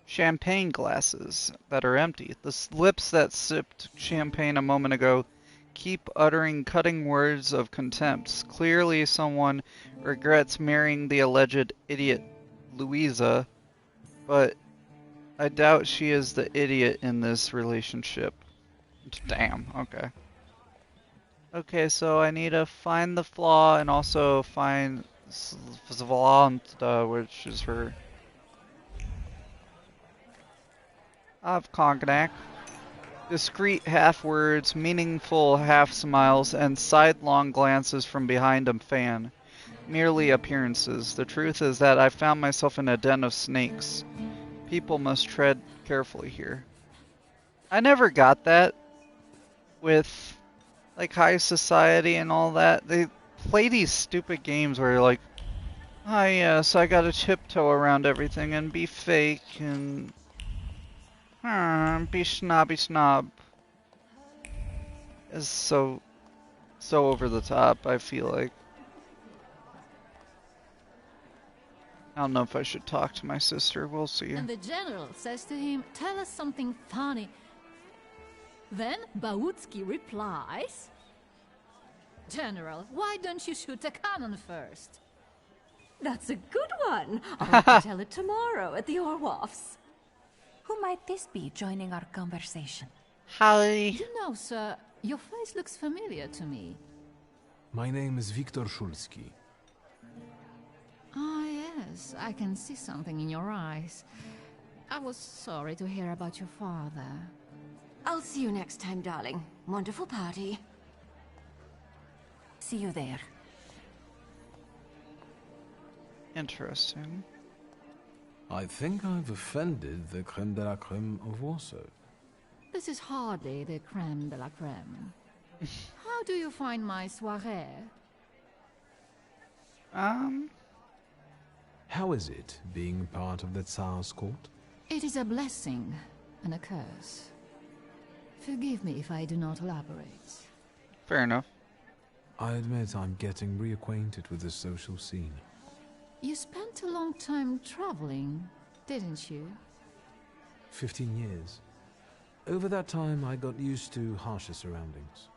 Champagne glasses that are empty. The lips that sipped champagne a moment ago keep uttering cutting words of contempt. Clearly someone regrets marrying the alleged idiot Louisa, but I doubt she is the idiot in this relationship. Damn, okay. Okay, so I need to find the flaw and also find Svalanta, which is her of Cognac. Discreet half-words, meaningful half-smiles, and sidelong glances from behind a fan. Merely appearances. The truth is that I found myself in a den of snakes. People must tread carefully here. I never got that with, like, high society and all that. They play these stupid games where you're like, oh yes, I gotta tiptoe around everything and be fake and be snobby snob. Is so over the top, I feel like. I don't know if I should talk to my sister, we'll see. And the general says to him, tell us something funny. Then Bautski replies, General, why don't you shoot a cannon first? That's a good one. I'll have to tell it tomorrow at the Orwoffs. Who might this be joining our conversation? Hi. You know, sir, your face looks familiar to me. My name is Viktor Szulski. Ah, yes, I can see something in your eyes. I was sorry to hear about your father. I'll see you next time, darling. Wonderful party. See you there. Interesting. I think I've offended the creme de la creme of Warsaw. This is hardly the creme de la creme. How do you find my soirée? How is it being part of the Tsar's court? It is a blessing and a curse. Forgive me if I do not elaborate. Fair enough. I admit I'm getting reacquainted with the social scene. You spent a long time traveling, didn't you? 15 years. Over that time, I got used to harsher surroundings.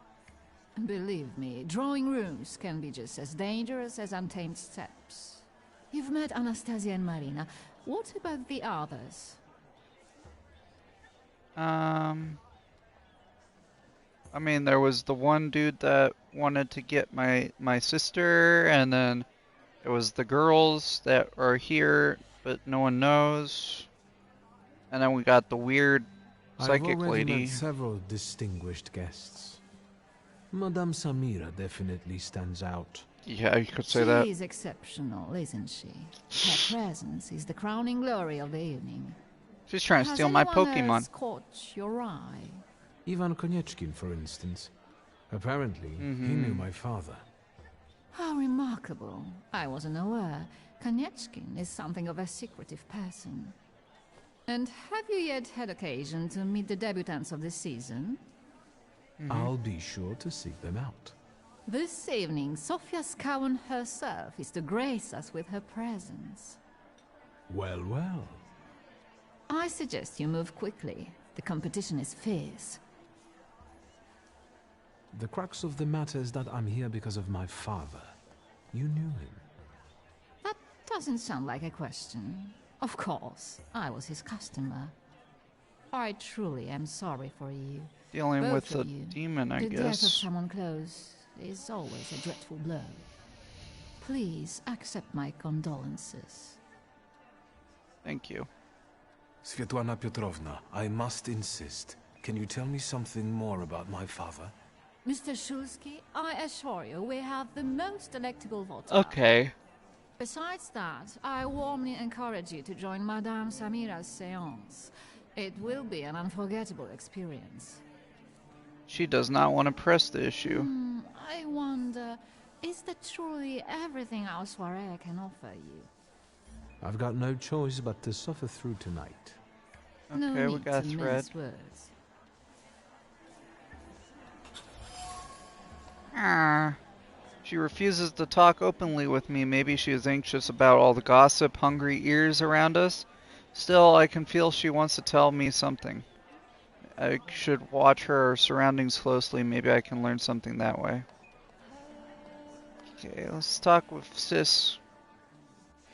Believe me, drawing rooms can be just as dangerous as untamed steppes. You've met Anastasia and Marina. What about the others? I mean, there was the one dude that wanted to get my sister, and then there was the girls that are here, but no one knows. And then we got the weird psychic I've already lady. met several distinguished guests. Madame Samira definitely stands out. Yeah, you could say that. She is exceptional, isn't she? Her presence is the crowning glory of the evening. She's trying to steal my Has Pokemon. anyone else caught your eye? Ivan Konieczkin, for instance. Apparently, he knew my father. How remarkable. I wasn't aware. Konieczkin is something of a secretive person. And have you yet had occasion to meet the debutants of this season? I'll be sure to seek them out. This evening, Sofia Skowen herself is to grace us with her presence. Well, well. I suggest you move quickly. The competition is fierce. The crux of the matter is that I'm here because of my father. You knew him. That doesn't sound like a question. Of course, I was his customer. I truly am sorry for you. Dealing Both with of a you. demon, I The death of guess. someone close is always a dreadful blow. Please accept my condolences. Thank you. Svetlana Petrovna, I must insist. Can you tell me something more about my father? Mr. Shulsky, I assure you we have the most delectable vodka. Okay. Besides that, I warmly encourage you to join Madame Samira's séance. It will be an unforgettable experience. She does not want to press the issue. I wonder, is that truly everything our soirée can offer you? I've got no choice but to suffer through tonight. No Okay, we need got a to thread. mince words. She refuses to talk openly with me. Maybe she is anxious about all the gossip, hungry ears around us. Still, I can feel she wants to tell me something. I should watch her surroundings closely. Maybe I can learn something that way. Okay, let's talk with Sis.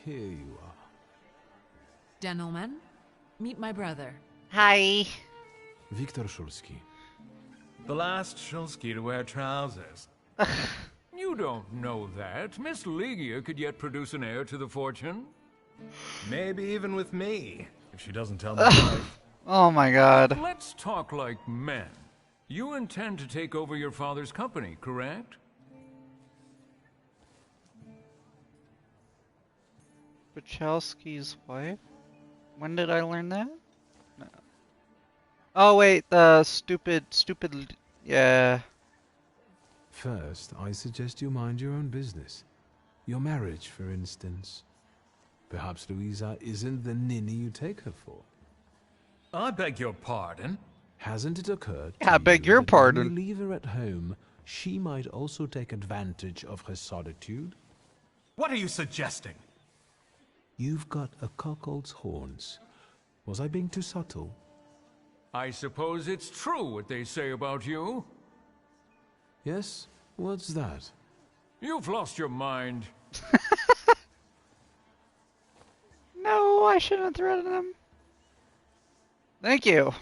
Here you are. Gentlemen, meet my brother. Hi. Viktor Shulsky. The last Shulsky to wear trousers. You don't know that. Miss Ligia could yet produce an heir to the fortune. Maybe even with me, if she doesn't tell me why. Oh my god. Let's talk like men. You intend to take over your father's company, correct? Wachowski's wife? When did I learn that? No. Oh wait, the stupid, yeah. First, I suggest you mind your own business. Your marriage, for instance. Perhaps Louisa isn't the ninny you take her for. I beg your pardon? Hasn't it occurred I beg your pardon. When you leave her at home, she might also take advantage of her solitude? What are you suggesting? You've got a cuckold's horns. Was I being too subtle? I suppose it's true what they say about you. Yes? What's that? You've lost your mind. No, I shouldn't have threatened him. Thank you.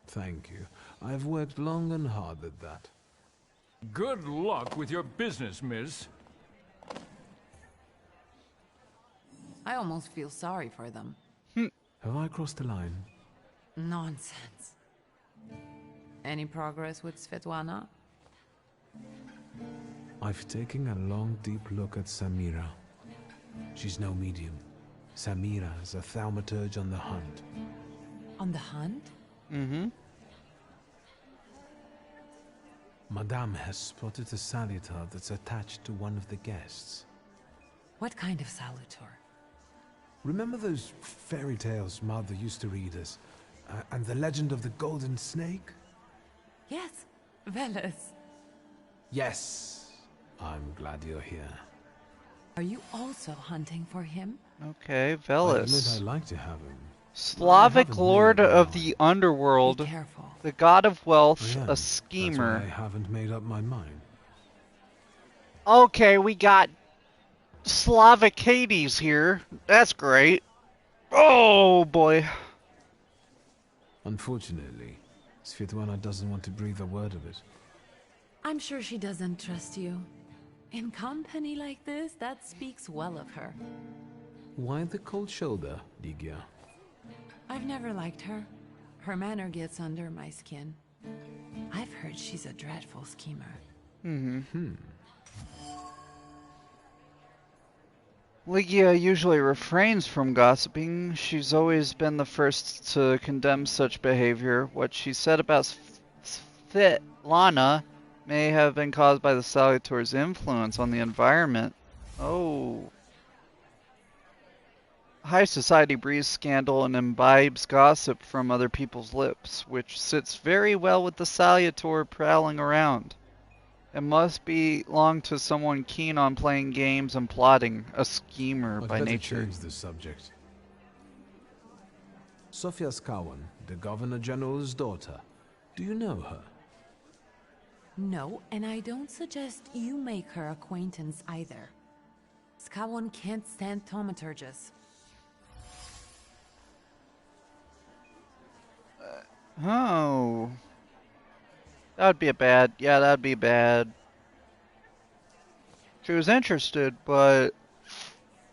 Thank you. I've worked long and hard at that. Good luck with your business, miss. I almost feel sorry for them. Have I crossed the line? Nonsense. Any progress with Svetlana? I've taken a long, deep look at Samira. She's no medium. Samira is a Thaumaturge on the hunt. On the hunt? Mm-hmm. Madame has spotted a salutar that's attached to one of the guests. What kind of salutar? Remember those fairy tales Mother used to read us? And the legend of the golden snake? Yes, Veles. Yes. I'm glad you're here. Are you also hunting for him? Okay, I admit Veles. I'd like to have him. Slavic haven't lord made up my of the underworld, Be careful. the god of wealth, I am. a That's schemer. why I haven't made up my mind. Okay, we got Slavic Hades here. That's great. Oh boy. Unfortunately, Svetlana doesn't want to breathe a word of it. I'm sure she doesn't trust you. In company like this, that speaks well of her. Why the cold shoulder, Ligia? I've never liked her. Her manner gets under my skin. I've heard she's a dreadful schemer. Mm-hmm. Ligia usually refrains from gossiping. She's always been the first to condemn such behavior. What she said about Svetlana may have been caused by the Salutor's influence on the environment. Oh. High society breathes scandal and imbibes gossip from other people's lips, which sits very well with the Salutor prowling around. It must belong to someone keen on playing games and plotting, a schemer I'd by better nature. change the subject. Sofia Skawan, the Governor General's daughter. Do you know her? No, and I don't suggest you make her acquaintance either. Skawon can't stand thaumaturges. Oh. That would be a bad. Yeah, that'd be bad. She was interested, but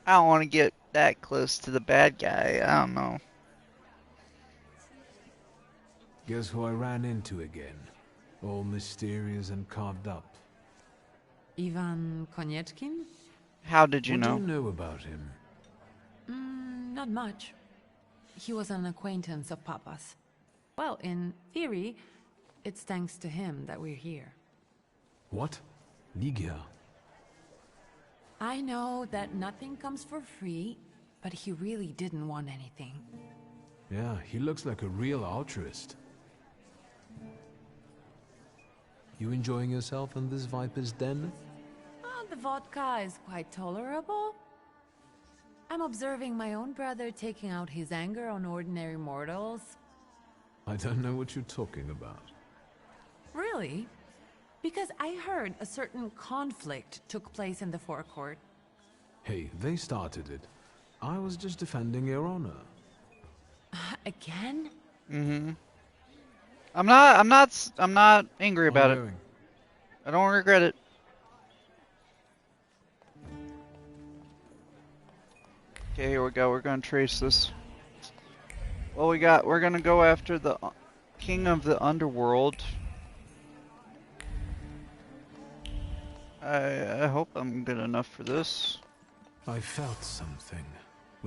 I don't want to get that close to the bad guy. I don't know. Guess who I ran into again? All mysterious and carved up. Ivan Konieczkin? How did you What know? do you know about him? Not much. He was an acquaintance of Papa's. Well, in theory, it's thanks to him that we're here. What? Ligia? I know that nothing comes for free, but he really didn't want anything. Yeah, he looks like a real altruist. You enjoying yourself in this Viper's den? The vodka is quite tolerable. I'm observing my own brother taking out his anger on ordinary mortals. I don't know what you're talking about. Really? Because I heard a certain conflict took place in the forecourt. Hey, they started it. I was just defending your honor. Again? Mm-hmm. I'm not angry about it. I don't regret it. Okay, here we go. We're gonna trace this. Well, we're gonna go after the king of the underworld. I hope I'm good enough for this. I felt something.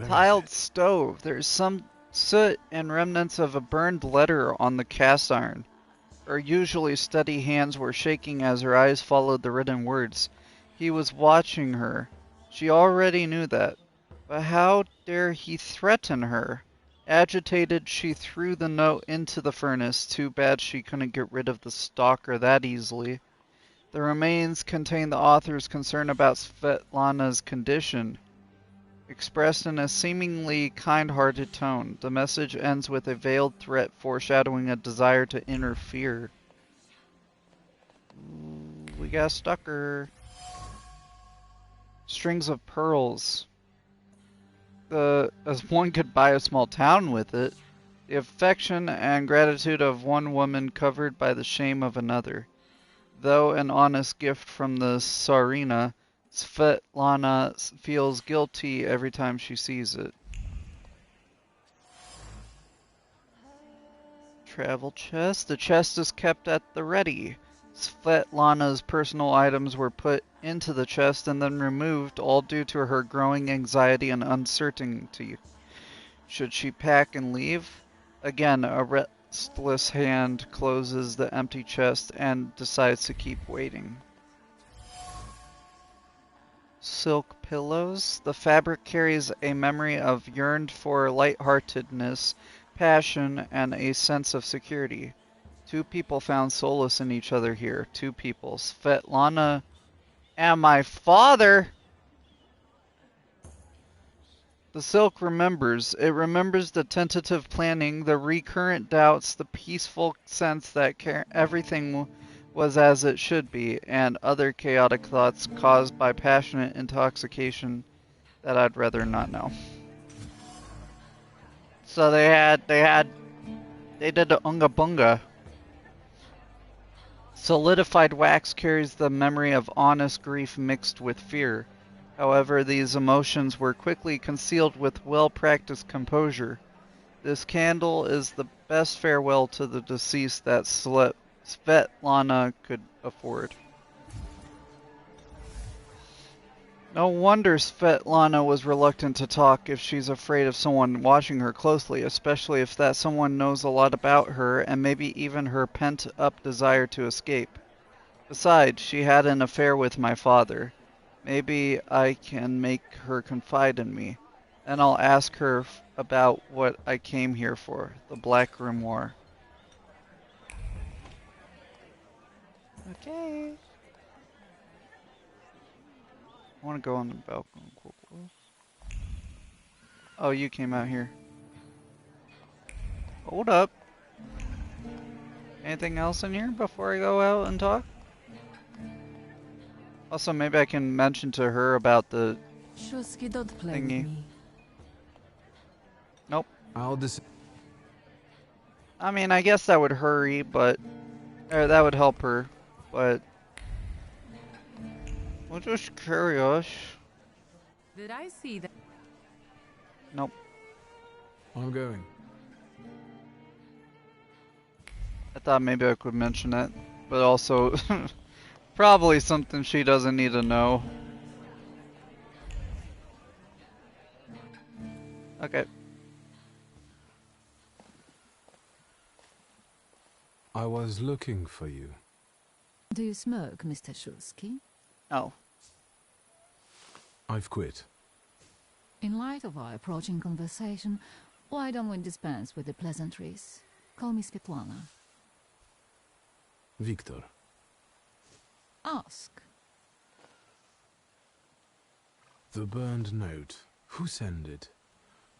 Tiled stove. There's some soot and remnants of a burned letter on the cast iron. Her usually steady hands were shaking as her eyes followed the written words. He was watching her. She already knew that. But how dare he threaten her? Agitated, she threw the note into the furnace. Too bad she couldn't get rid of the stalker that easily. The remains contain the author's concern about Svetlana's condition, expressed in a seemingly kind-hearted tone. The message ends with a veiled threat foreshadowing a desire to interfere. Ooh, we got a stalker. Strings of pearls. As one could buy a small town with it. The affection and gratitude of one woman covered by the shame of another. Though an honest gift from the Tsarina, Svetlana feels guilty every time she sees it. Travel chest. The chest is kept at the ready. Svetlana's personal items were put into the chest and then removed, all due to her growing anxiety and uncertainty. Should she pack and leave? Again, a restless hand closes the empty chest and decides to keep waiting. Silk pillows. The fabric carries a memory of yearned for lightheartedness, passion, and a sense of security. Two people found solace in each other here. Two people. Svetlana and my father! The silk remembers. It remembers the tentative planning, the recurrent doubts, the peaceful sense that everything was as it should be, and other chaotic thoughts caused by passionate intoxication that I'd rather not know. So they did the Unga Bunga. Solidified wax carries the memory of honest grief mixed with fear. However, these emotions were quickly concealed with well-practiced composure. This candle is the best farewell to the deceased that Svetlana could afford. No wonder Svetlana was reluctant to talk if she's afraid of someone watching her closely, especially if that someone knows a lot about her and maybe even her pent-up desire to escape. Besides, she had an affair with my father. Maybe I can make her confide in me. Then I'll ask her about what I came here for, the Black Grimoire. Okay. I want to go on the balcony. Oh, you came out here. Hold up. Anything else in here before I go out and talk? Also, maybe I can mention to her about the Shuski, don't play thingy. with me. Nope. I'll I mean, I guess that would hurry, but... Or that would help her, but... I'm just curious. Did I see that? Nope. I'm going. I thought maybe I could mention it, but also probably something she doesn't need to know. Okay. I was looking for you. Do you smoke, Mr. Shulsky? Oh. I've quit. In light of our approaching conversation, why don't we dispense with the pleasantries? Call me Svetlana. Victor. Ask. The burned note. Who sent it?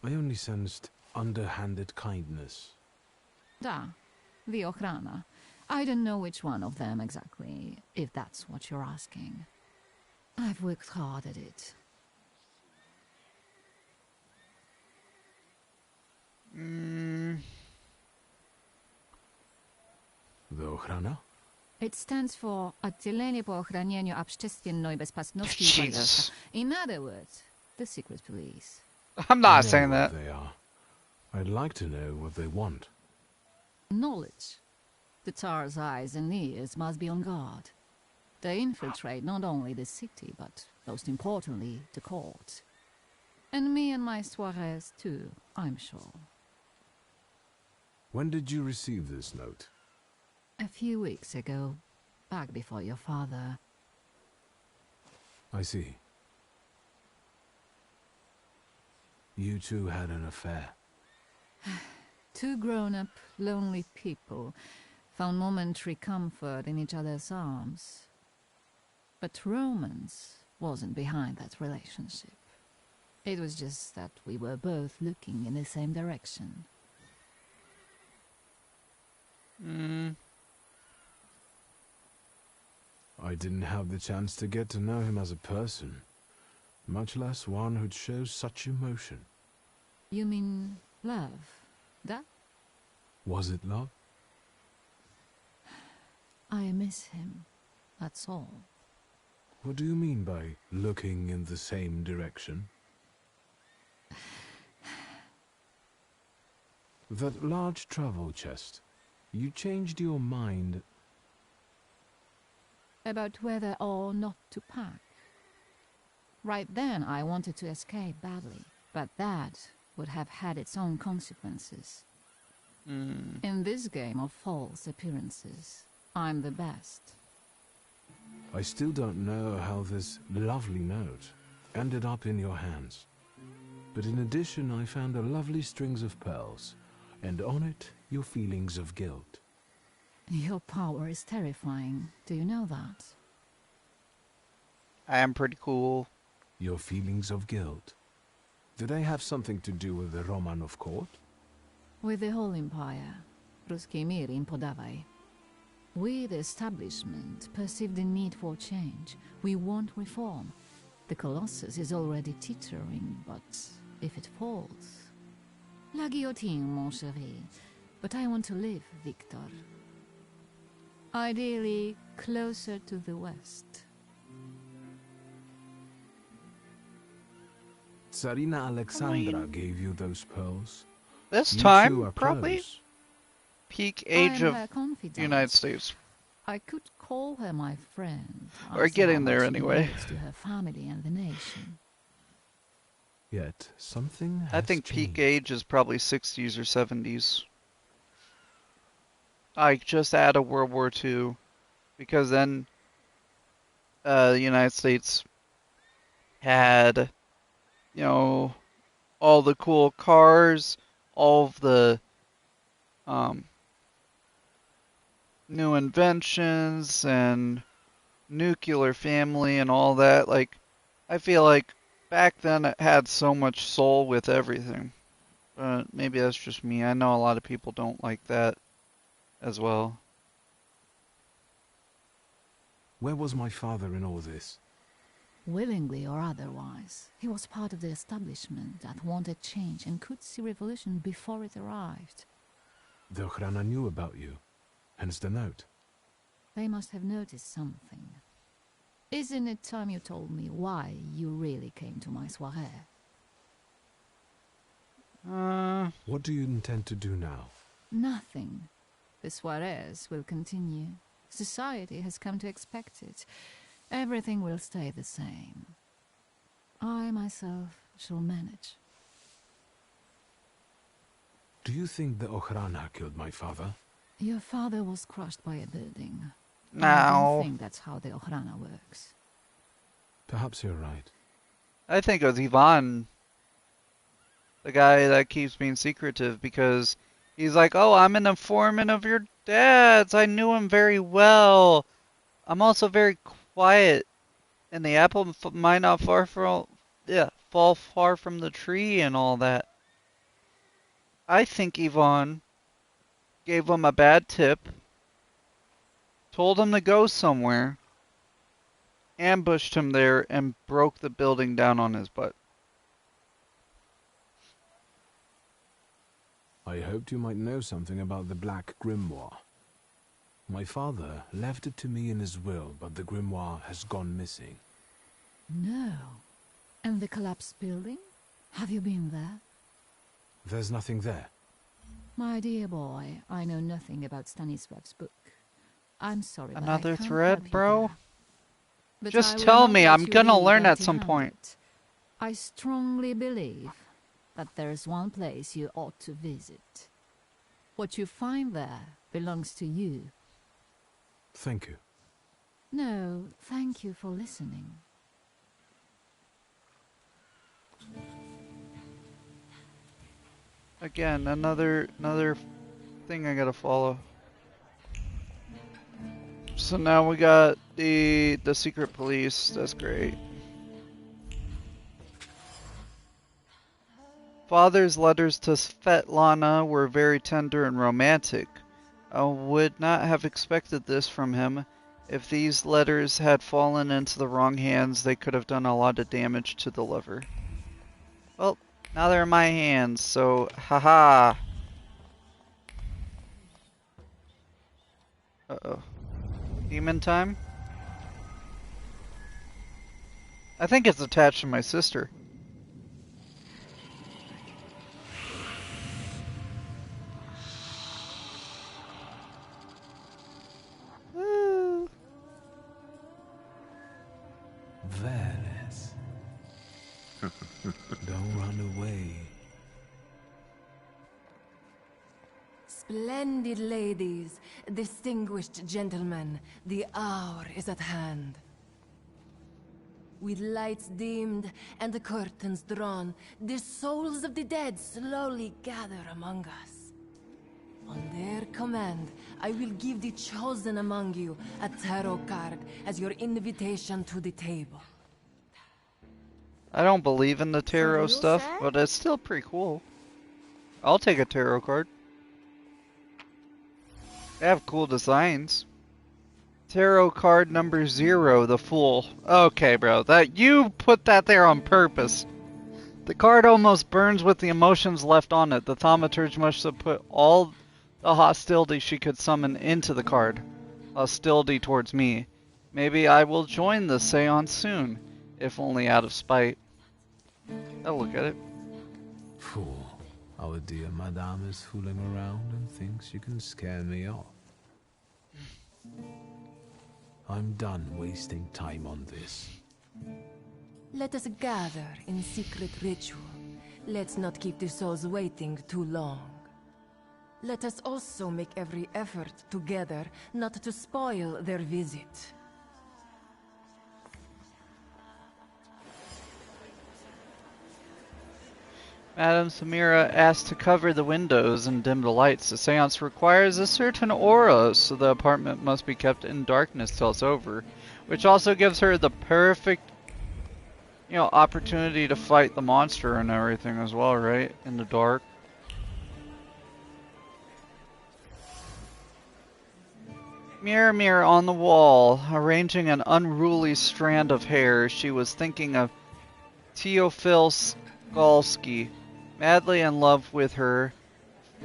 I only sensed underhanded kindness. Da. The Ochrana. I don't know which one of them exactly, if that's what you're asking. I've worked hard at it. The Ochrana? It stands for Отделение по охранению общественной безопасности и порядка. In other words, the secret police. I'm not saying that. They are. I'd like to know what they want. Knowledge. The Tsar's eyes and ears must be on guard. They infiltrate not only the city, but most importantly, the court. And me and my soirees too, I'm sure. When did you receive this note? A few weeks ago, back before your father. I see. You two had an affair. Two grown-up, lonely people found momentary comfort in each other's arms. But romance wasn't behind that relationship. It was just that we were both looking in the same direction. I didn't have the chance to get to know him as a person, much less one who'd show such emotion. You mean love? That? Was it love? I miss him, that's all. What do you mean by looking in the same direction? That large travel chest. You changed your mind. About whether or not to pack. Right then I wanted to escape badly, but that would have had its own consequences. In this game of false appearances, I'm the best. I still don't know how this lovely note ended up in your hands. But in addition, I found a lovely strings of pearls, and on it, your feelings of guilt. Your power is terrifying. Do you know that? I am pretty cool. Your feelings of guilt. Did they have something to do with the Romanov court? With the whole empire. Ruski mir im podawaj. We, the establishment, perceive the need for change. We want reform. The Colossus is already teetering, but if it falls... La guillotine, mon chéri. But I want to live, Victor. Ideally, closer to the west. Tsarina Alexandra gave you those pearls. This You two time, are probably close. peak age I'm of her confidant. the United States. I could call her my friend. Or I see getting how there much she anyway. means to her family and the nation. Yet something has I think peak age is probably 60s or 70s. Like just out of World War II, because then the United States had, you know, all the cool cars, all of the new inventions and nuclear family and all that. Like, I feel like back then it had so much soul with everything. But maybe that's just me. I know a lot of people don't like that as well. Where was my father in all this? Willingly or otherwise, he was part of the establishment that wanted change and could see revolution before it arrived. The Ochrana knew about you, hence the note. They must have noticed something. Isn't it time you told me why you really came to my soirée? What do you intend to do now? Nothing. The soirées will continue. Society has come to expect it. Everything will stay the same. I myself shall manage. Do you think the Ochrana killed my father? Your father was crushed by a building. I No. don't think that's how the Ochrana works. Perhaps you're right. I think it was Ivan, the guy that keeps being secretive, because he's like, oh, I'm an informant of your dad's. I knew him very well. I'm also very quiet, and the apple might not fall far from the tree and all that. I think Ivan gave him a bad tip, told him to go somewhere, ambushed him there, and broke the building down on his butt. I hoped you might know something about the Black Grimoire. My father left it to me in his will, but the grimoire has gone missing. No. And the collapsed building? Have you been there? There's nothing there. My dear boy, I know nothing about Stanisław's book. I'm sorry, but Another I can't thread, help you bro? there. But Just I will tell not me, let I'm you gonna leave learn at some empty-handed. point. I strongly believe that there's one place you ought to visit. What you find there belongs to you. Thank you. No, thank you for listening. Again, another thing I gotta follow. So now we got the secret police. That's great. Father's letters to Svetlana were very tender and romantic. I would not have expected this from him. If these letters had fallen into the wrong hands, they could have done a lot of damage to the lover. Well, now they're in my hands, so haha. Uh-oh. Demon time? I think it's attached to my sister. Veles. Don't run away. Splendid ladies, distinguished gentlemen, the hour is at hand. With lights dimmed and the curtains drawn, the souls of the dead slowly gather among us. On their command, I will give the chosen among you a tarot card as your invitation to the table. I don't believe in the tarot you stuff, say? but it's still pretty cool. I'll take a tarot card. They have cool designs. Tarot card number 0, the Fool. Okay, bro, that you put that there on purpose. The card almost burns with the emotions left on it. The Thaumaturge must have put all the hostility she could summon into the card. Hostility towards me. Maybe I will join the seance soon, if only out of spite. I'll look at it. Fool. Our dear madame is fooling around and thinks you can scare me off. I'm done wasting time on this. Let us gather in secret ritual. Let's not keep the souls waiting too long. Let us also make every effort together not to spoil their visit. Madame Samira asked to cover the windows and dim the lights. The seance requires a certain aura, so the apartment must be kept in darkness till it's over. Which also gives her the perfect, opportunity to fight the monster and everything as well, right? In the dark. Mirror, mirror on the wall, arranging an unruly strand of hair, she was thinking of Teofil Skalski. Madly in love with her,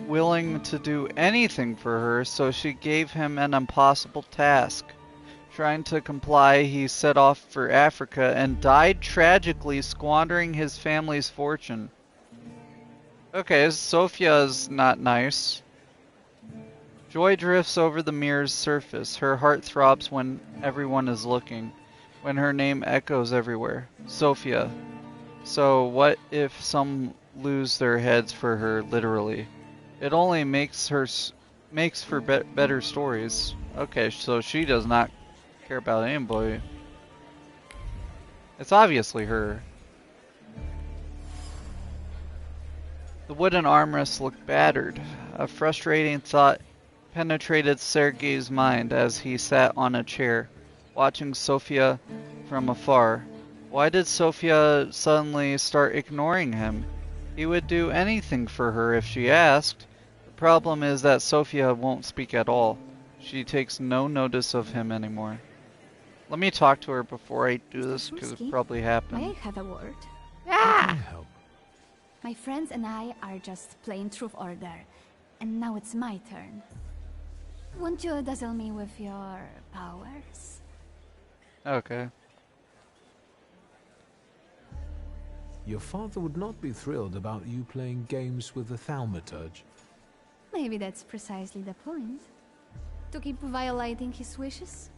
willing to do anything for her, so she gave him an impossible task. Trying to comply, he set off for Africa and died tragically, squandering his family's fortune. Okay, Sophia's not nice. Joy drifts over the mirror's surface. Her heart throbs when everyone is looking, when her name echoes everywhere. Sophia. So what if some lose their heads for her, literally? It only makes for better stories. Okay, so she does not care about anybody. It's obviously her. The wooden armrests looked battered. A frustrating thought penetrated Sergei's mind as he sat on a chair, watching Sophia from afar. Why did Sophia suddenly start ignoring him? He would do anything for her if she asked. The problem is that Sophia won't speak at all. She takes no notice of him anymore. Let me talk to her before I do this, because it probably happened. May I have a word? Ah! My friends and I are just playing Truth Order, and now it's my turn. Won't you dazzle me with your powers? Okay. Your father would not be thrilled about you playing games with the Thaumaturge. Maybe that's precisely the point. To keep violating his wishes?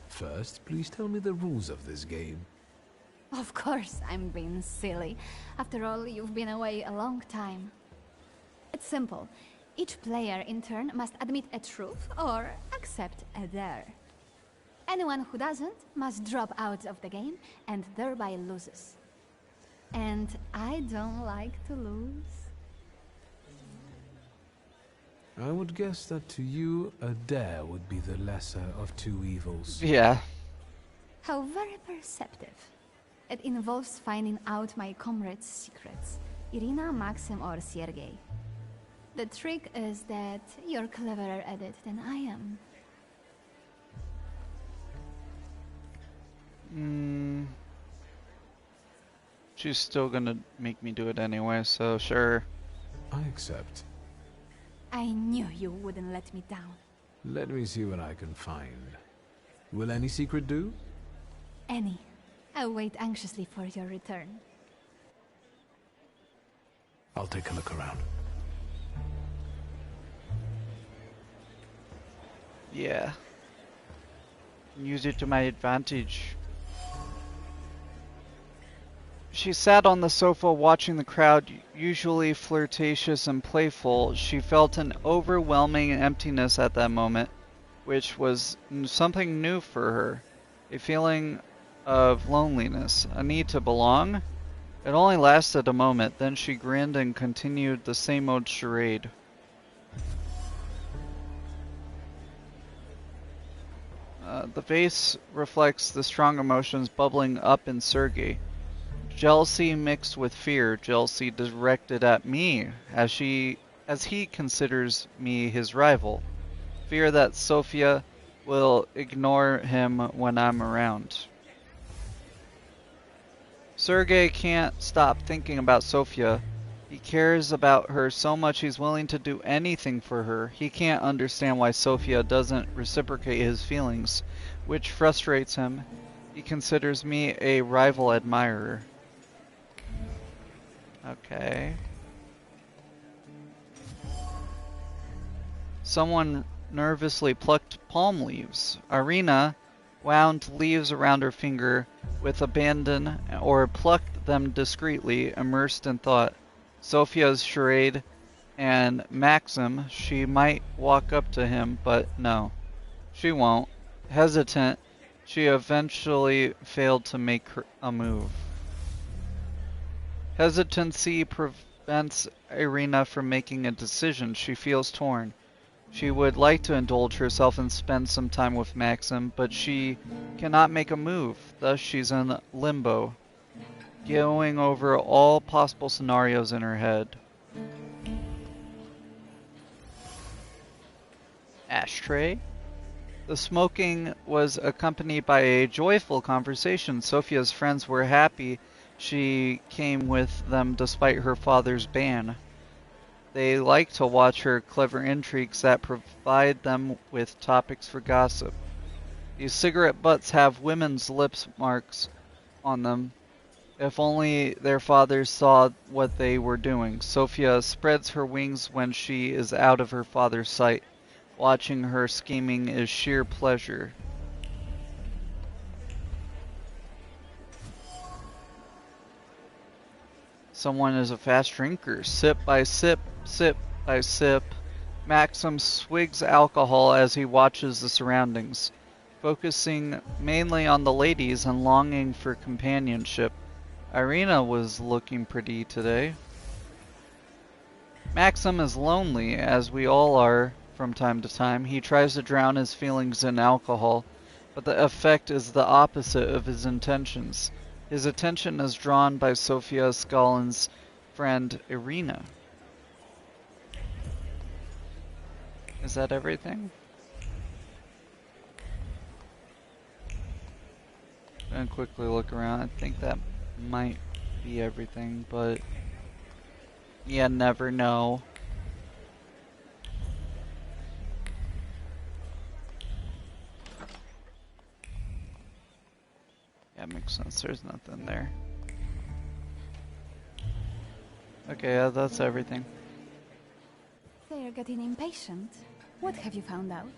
First, please tell me the rules of this game. Of course, I'm being silly. After all, you've been away a long time. It's simple. Each player in turn must admit a truth or accept a dare. Anyone who doesn't must drop out of the game and thereby loses. And I don't like to lose. I would guess that to you, a dare would be the lesser of two evils. Yeah. How very perceptive. It involves finding out my comrades' secrets, Irina, Maxim, or Sergei. The trick is that you're cleverer at it than I am. She's still gonna make me do it anyway, so sure. I accept. I knew you wouldn't let me down. Let me see what I can find. Will any secret do? Any. I'll wait anxiously for your return. I'll take a look around. Yeah. Use it to my advantage. She sat on the sofa watching the crowd, usually flirtatious and playful. She felt an overwhelming emptiness at that moment, which was something new for her. A feeling of loneliness, a need to belong. It only lasted a moment, then she grinned and continued the same old charade. The vase reflects the strong emotions bubbling up in Sergei. Jealousy mixed with fear, jealousy directed at me, as he considers me his rival. Fear that Sophia will ignore him when I'm around. Sergei can't stop thinking about Sophia. He cares about her so much he's willing to do anything for her. He can't understand why Sophia doesn't reciprocate his feelings, which frustrates him. He considers me a rival admirer. Okay. Someone nervously plucked palm leaves. Irina wound leaves around her finger with abandon or plucked them discreetly, immersed in thought. Sophia's charade and Maxim, she might walk up to him, but no, she won't. Hesitant, she eventually failed to make a move. Hesitancy prevents Irina from making a decision. She feels torn. She would like to indulge herself and spend some time with Maxim, but she cannot make a move. Thus she's in limbo, going over all possible scenarios in her head. Ashtray? The smoking was accompanied by a joyful conversation. Sophia's friends were happy she came with them despite her father's ban. They like to watch her clever intrigues that provide them with topics for gossip. These cigarette butts have women's lips marks on them. If only their fathers saw what they were doing. Sophia spreads her wings when she is out of her father's sight. Watching her scheming is sheer pleasure. Someone is a fast drinker. Sip by sip, sip by sip. Maxim swigs alcohol as he watches the surroundings, focusing mainly on the ladies and longing for companionship. Irina was looking pretty today. Maxim is lonely, as we all are from time to time. He tries to drown his feelings in alcohol, but the effect is the opposite of his intentions. His attention is drawn by Sofia Skalin's friend Irina. Is that everything? Gonna quickly look around. I think that might be everything, but you never know. Yeah, makes sense. There's nothing there. Okay, yeah, that's everything. They're getting impatient. What have you found out?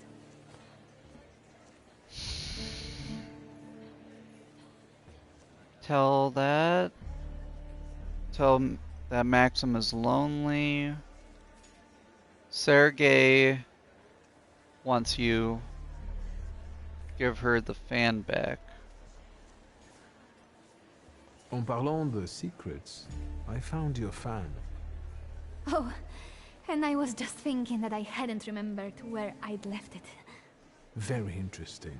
Tell that Maxim is lonely. Sergei wants you. Give her the fan back. En parlant de secrets, I found your fan. Oh, and I was just thinking that I hadn't remembered where I'd left it. Very interesting.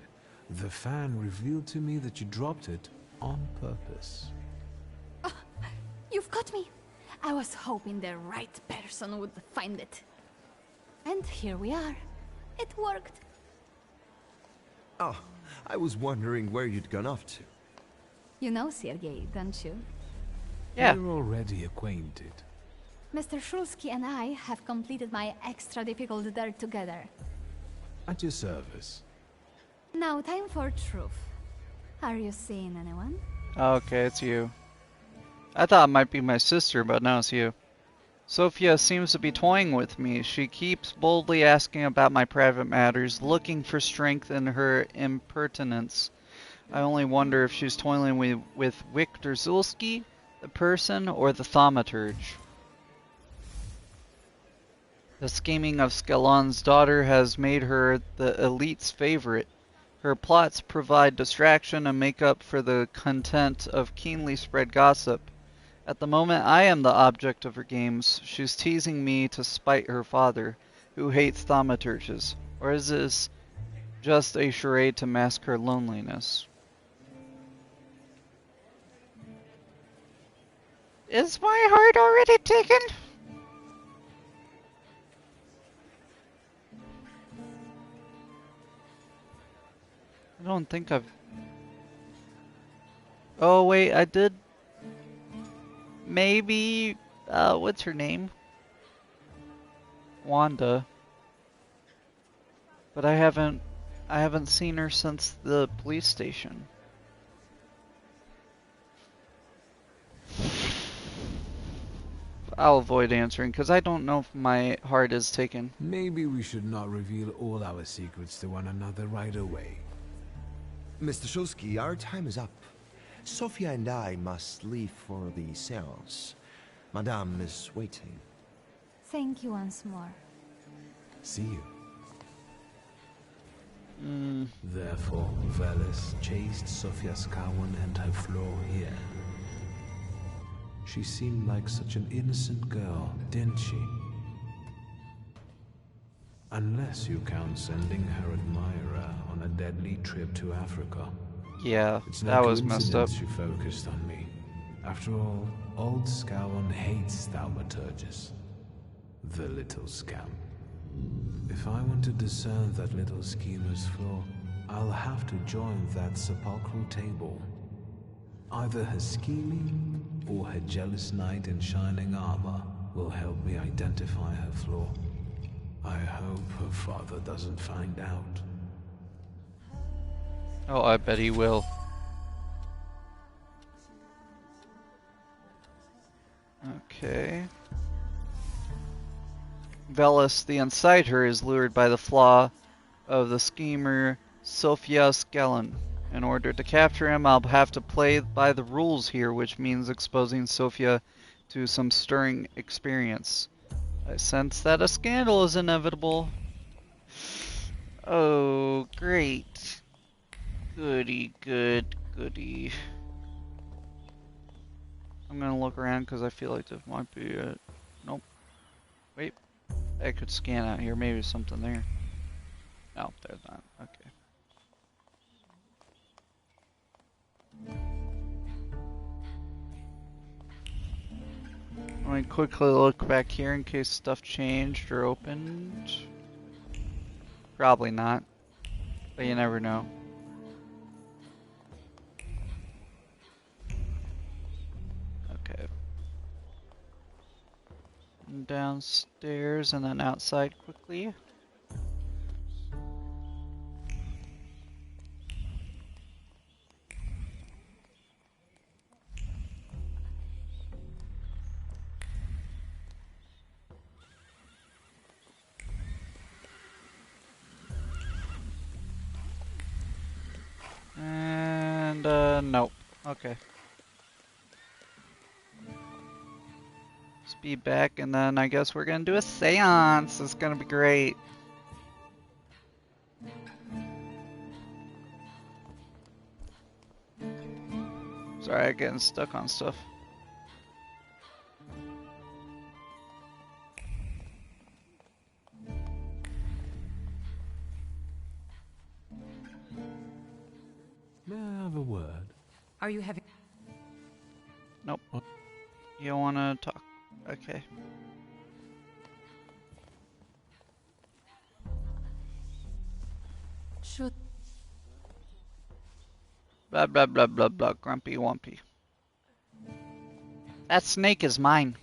The fan revealed to me that you dropped it on purpose. Oh, you've got me. I was hoping the right person would find it. And here we are. It worked. Oh, I was wondering where you'd gone off to. You know Sergei, don't you? Yeah. We're already acquainted. Mr. Shulsky and I have completed my extra difficult dirt together. At your service. Now time for truth. Are you seeing anyone? Okay, it's you. I thought it might be my sister, but no, it's you. Sophia seems to be toying with me. She keeps boldly asking about my private matters, looking for strength in her impertinence. I only wonder if she's toiling with Victor Zulski, the person, or the Thaumaturge. The scheming of Skelon's daughter has made her the elite's favorite. Her plots provide distraction and make up for the content of keenly spread gossip. At the moment, I am the object of her games. She's teasing me to spite her father, who hates thaumaturges. Or is this just a charade to mask her loneliness? Is my heart already taken? I don't think I've... Oh wait, I did... Maybe... what's her name? Wanda. But I haven't seen her since the police station. I'll avoid answering, because I don't know if my heart is taken. Maybe we should not reveal all our secrets to one another right away. Mr. Shulsky, our time is up. Sophia and I must leave for the seance. Madame is waiting. Thank you once more. See you. Mm. Therefore, Velis chased Sophia Skawan and her floor here. She seemed like such an innocent girl, didn't she? Unless you count sending her admirer on a deadly trip to Africa. Yeah, it's no that was messed up. She focused on me. After all, old Skawan hates Thaumaturges. The little scamp. If I want to discern that little schemer's flaw, I'll have to join that sepulchral table. Either her scheming or her jealous knight in shining armor will help me identify her flaw. I hope her father doesn't find out. Oh, I bet he will. Okay. Velis, the inside her, is lured by the flaw of the schemer Sofia Skellen. In order to capture him, I'll have to play by the rules here, which means exposing Sofia to some stirring experience. I sense that a scandal is inevitable. Oh, great. Goody, goody. I'm gonna look around because I feel like this might be it. Nope. Wait. I could scan out here. Maybe there's something there. No, there's not. Okay. Let me quickly look back here in case stuff changed or opened. Probably not. But you never know. Okay. Downstairs and then outside quickly. And, nope. Okay. Speed back, and then I guess we're gonna do a seance. It's gonna be great. Sorry, I'm getting stuck on stuff. May I have a word? Are you having... Nope. You don't wanna talk. Okay. Should... Blah blah blah blah blah, grumpy wumpy. That snake is mine.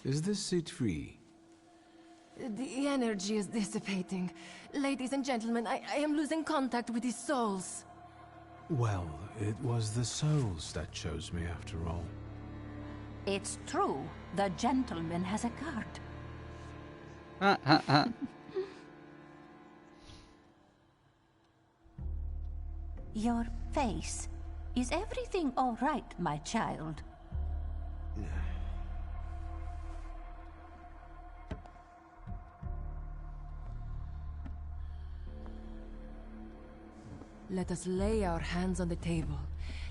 Is this seat free? The energy is dissipating. Ladies and gentlemen, I am losing contact with his souls. Well, it was the souls that chose me after all. It's true. The gentleman has a guard. Your face. Is everything all right, my child? Let us lay our hands on the table.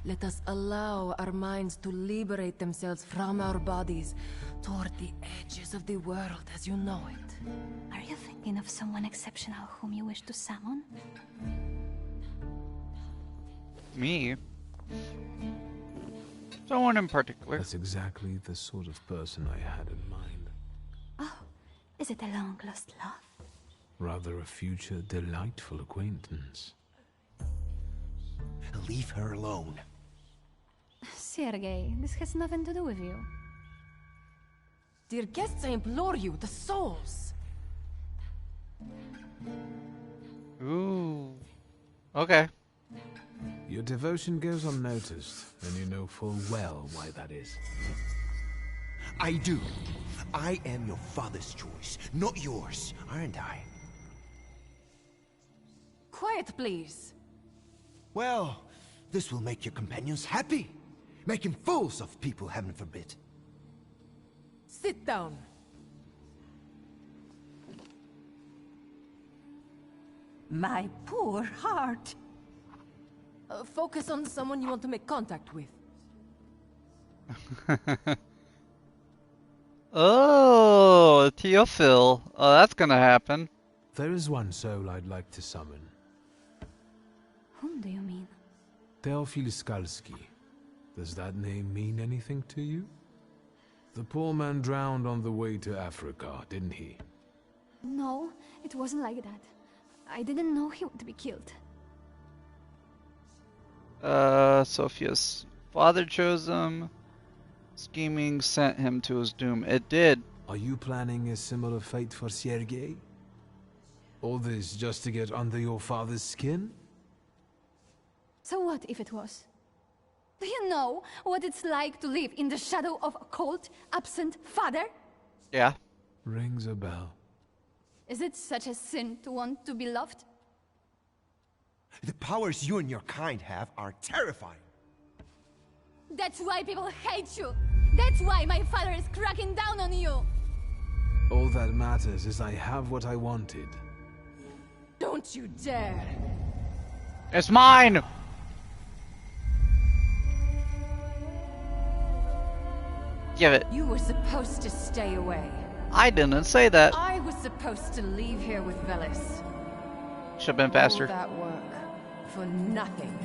Let us allow our minds to liberate themselves from our bodies toward the edges of the world as you know it. Are you thinking of someone exceptional whom you wish to summon? Me? Someone in particular. That's exactly the sort of person I had in mind. Oh, is it a long-lost love? Rather a future delightful acquaintance. Leave her alone. Sergei, this has nothing to do with you. Dear guests, I implore you, the souls! Ooh. Okay. Your devotion goes unnoticed, and you know full well why that is. I do. I am your father's choice, not yours, aren't I? Quiet, please. Well, this will make your companions happy. Making fools of people, heaven forbid. Sit down. My poor heart. Focus on someone you want to make contact with. Oh, Teofil. Oh, that's gonna happen. There is one soul I'd like to summon. Whom do you mean? Teofil Skalski. Does that name mean anything to you? The poor man drowned on the way to Africa, didn't he? No, it wasn't like that. I didn't know he would be killed. Sophia's father chose him. Scheming sent him to his doom. It did. Are you planning a similar fate for Sergei? All this just to get under your father's skin? So what if it was? Do you know what it's like to live in the shadow of a cold, absent father? Yeah. Rings a bell. Is it such a sin to want to be loved? The powers you and your kind have are terrifying. That's why people hate you! That's why my father is cracking down on you! All that matters is I have what I wanted. Don't you dare! It's mine! Give it. You were supposed to stay away. I didn't say that. I was supposed to leave here with Velis. Should've been faster. All that work for nothing.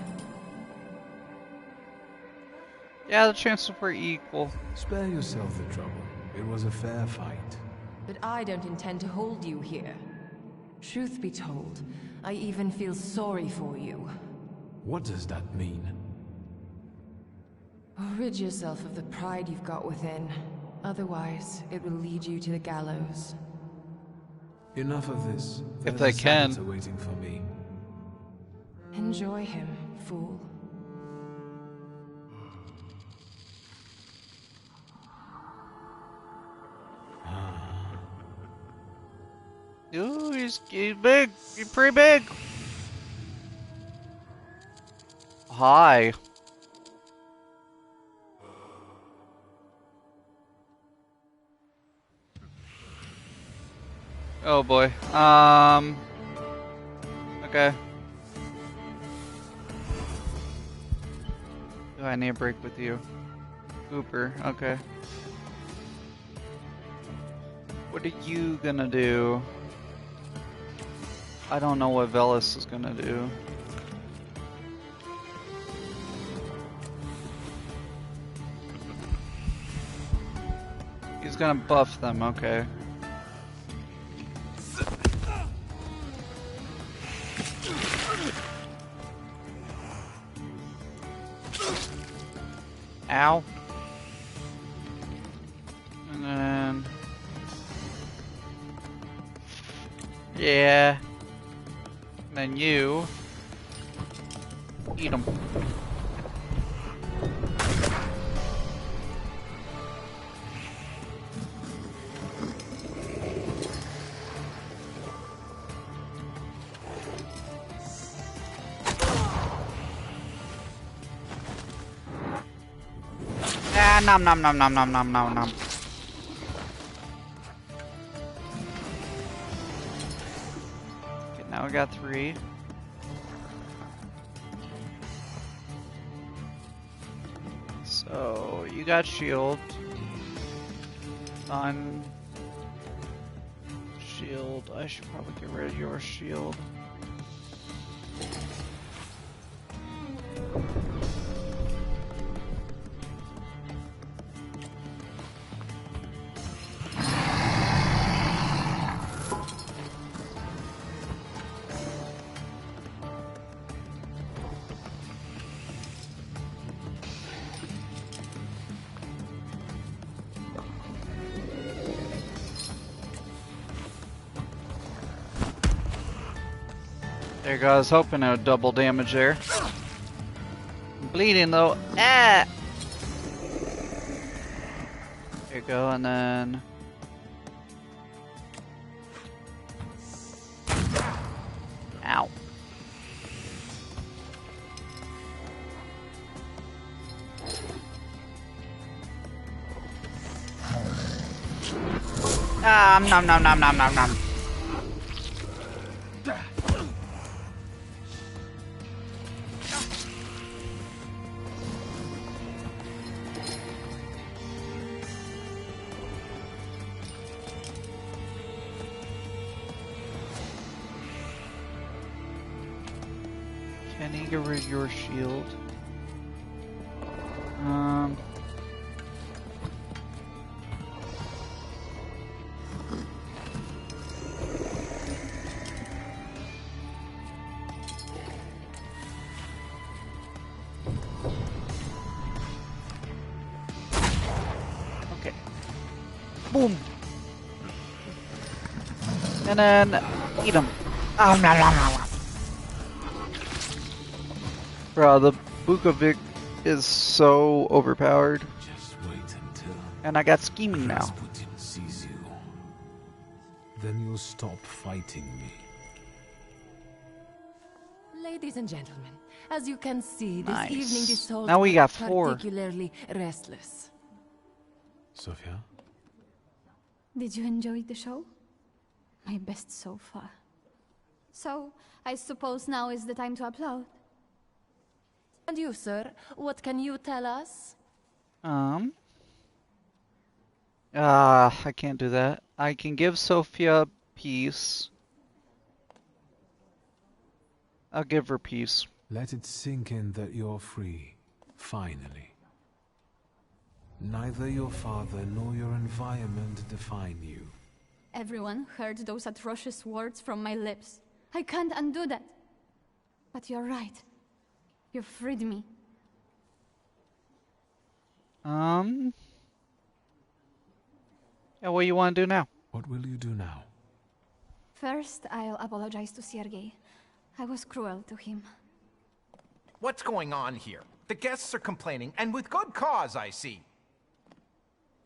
Yeah, the chances were equal. Spare yourself the trouble. It was a fair fight. But I don't intend to hold you here. Truth be told, I even feel sorry for you. What does that mean? Rid yourself of the pride you've got within. Otherwise, it will lead you to the gallows. Enough of this. If they can. Are waiting for me. Enjoy him, fool. Ooh, he's big. He's pretty big. Hi. Oh boy. Okay. Do I need a break with you? Cooper, okay. What are you gonna do? I don't know what Velis is gonna do. He's gonna buff them, okay. Ow. And then... yeah. And then you... eat them. Ah, nom nom nom nom nom nom nom nom. Okay, now we got 3. So, you got shield. On shield. I should probably get rid of your shield. There you go, I was hoping it would double damage there. I'm bleeding though. Ah! There you go, and then... ow. Ah, nom nom nom nom nom nom. Can he get rid of your shield? Okay. Boom. And then eat him. Bro, the Bukovic is so overpowered. Just wait until And I got scheming now. Rasputin sees you. Then you'll stop fighting me. Ladies and gentlemen, as you can see, this Nice. evening the souls Now we were got 4. particularly restless. Sophia? Did you enjoy the show? My best so far. So, I suppose now is the time to upload. And you, sir, what can you tell us? I can't do that. I can give Sophia peace. I'll give her peace. Let it sink in that you're free. Finally. Neither your father nor your environment define you. Everyone heard those atrocious words from my lips. I can't undo that. But you're right. You freed me. Yeah, what do you want to do now? What will you do now? First, I'll apologize to Sergei. I was cruel to him. What's going on here? The guests are complaining, and with good cause, I see.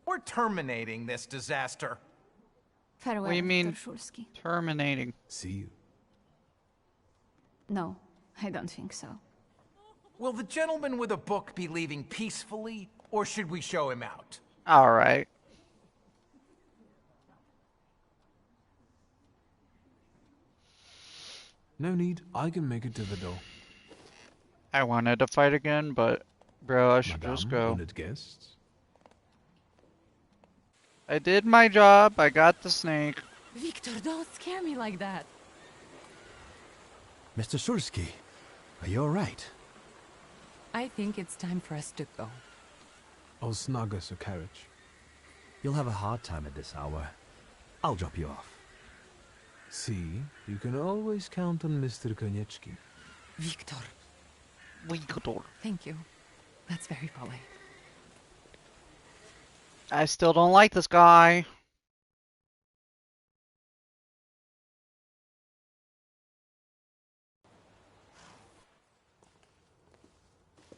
We're terminating this disaster. Farewell, What do you mean, Dr. Shulsky. terminating? See you. No, I don't think so. Will the gentleman with a book be leaving peacefully, or should we show him out? Alright. No need. I can make it to the door. I wanted to fight again, but bro, I should Madame, just go. honored guests. I did my job. I got the snake. Victor, don't scare me like that. Mr. Sursky, are you alright? I think it's time for us to go. I'll snug us a carriage. You'll have a hard time at this hour. I'll drop you off. See, you can always count on Mr. Konechki. Victor. Victor. Thank you. That's very polite. I still don't like this guy.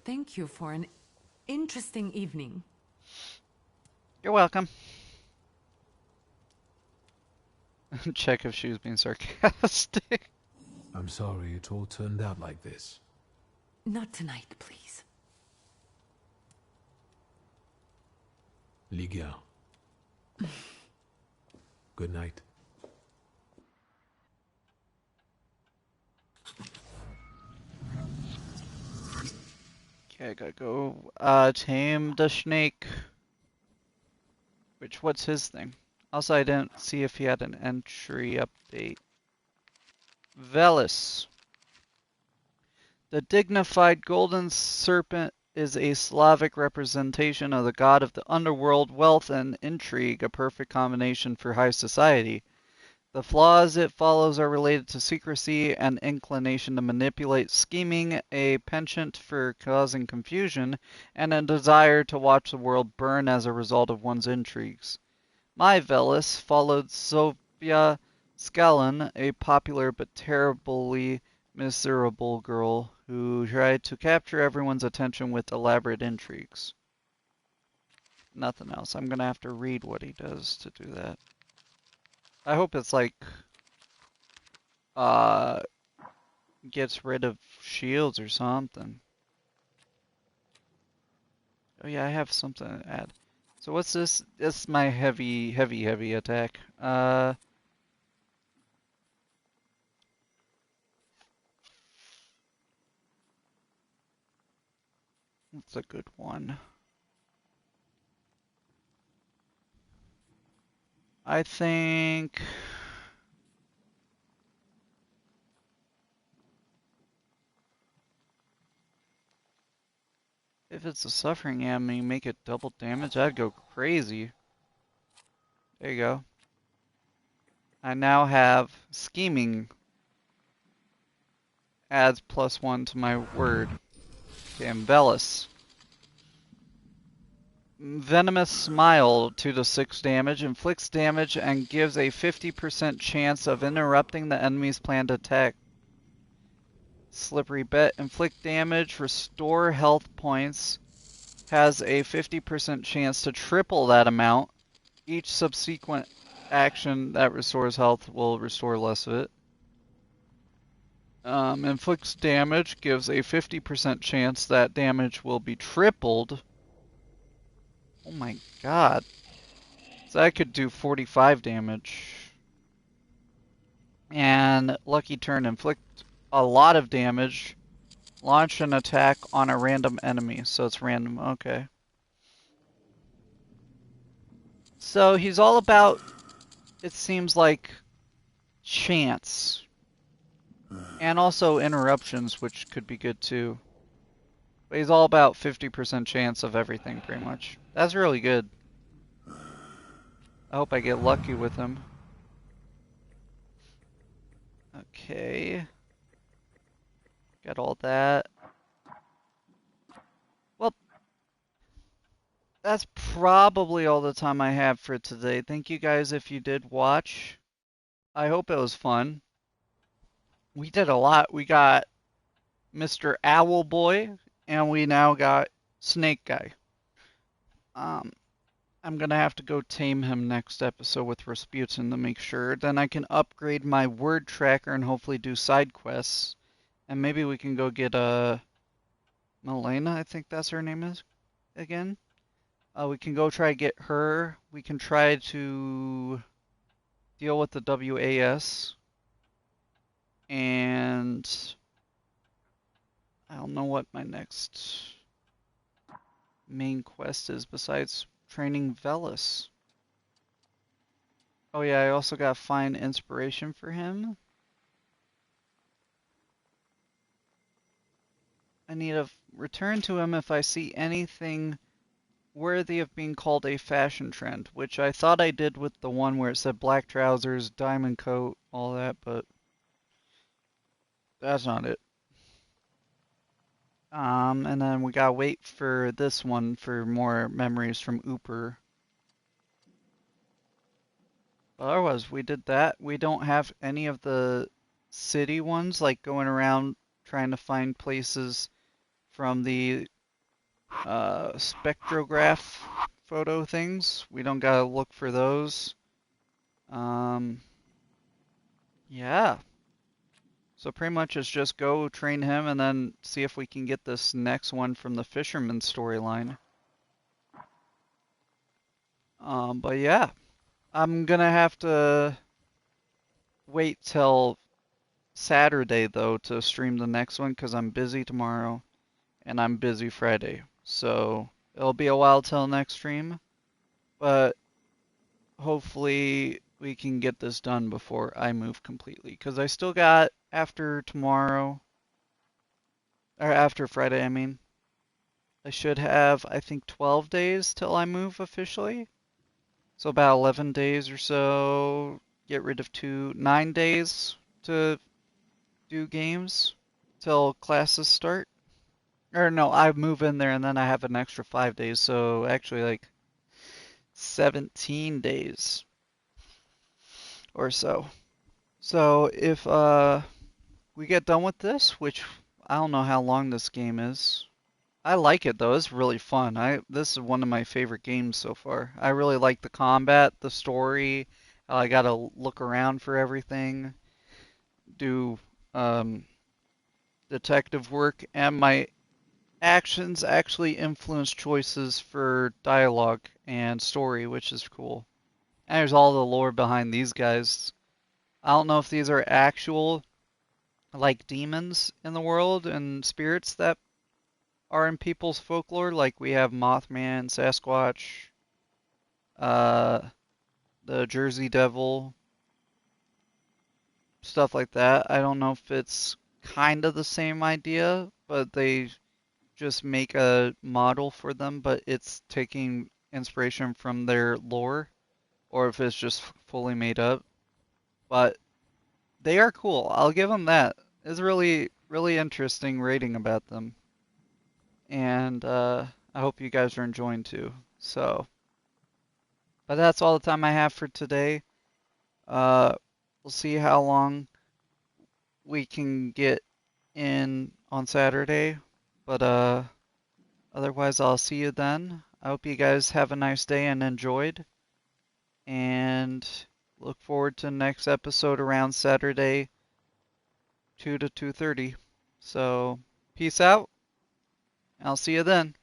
Thank you for an interesting evening. You're welcome. Check if she was being sarcastic. I'm sorry it all turned out like this. Not tonight, please. Ligia. Good night. Okay, I gotta go tame the snake. What's his thing? Also, I didn't see if he had an entry update. Velis. The dignified golden serpent is a Slavic representation of the god of the underworld, wealth, and intrigue, a perfect combination for high society. The flaws it follows are related to secrecy, an inclination to manipulate, scheming, a penchant for causing confusion, and a desire to watch the world burn as a result of one's intrigues. My Velis followed Sofia Scallon, a popular but terribly miserable girl who tried to capture everyone's attention with elaborate intrigues. Nothing else. I'm gonna have to read what he does to do that. I hope it's like, gets rid of shields or something. Oh yeah, I have something to add. So what's this? This is my heavy attack. That's a good one. I think if it's a suffering enemy, make it double damage, I'd go crazy. There you go. I now have scheming. Adds +1 to my word. Okay, Embellus. Venomous Smile, 2 to 6 damage, inflicts damage and gives a 50% chance of interrupting the enemy's planned attack. Slippery Bet, inflict damage, restore health points, has a 50% chance to triple that amount. Each subsequent action that restores health will restore less of it. Inflicts damage, gives a 50% chance that damage will be tripled. Oh my god. So that could do 45 damage. And Lucky Turn, inflict a lot of damage. Launch an attack on a random enemy. So it's random, okay. So he's all about, it seems like, chance. And also interruptions, which could be good too. But he's all about 50% chance of everything, pretty much. That's really good. I hope I get lucky with him. Okay. Got all that. Well, that's probably all the time I have for today. Thank you guys if you did watch. I hope it was fun. We did a lot. We got Mr. Owl Boy, and we now got Snake Guy. I'm gonna have to go tame him next episode with Rasputin to make sure. Then I can upgrade my word tracker and hopefully do side quests. And maybe we can go get Milena, I think that's her name is, again. We can go try to get her. We can try to deal with the WAS. And I don't know what my next main quest is besides training Velis. Oh yeah, I also gotta find inspiration for him. I need to return to him if I see anything worthy of being called a fashion trend, which I thought I did with the one where it said black trousers, diamond coat, all that, but that's not it. And then we gotta wait for this one for more memories from Ooper. Otherwise, we did that. We don't have any of the city ones, like going around trying to find places from the spectrograph photo things. We don't gotta look for those. Yeah. So pretty much it's just go train him and then see if we can get this next one from the fisherman storyline. But yeah. I'm gonna have to wait till Saturday though to stream the next one because I'm busy tomorrow and I'm busy Friday. So it'll be a while till next stream, but hopefully we can get this done before I move completely because I still got after tomorrow, or after Friday, I mean. I should have, I think, 12 days till I move officially. So about 11 days or so, get rid of 9 days to do games till classes start. Or no, I move in there and then I have an extra 5 days, so actually like 17 days or so. So if we get done with this, which I don't know how long this game is. I like it though, it's really fun. This is one of my favorite games so far. I really like the combat, the story, how I gotta look around for everything, do detective work, and my actions actually influence choices for dialogue and story, which is cool. And there's all the lore behind these guys. I don't know if these are actual, like, demons in the world and spirits that are in people's folklore, like we have Mothman, Sasquatch, the Jersey Devil, stuff like that. I don't know if it's kind of the same idea, but they just make a model for them, but it's taking inspiration from their lore, or if it's just fully made up. But they are cool. I'll give them that. It's really, really interesting reading about them. And I hope you guys are enjoying too. So, but that's all the time I have for today. We'll see how long we can get in on Saturday. But otherwise, I'll see you then. I hope you guys have a nice day and enjoyed. And look forward to the next episode around Saturday, 2 to 2:30. So, peace out. I'll see you then.